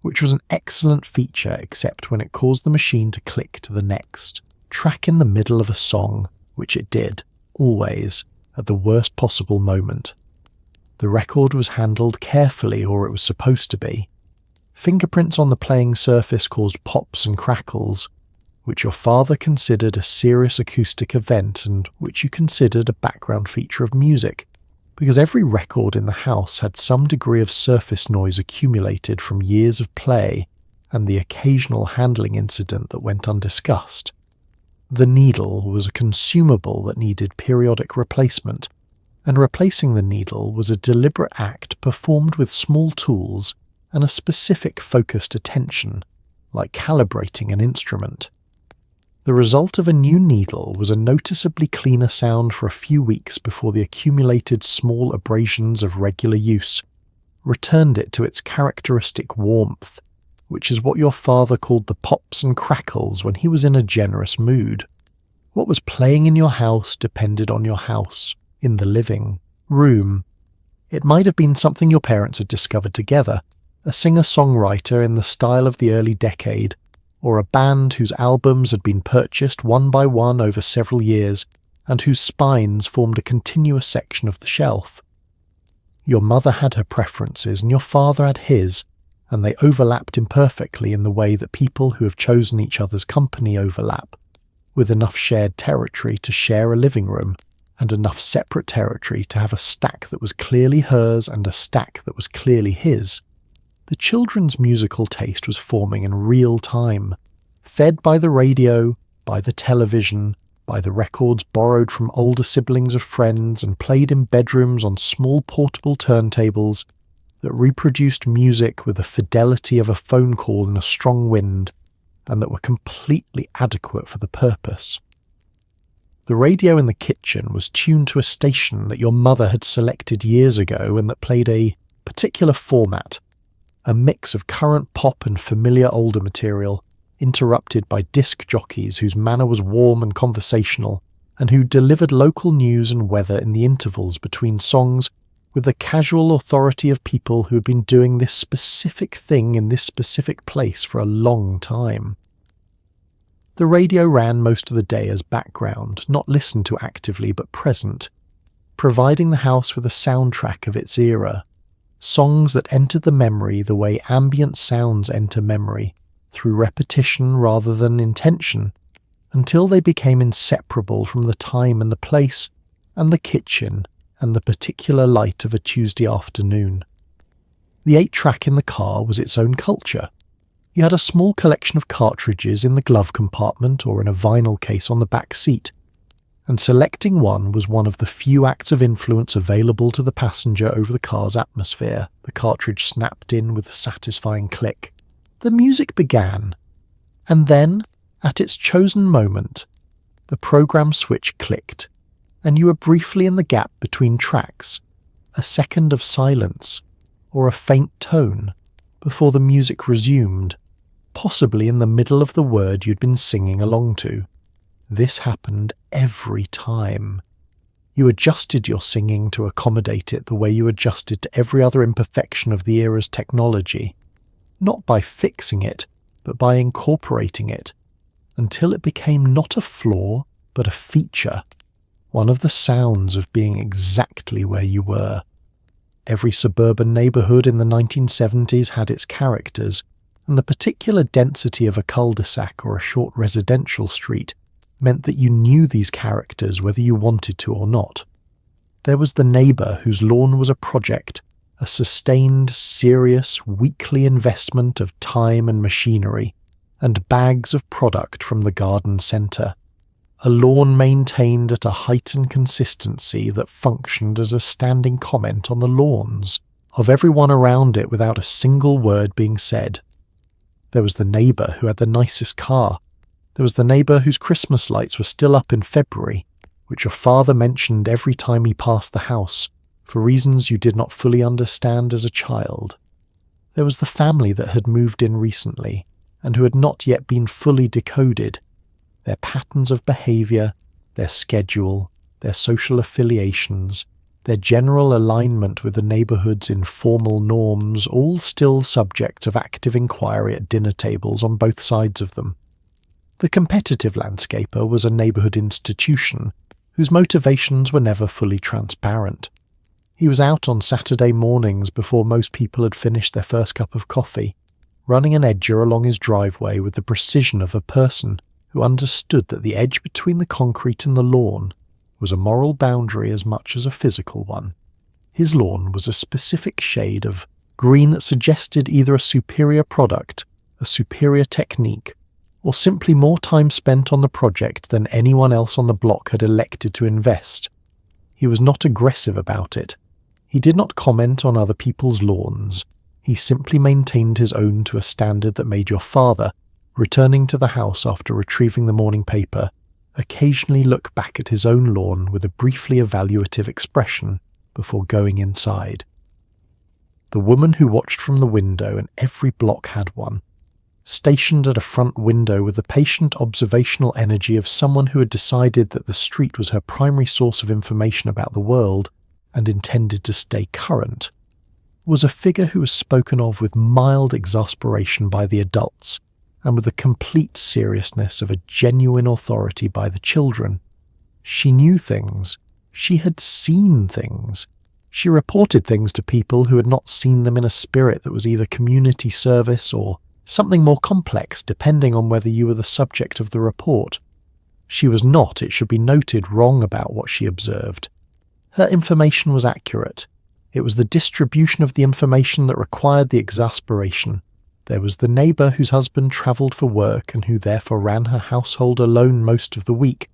which was an excellent feature except when it caused the machine to click to the next track in the middle of a song, which it did, always, at the worst possible moment. The record was handled carefully, or it was supposed to be. Fingerprints on the playing surface caused pops and crackles, which your father considered a serious acoustic event and which you considered a background feature of music, because every record in the house had some degree of surface noise accumulated from years of play and the occasional handling incident that went undiscussed. The needle was a consumable that needed periodic replacement, and replacing the needle was a deliberate act performed with small tools and a specific focused attention, like calibrating an instrument. The result of a new needle was a noticeably cleaner sound for a few weeks before the accumulated small abrasions of regular use returned it to its characteristic warmth, which is what your father called the pops and crackles when he was in a generous mood. What was playing in your house depended on your house, in the living, Room. It might have been something your parents had discovered together, a singer-songwriter in the style of the early decade, or a band whose albums had been purchased one by one over several years and whose spines formed a continuous section of the shelf. Your mother had her preferences and your father had his, and they overlapped imperfectly in the way that people who have chosen each other's company overlap, with enough shared territory to share a living room, and enough separate territory to have a stack that was clearly hers and a stack that was clearly his. The children's musical taste was forming in real time, fed by the radio, by the television, by the records borrowed from older siblings of friends and played in bedrooms on small portable turntables that reproduced music with the fidelity of a phone call in a strong wind, and that were completely adequate for the purpose. The radio in the kitchen was tuned to a station that your mother had selected years ago and that played a particular format, a mix of current pop and familiar older material, interrupted by disc jockeys whose manner was warm and conversational, and who delivered local news and weather in the intervals between songs with the casual authority of people who had been doing this specific thing in this specific place for a long time. The radio ran most of the day as background, not listened to actively but present, providing the house with a soundtrack of its era, songs that entered the memory the way ambient sounds enter memory, through repetition rather than intention, until they became inseparable from the time and the place and the kitchen and the particular light of a Tuesday afternoon. The 8-track in the car was its own culture. You had a small collection of cartridges in the glove compartment or in a vinyl case on the back seat, and selecting one was one of the few acts of influence available to the passenger over the car's atmosphere. The cartridge snapped in with a satisfying click. The music began, and then, at its chosen moment, the program switch clicked, and you were briefly in the gap between tracks, a second of silence, or a faint tone, before the music resumed, possibly in the middle of the word you'd been singing along to. This happened every time. You adjusted your singing to accommodate it the way you adjusted to every other imperfection of the era's technology, not by fixing it, but by incorporating it, until it became not a flaw, but a feature, one of the sounds of being exactly where you were. Every suburban neighbourhood in the 1970s had its characters, and the particular density of a cul-de-sac or a short residential street meant that you knew these characters whether you wanted to or not. There was the neighbour whose lawn was a project, a sustained, serious, weekly investment of time and machinery, and bags of product from the garden centre. A lawn maintained at a heightened consistency that functioned as a standing comment on the lawns of everyone around it without a single word being said. There was the neighbour who had the nicest car. There was the neighbour whose Christmas lights were still up in February, which your father mentioned every time he passed the house, for reasons you did not fully understand as a child. There was the family that had moved in recently, and who had not yet been fully decoded. Their patterns of behaviour, their schedule, their social affiliations, their general alignment with the neighbourhood's informal norms, all still subject of active inquiry at dinner tables on both sides of them. The competitive landscaper was a neighbourhood institution whose motivations were never fully transparent. He was out on Saturday mornings before most people had finished their first cup of coffee, running an edger along his driveway with the precision of a person who understood that the edge between the concrete and the lawn was a moral boundary as much as a physical one. His lawn was a specific shade of green that suggested either a superior product, a superior technique, or simply more time spent on the project than anyone else on the block had elected to invest. He was not aggressive about it. He did not comment on other people's lawns. He simply maintained his own to a standard that made your father, returning to the house after retrieving the morning paper, occasionally look back at his own lawn with a briefly evaluative expression before going inside. The woman who watched from the window, and every block had one, stationed at a front window with the patient observational energy of someone who had decided that the street was her primary source of information about the world, and intended to stay current, was a figure who was spoken of with mild exasperation by the adults and with the complete seriousness of a genuine authority by the children. She knew things. She had seen things. She reported things to people who had not seen them in a spirit that was either community service or something more complex, depending on whether you were the subject of the report. She was not, it should be noted, wrong about what she observed. Her information was accurate. It was the distribution of the information that required the exasperation. There was the neighbour whose husband travelled for work and who therefore ran her household alone most of the week,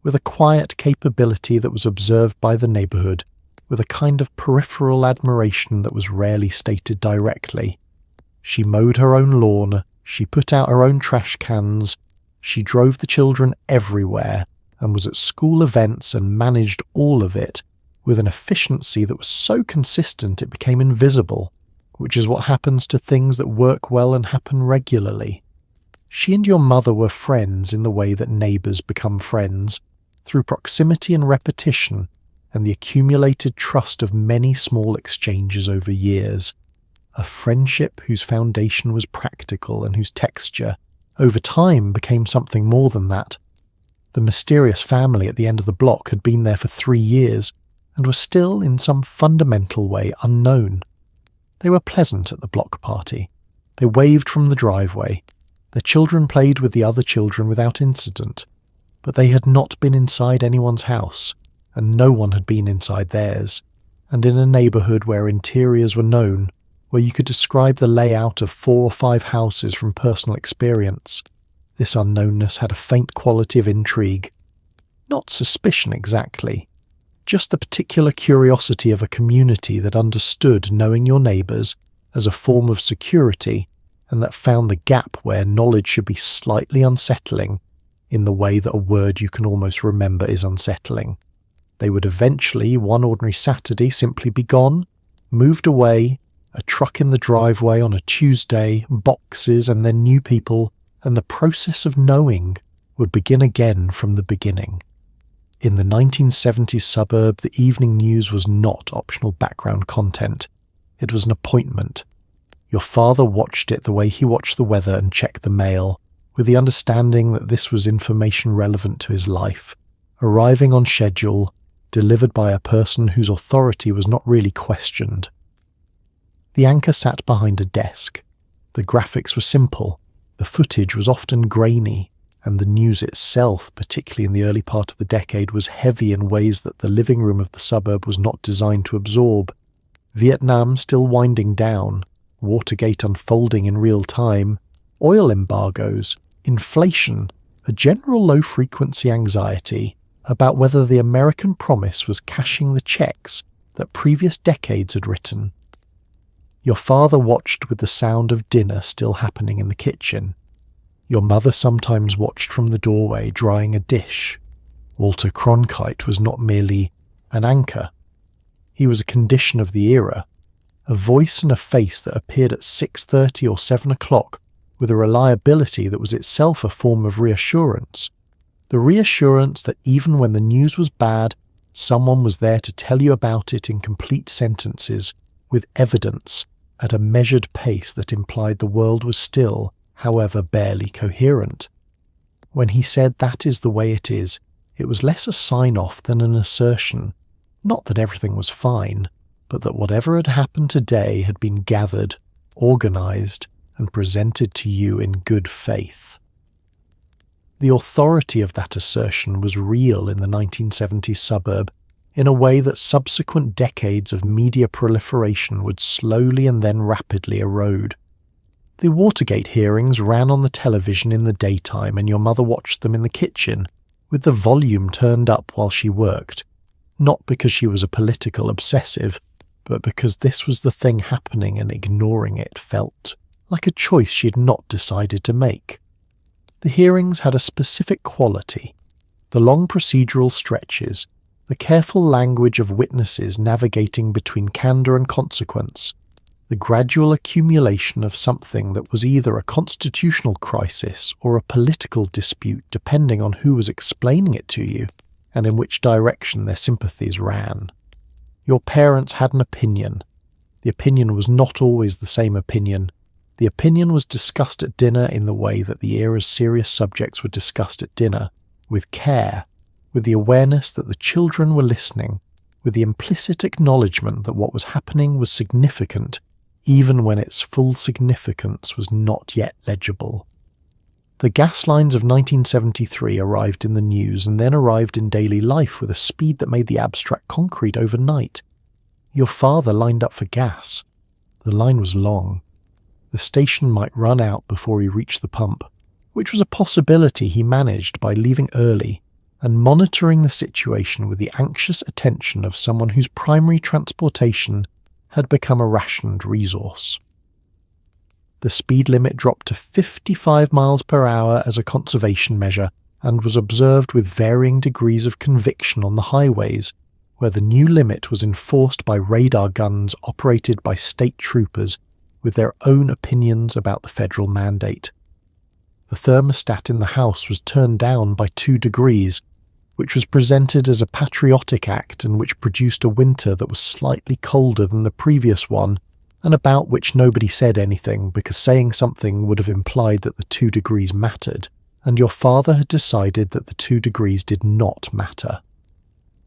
with a quiet capability that was observed by the neighbourhood, with a kind of peripheral admiration that was rarely stated directly. She mowed her own lawn, she put out her own trash cans, she drove the children everywhere, and was at school events and managed all of it, with an efficiency that was so consistent it became invisible, which is what happens to things that work well and happen regularly. She and your mother were friends in the way that neighbours become friends, through proximity and repetition, and the accumulated trust of many small exchanges over years. A friendship whose foundation was practical and whose texture, over time, became something more than that. The mysterious family at the end of the block had been there for 3 years, and was still, in some fundamental way, unknown. They were pleasant at the block party. They waved from the driveway. Their children played with the other children without incident, but they had not been inside anyone's house, and no one had been inside theirs, and in a neighbourhood where interiors were known, where you could describe the layout of 4 or 5 houses from personal experience, this unknownness had a faint quality of intrigue. Not suspicion exactly, just the particular curiosity of a community that understood knowing your neighbours as a form of security, and that found the gap where knowledge should be slightly unsettling, in the way that a word you can almost remember is unsettling. They would eventually, one ordinary Saturday, simply be gone, moved away, a truck in the driveway on a Tuesday, boxes and then new people, and the process of knowing would begin again from the beginning. In the 1970s suburb, the evening news was not optional background content. It was an appointment. Your father watched it the way he watched the weather and checked the mail, with the understanding that this was information relevant to his life, arriving on schedule, delivered by a person whose authority was not really questioned. The anchor sat behind a desk. The graphics were simple, the footage was often grainy, and the news itself, particularly in the early part of the decade, was heavy in ways that the living room of the suburb was not designed to absorb. Vietnam still winding down, Watergate unfolding in real time, oil embargoes, inflation, a general low-frequency anxiety about whether the American promise was cashing the checks that previous decades had written. Your father watched with the sound of dinner still happening in the kitchen. Your mother sometimes watched from the doorway drying a dish. Walter Cronkite was not merely an anchor. He was a condition of the era, a voice and a face that appeared at 6:30 or 7 o'clock with a reliability that was itself a form of reassurance. The reassurance that even when the news was bad, someone was there to tell you about it in complete sentences, with evidence, at a measured pace that implied the world was still, however barely coherent. When he said that is the way it is, it was less a sign-off than an assertion, not that everything was fine, but that whatever had happened today had been gathered, organised, and presented to you in good faith. The authority of that assertion was real in the 1970s suburb, in a way that subsequent decades of media proliferation would slowly and then rapidly erode. The Watergate hearings ran on the television in the daytime, and your mother watched them in the kitchen, with the volume turned up while she worked, not because she was a political obsessive, but because this was the thing happening and ignoring it felt like a choice she had not decided to make. The hearings had a specific quality. The long procedural stretches, the careful language of witnesses navigating between candour and consequence, the gradual accumulation of something that was either a constitutional crisis or a political dispute depending on who was explaining it to you and in which direction their sympathies ran. Your parents had an opinion. The opinion was not always the same opinion. The opinion was discussed at dinner in the way that the era's serious subjects were discussed at dinner, with care, with the awareness that the children were listening, with the implicit acknowledgement that what was happening was significant, even when its full significance was not yet legible. The gas lines of 1973 arrived in the news and then arrived in daily life with a speed that made the abstract concrete overnight. Your father lined up for gas. The line was long. The station might run out before he reached the pump, which was a possibility he managed by leaving early and monitoring the situation with the anxious attention of someone whose primary transportation had become a rationed resource. The speed limit dropped to 55 miles per hour as a conservation measure and was observed with varying degrees of conviction on the highways, where the new limit was enforced by radar guns operated by state troopers with their own opinions about the federal mandate. The thermostat in the house was turned down by 2 degrees, which was presented as a patriotic act and which produced a winter that was slightly colder than the previous one, and about which nobody said anything because saying something would have implied that the 2 degrees mattered, and your father had decided that the 2 degrees did not matter.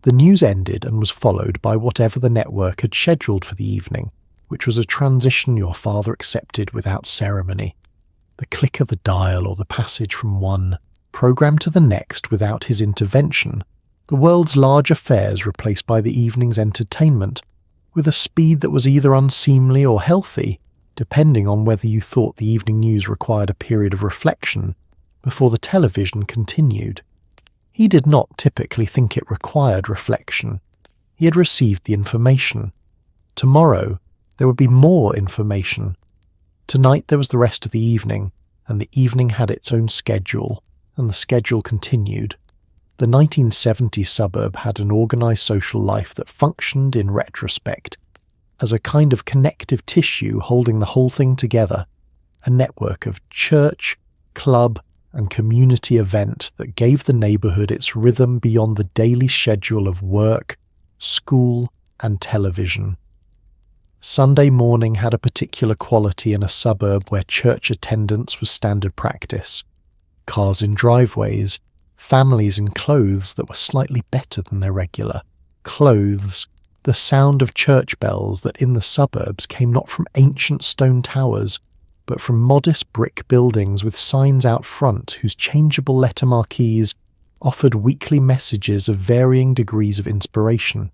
The news ended and was followed by whatever the network had scheduled for the evening, which was a transition your father accepted without ceremony. The click of the dial or the passage from one program to the next without his intervention, the world's large affairs replaced by the evening's entertainment, with a speed that was either unseemly or healthy, depending on whether you thought the evening news required a period of reflection before the television continued. He did not typically think it required reflection. He had received the information. Tomorrow, there would be more information. Tonight there was the rest of the evening, and the evening had its own schedule, and the schedule continued. The 1970 suburb had an organised social life that functioned in retrospect as a kind of connective tissue holding the whole thing together, a network of church, club, and community event that gave the neighbourhood its rhythm beyond the daily schedule of work, school, and television. Sunday morning had a particular quality in a suburb where church attendance was standard practice. Cars in driveways, families in clothes that were slightly better than their regular clothes, the sound of church bells that in the suburbs came not from ancient stone towers, but from modest brick buildings with signs out front whose changeable letter marquees offered weekly messages of varying degrees of inspiration.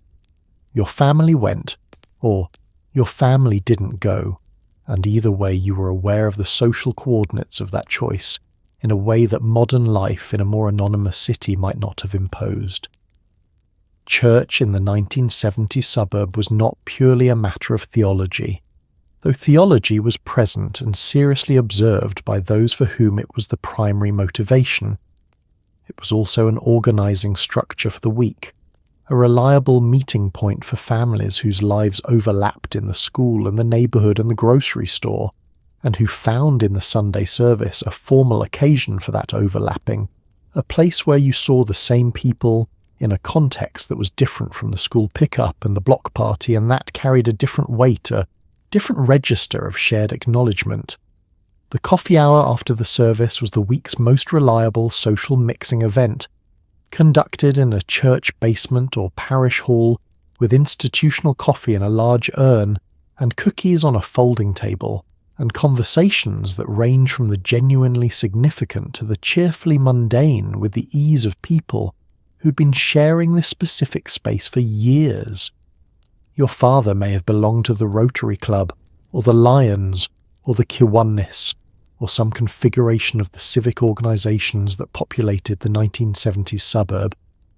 Your family went, or your family didn't go, and either way you were aware of the social coordinates of that choice in a way that modern life in a more anonymous city might not have imposed. Church in the 1970 suburb was not purely a matter of theology, though theology was present and seriously observed by those for whom it was the primary motivation. It was also an organising structure for the week, a reliable meeting point for families whose lives overlapped in the school and the neighbourhood and the grocery store, and who found in the Sunday service a formal occasion for that overlapping, a place where you saw the same people in a context that was different from the school pickup and the block party, and that carried a different weight, a different register of shared acknowledgement. The coffee hour after the service was the week's most reliable social mixing event, conducted in a church basement or parish hall with institutional coffee in a large urn and cookies on a folding table, and conversations that range from the genuinely significant to the cheerfully mundane with the ease of people who'd been sharing this specific space for years. Your father may have belonged to the Rotary Club, or the Lions, or the Kiwanis, or some configuration of the civic organisations that populated the 1970s suburb,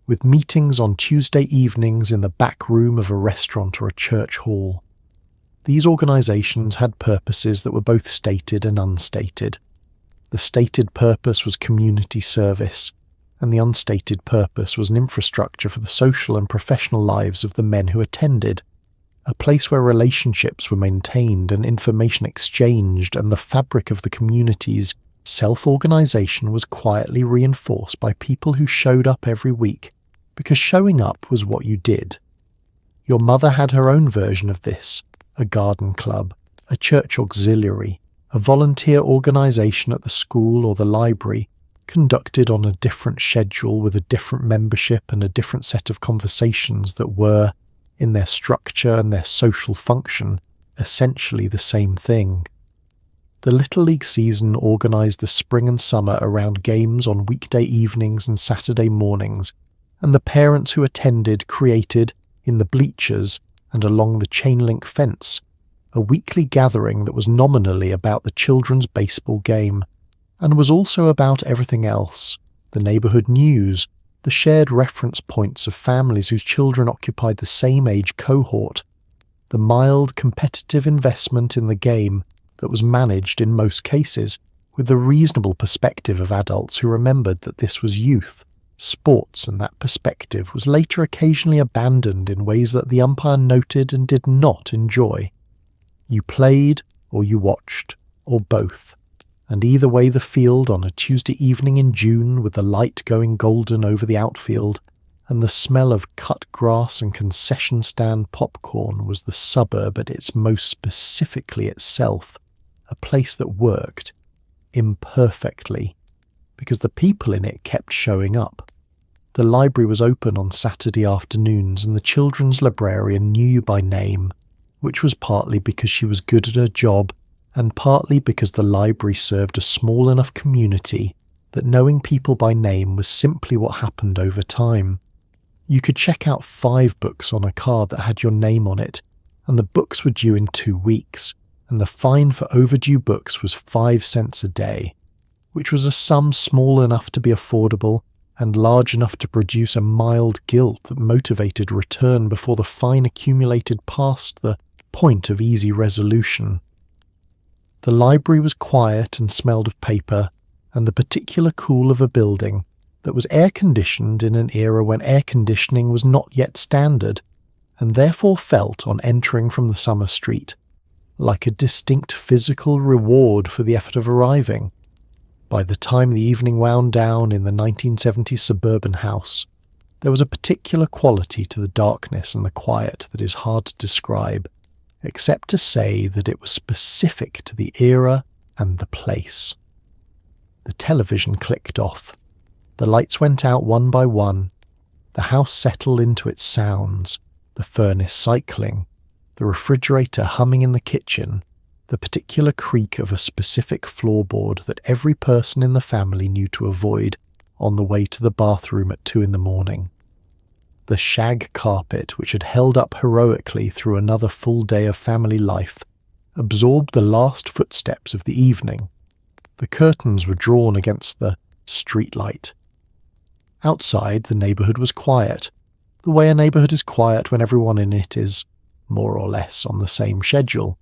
with meetings on Tuesday evenings in the back room of a restaurant or a church hall. These organisations had purposes that were both stated and unstated. The stated purpose was community service, and the unstated purpose was an infrastructure for the social and professional lives of the men who attended, a place where relationships were maintained and information exchanged, and the fabric of the community's self-organisation was quietly reinforced by people who showed up every week, because showing up was what you did. Your mother had her own version of this, a garden club, a church auxiliary, a volunteer organisation at the school or the library, conducted on a different schedule with a different membership and a different set of conversations that were, in their structure and their social function, essentially the same thing. The Little League season organised the spring and summer around games on weekday evenings and Saturday mornings, and the parents who attended created, in the bleachers and along the chain-link fence, a weekly gathering that was nominally about the children's baseball game, and was also about everything else, the neighbourhood news, the shared reference points of families whose children occupied the same age cohort, the mild competitive investment in the game that was managed in most cases with the reasonable perspective of adults who remembered that this was youth, sports, and that perspective was later occasionally abandoned in ways that the umpire noted and did not enjoy. You played, or you watched, or both, and either way the field on a Tuesday evening in June with the light going golden over the outfield and the smell of cut grass and concession stand popcorn was the suburb at its most specifically itself, a place that worked, imperfectly, because the people in it kept showing up. The library was open on Saturday afternoons and the children's librarian knew you by name, which was partly because she was good at her job and partly because the library served a small enough community that knowing people by name was simply what happened over time. You could check out 5 books on a card that had your name on it, and the books were due in 2 weeks, and the fine for overdue books was 5 cents a day, which was a sum small enough to be affordable and large enough to produce a mild guilt that motivated return before the fine accumulated past the point of easy resolution. The library was quiet and smelled of paper and the particular cool of a building that was air-conditioned in an era when air conditioning was not yet standard, and therefore felt, on entering from the summer street, like a distinct physical reward for the effort of arriving. By the time the evening wound down in the 1970s suburban house, there was a particular quality to the darkness and the quiet that is hard to describe, except to say that it was specific to the era and the place. The television clicked off. The lights went out one by one. The house settled into its sounds, the furnace cycling, the refrigerator humming in the kitchen, the particular creak of a specific floorboard that every person in the family knew to avoid on the way to the bathroom at 2 a.m. The shag carpet, which had held up heroically through another full day of family life, absorbed the last footsteps of the evening. The curtains were drawn against the streetlight. Outside, the neighbourhood was quiet, the way a neighbourhood is quiet when everyone in it is, more or less, on the same schedule,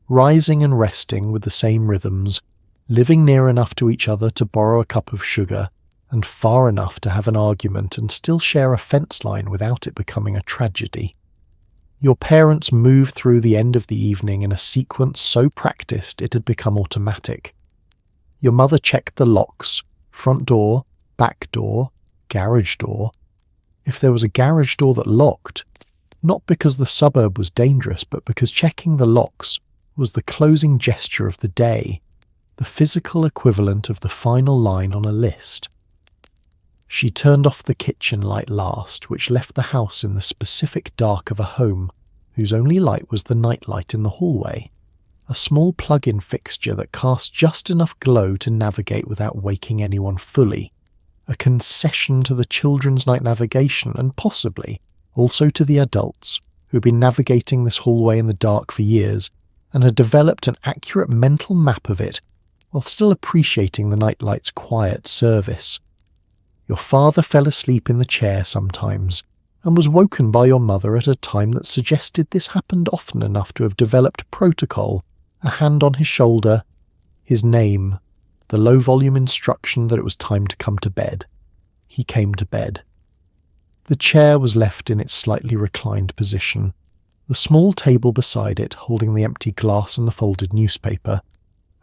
rising and resting with the same rhythms, living near enough to each other to borrow a cup of sugar, and far enough to have an argument and still share a fence line without it becoming a tragedy. Your parents moved through the end of the evening in a sequence so practiced it had become automatic. Your mother checked the locks, front door, back door, garage door. If there was a garage door that locked, not because the suburb was dangerous, but because checking the locks was the closing gesture of the day, the physical equivalent of the final line on a list. She turned off the kitchen light last, which left the house in the specific dark of a home whose only light was the nightlight in the hallway, a small plug-in fixture that cast just enough glow to navigate without waking anyone fully, a concession to the children's night navigation and possibly also to the adults who had been navigating this hallway in the dark for years and had developed an accurate mental map of it while still appreciating the nightlight's quiet service. Your father fell asleep in the chair sometimes and was woken by your mother at a time that suggested this happened often enough to have developed protocol, a hand on his shoulder, his name, the low-volume instruction that it was time to come to bed. He came to bed. The chair was left in its slightly reclined position, the small table beside it holding the empty glass and the folded newspaper,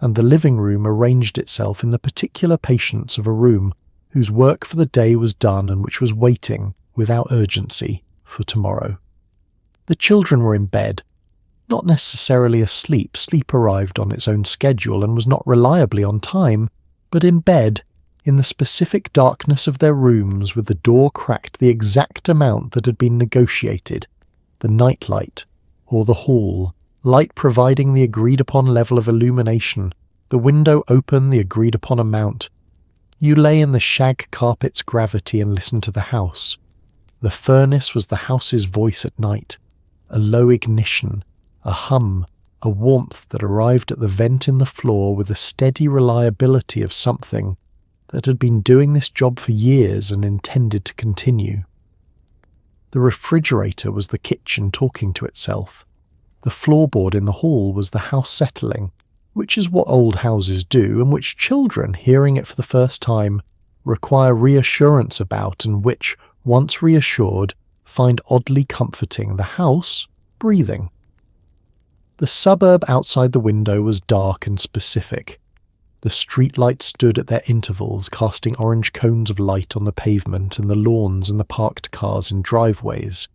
and the living room arranged itself in the particular patience of a room whose work for the day was done and which was waiting, without urgency, for tomorrow. The children were in bed. Not necessarily asleep. Sleep arrived on its own schedule and was not reliably on time, but in bed, in the specific darkness of their rooms, with the door cracked the exact amount that had been negotiated, the nightlight, or the hall, light providing the agreed-upon level of illumination, the window open the agreed-upon amount. You lay in the shag carpet's gravity and listened to the house. The furnace was the house's voice at night, a low ignition, a hum, a warmth that arrived at the vent in the floor with a steady reliability of something that had been doing this job for years and intended to continue. The refrigerator was the kitchen talking to itself. The floorboard in the hall was the house settling, which is what old houses do and which children, hearing it for the first time, require reassurance about and which, once reassured, find oddly comforting. The house breathing. The suburb outside the window was dark and specific. The streetlights stood at their intervals, casting orange cones of light on the pavement and the lawns and the parked cars in driveways.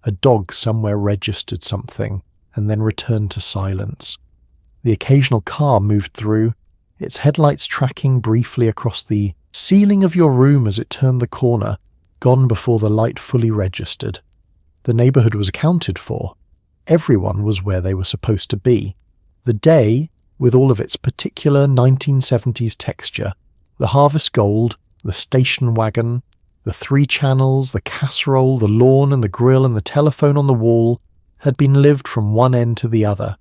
A dog somewhere registered something and then returned to silence. The occasional car moved through, its headlights tracking briefly across the ceiling of your room as it turned the corner, gone before the light fully registered. The neighbourhood was accounted for. Everyone was where they were supposed to be. The day, with all of its particular 1970s texture, the harvest gold, the station wagon, the 3 channels, the casserole, the lawn and the grill and the telephone on the wall, had been lived from one end to the other.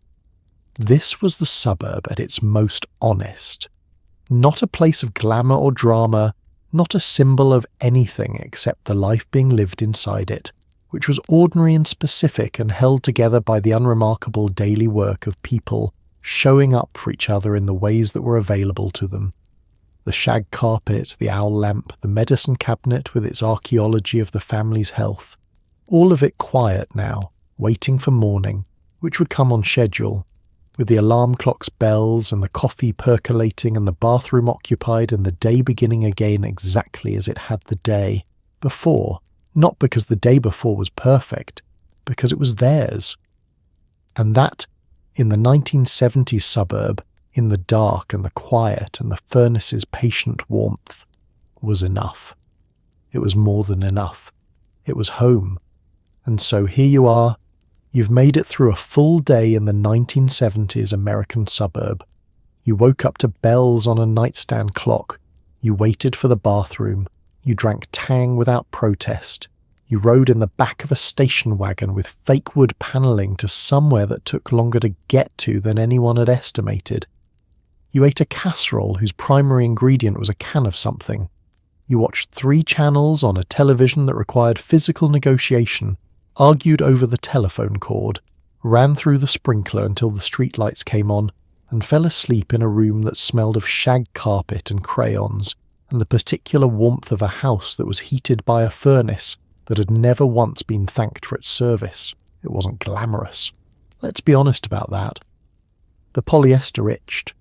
This was the suburb at its most honest. Not a place of glamour or drama, not a symbol of anything except the life being lived inside it, which was ordinary and specific and held together by the unremarkable daily work of people showing up for each other in the ways that were available to them. The shag carpet, the owl lamp, the medicine cabinet with its archaeology of the family's health, all of it quiet now, waiting for morning, which would come on schedule, with the alarm clock's bells and the coffee percolating and the bathroom occupied and the day beginning again exactly as it had the day before, not because the day before was perfect, because it was theirs. And that, in the 1970s suburb, in the dark and the quiet and the furnace's patient warmth, was enough. It was more than enough. It was home. And so here you are. You've made it through a full day in the 1970s American suburb. You woke up to bells on a nightstand clock. You waited for the bathroom. You drank Tang without protest. You rode in the back of a station wagon with fake wood panelling to somewhere that took longer to get to than anyone had estimated. You ate a casserole whose primary ingredient was a can of something. You watched 3 channels on a television that required physical negotiation, argued over the telephone cord, ran through the sprinkler until the streetlights came on, and fell asleep in a room that smelled of shag carpet and crayons, and the particular warmth of a house that was heated by a furnace that had never once been thanked for its service. It wasn't glamorous. Let's be honest about that. The polyester itched.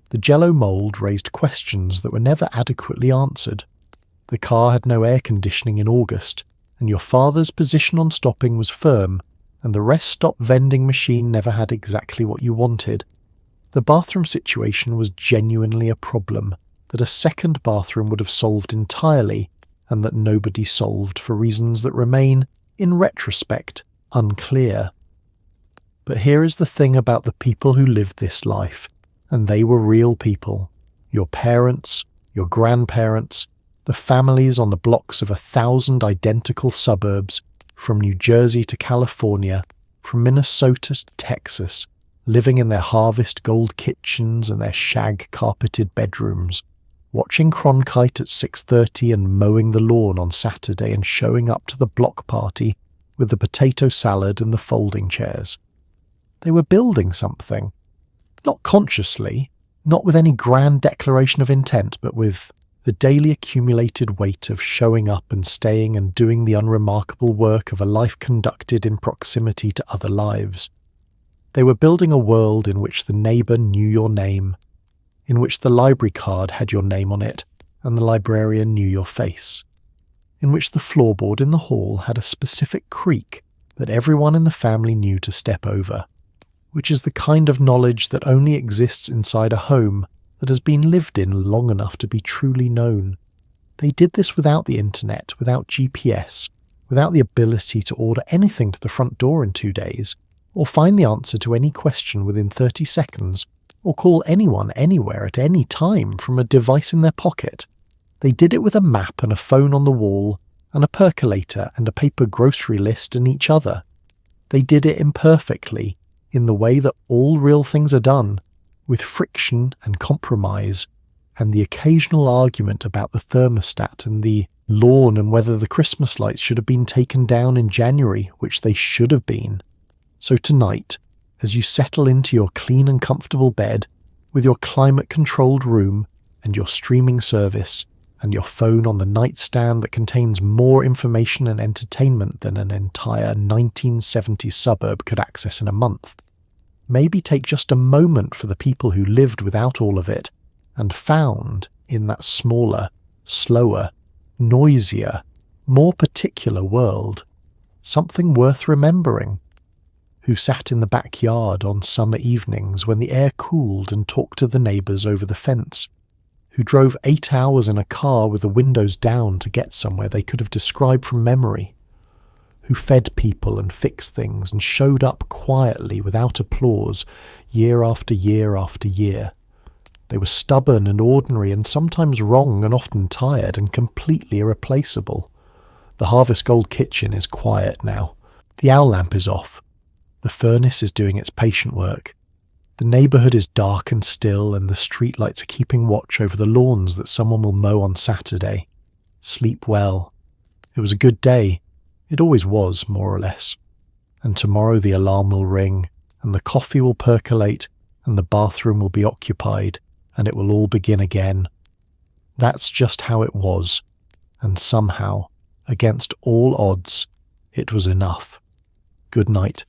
The jello mould raised questions that were never adequately answered. The car had no air conditioning in August, and your father's position on stopping was firm, and the rest stop vending machine never had exactly what you wanted. The bathroom situation was genuinely a problem that a second bathroom would have solved entirely, and that nobody solved for reasons that remain, in retrospect, unclear. But here is the thing about the people who lived this life, and they were real people. Your parents, your grandparents, the families on the blocks of 1,000 identical suburbs, from New Jersey to California, from Minnesota to Texas, living in their harvest gold kitchens and their shag-carpeted bedrooms, watching Cronkite at 6:30 and mowing the lawn on Saturday and showing up to the block party with the potato salad and the folding chairs. They were building something. Not consciously, not with any grand declaration of intent, but with the daily accumulated weight of showing up and staying and doing the unremarkable work of a life conducted in proximity to other lives. They were building a world in which the neighbour knew your name, in which the library card had your name on it and the librarian knew your face, in which the floorboard in the hall had a specific creak that everyone in the family knew to step over, which is the kind of knowledge that only exists inside a home that has been lived in long enough to be truly known. They did this without the internet, without GPS, without the ability to order anything to the front door in 2 days, or find the answer to any question within 30 seconds, or call anyone anywhere at any time from a device in their pocket. They did it with a map and a phone on the wall, and a percolator and a paper grocery list and each other. They did it imperfectly, in the way that all real things are done, with friction and compromise, and the occasional argument about the thermostat and the lawn and whether the Christmas lights should have been taken down in January, which they should have been. So tonight, as you settle into your clean and comfortable bed, with your climate-controlled room and your streaming service, and your phone on the nightstand that contains more information and entertainment than an entire 1970s suburb could access in a month, maybe take just a moment for the people who lived without all of it and found, in that smaller, slower, noisier, more particular world, something worth remembering. Who sat in the backyard on summer evenings when the air cooled and talked to the neighbours over the fence. Who drove 8 hours in a car with the windows down to get somewhere they could have described from memory. Who fed people and fixed things and showed up quietly without applause year after year after year. They were stubborn and ordinary and sometimes wrong and often tired and completely irreplaceable. The Harvest Gold kitchen is quiet now. The owl lamp is off. The furnace is doing its patient work. The neighbourhood is dark and still, and the streetlights are keeping watch over the lawns that someone will mow on Saturday. Sleep well. It was a good day. It always was, more or less. And tomorrow the alarm will ring, and the coffee will percolate, and the bathroom will be occupied, and it will all begin again. That's just how it was, and somehow, against all odds, it was enough. Good night.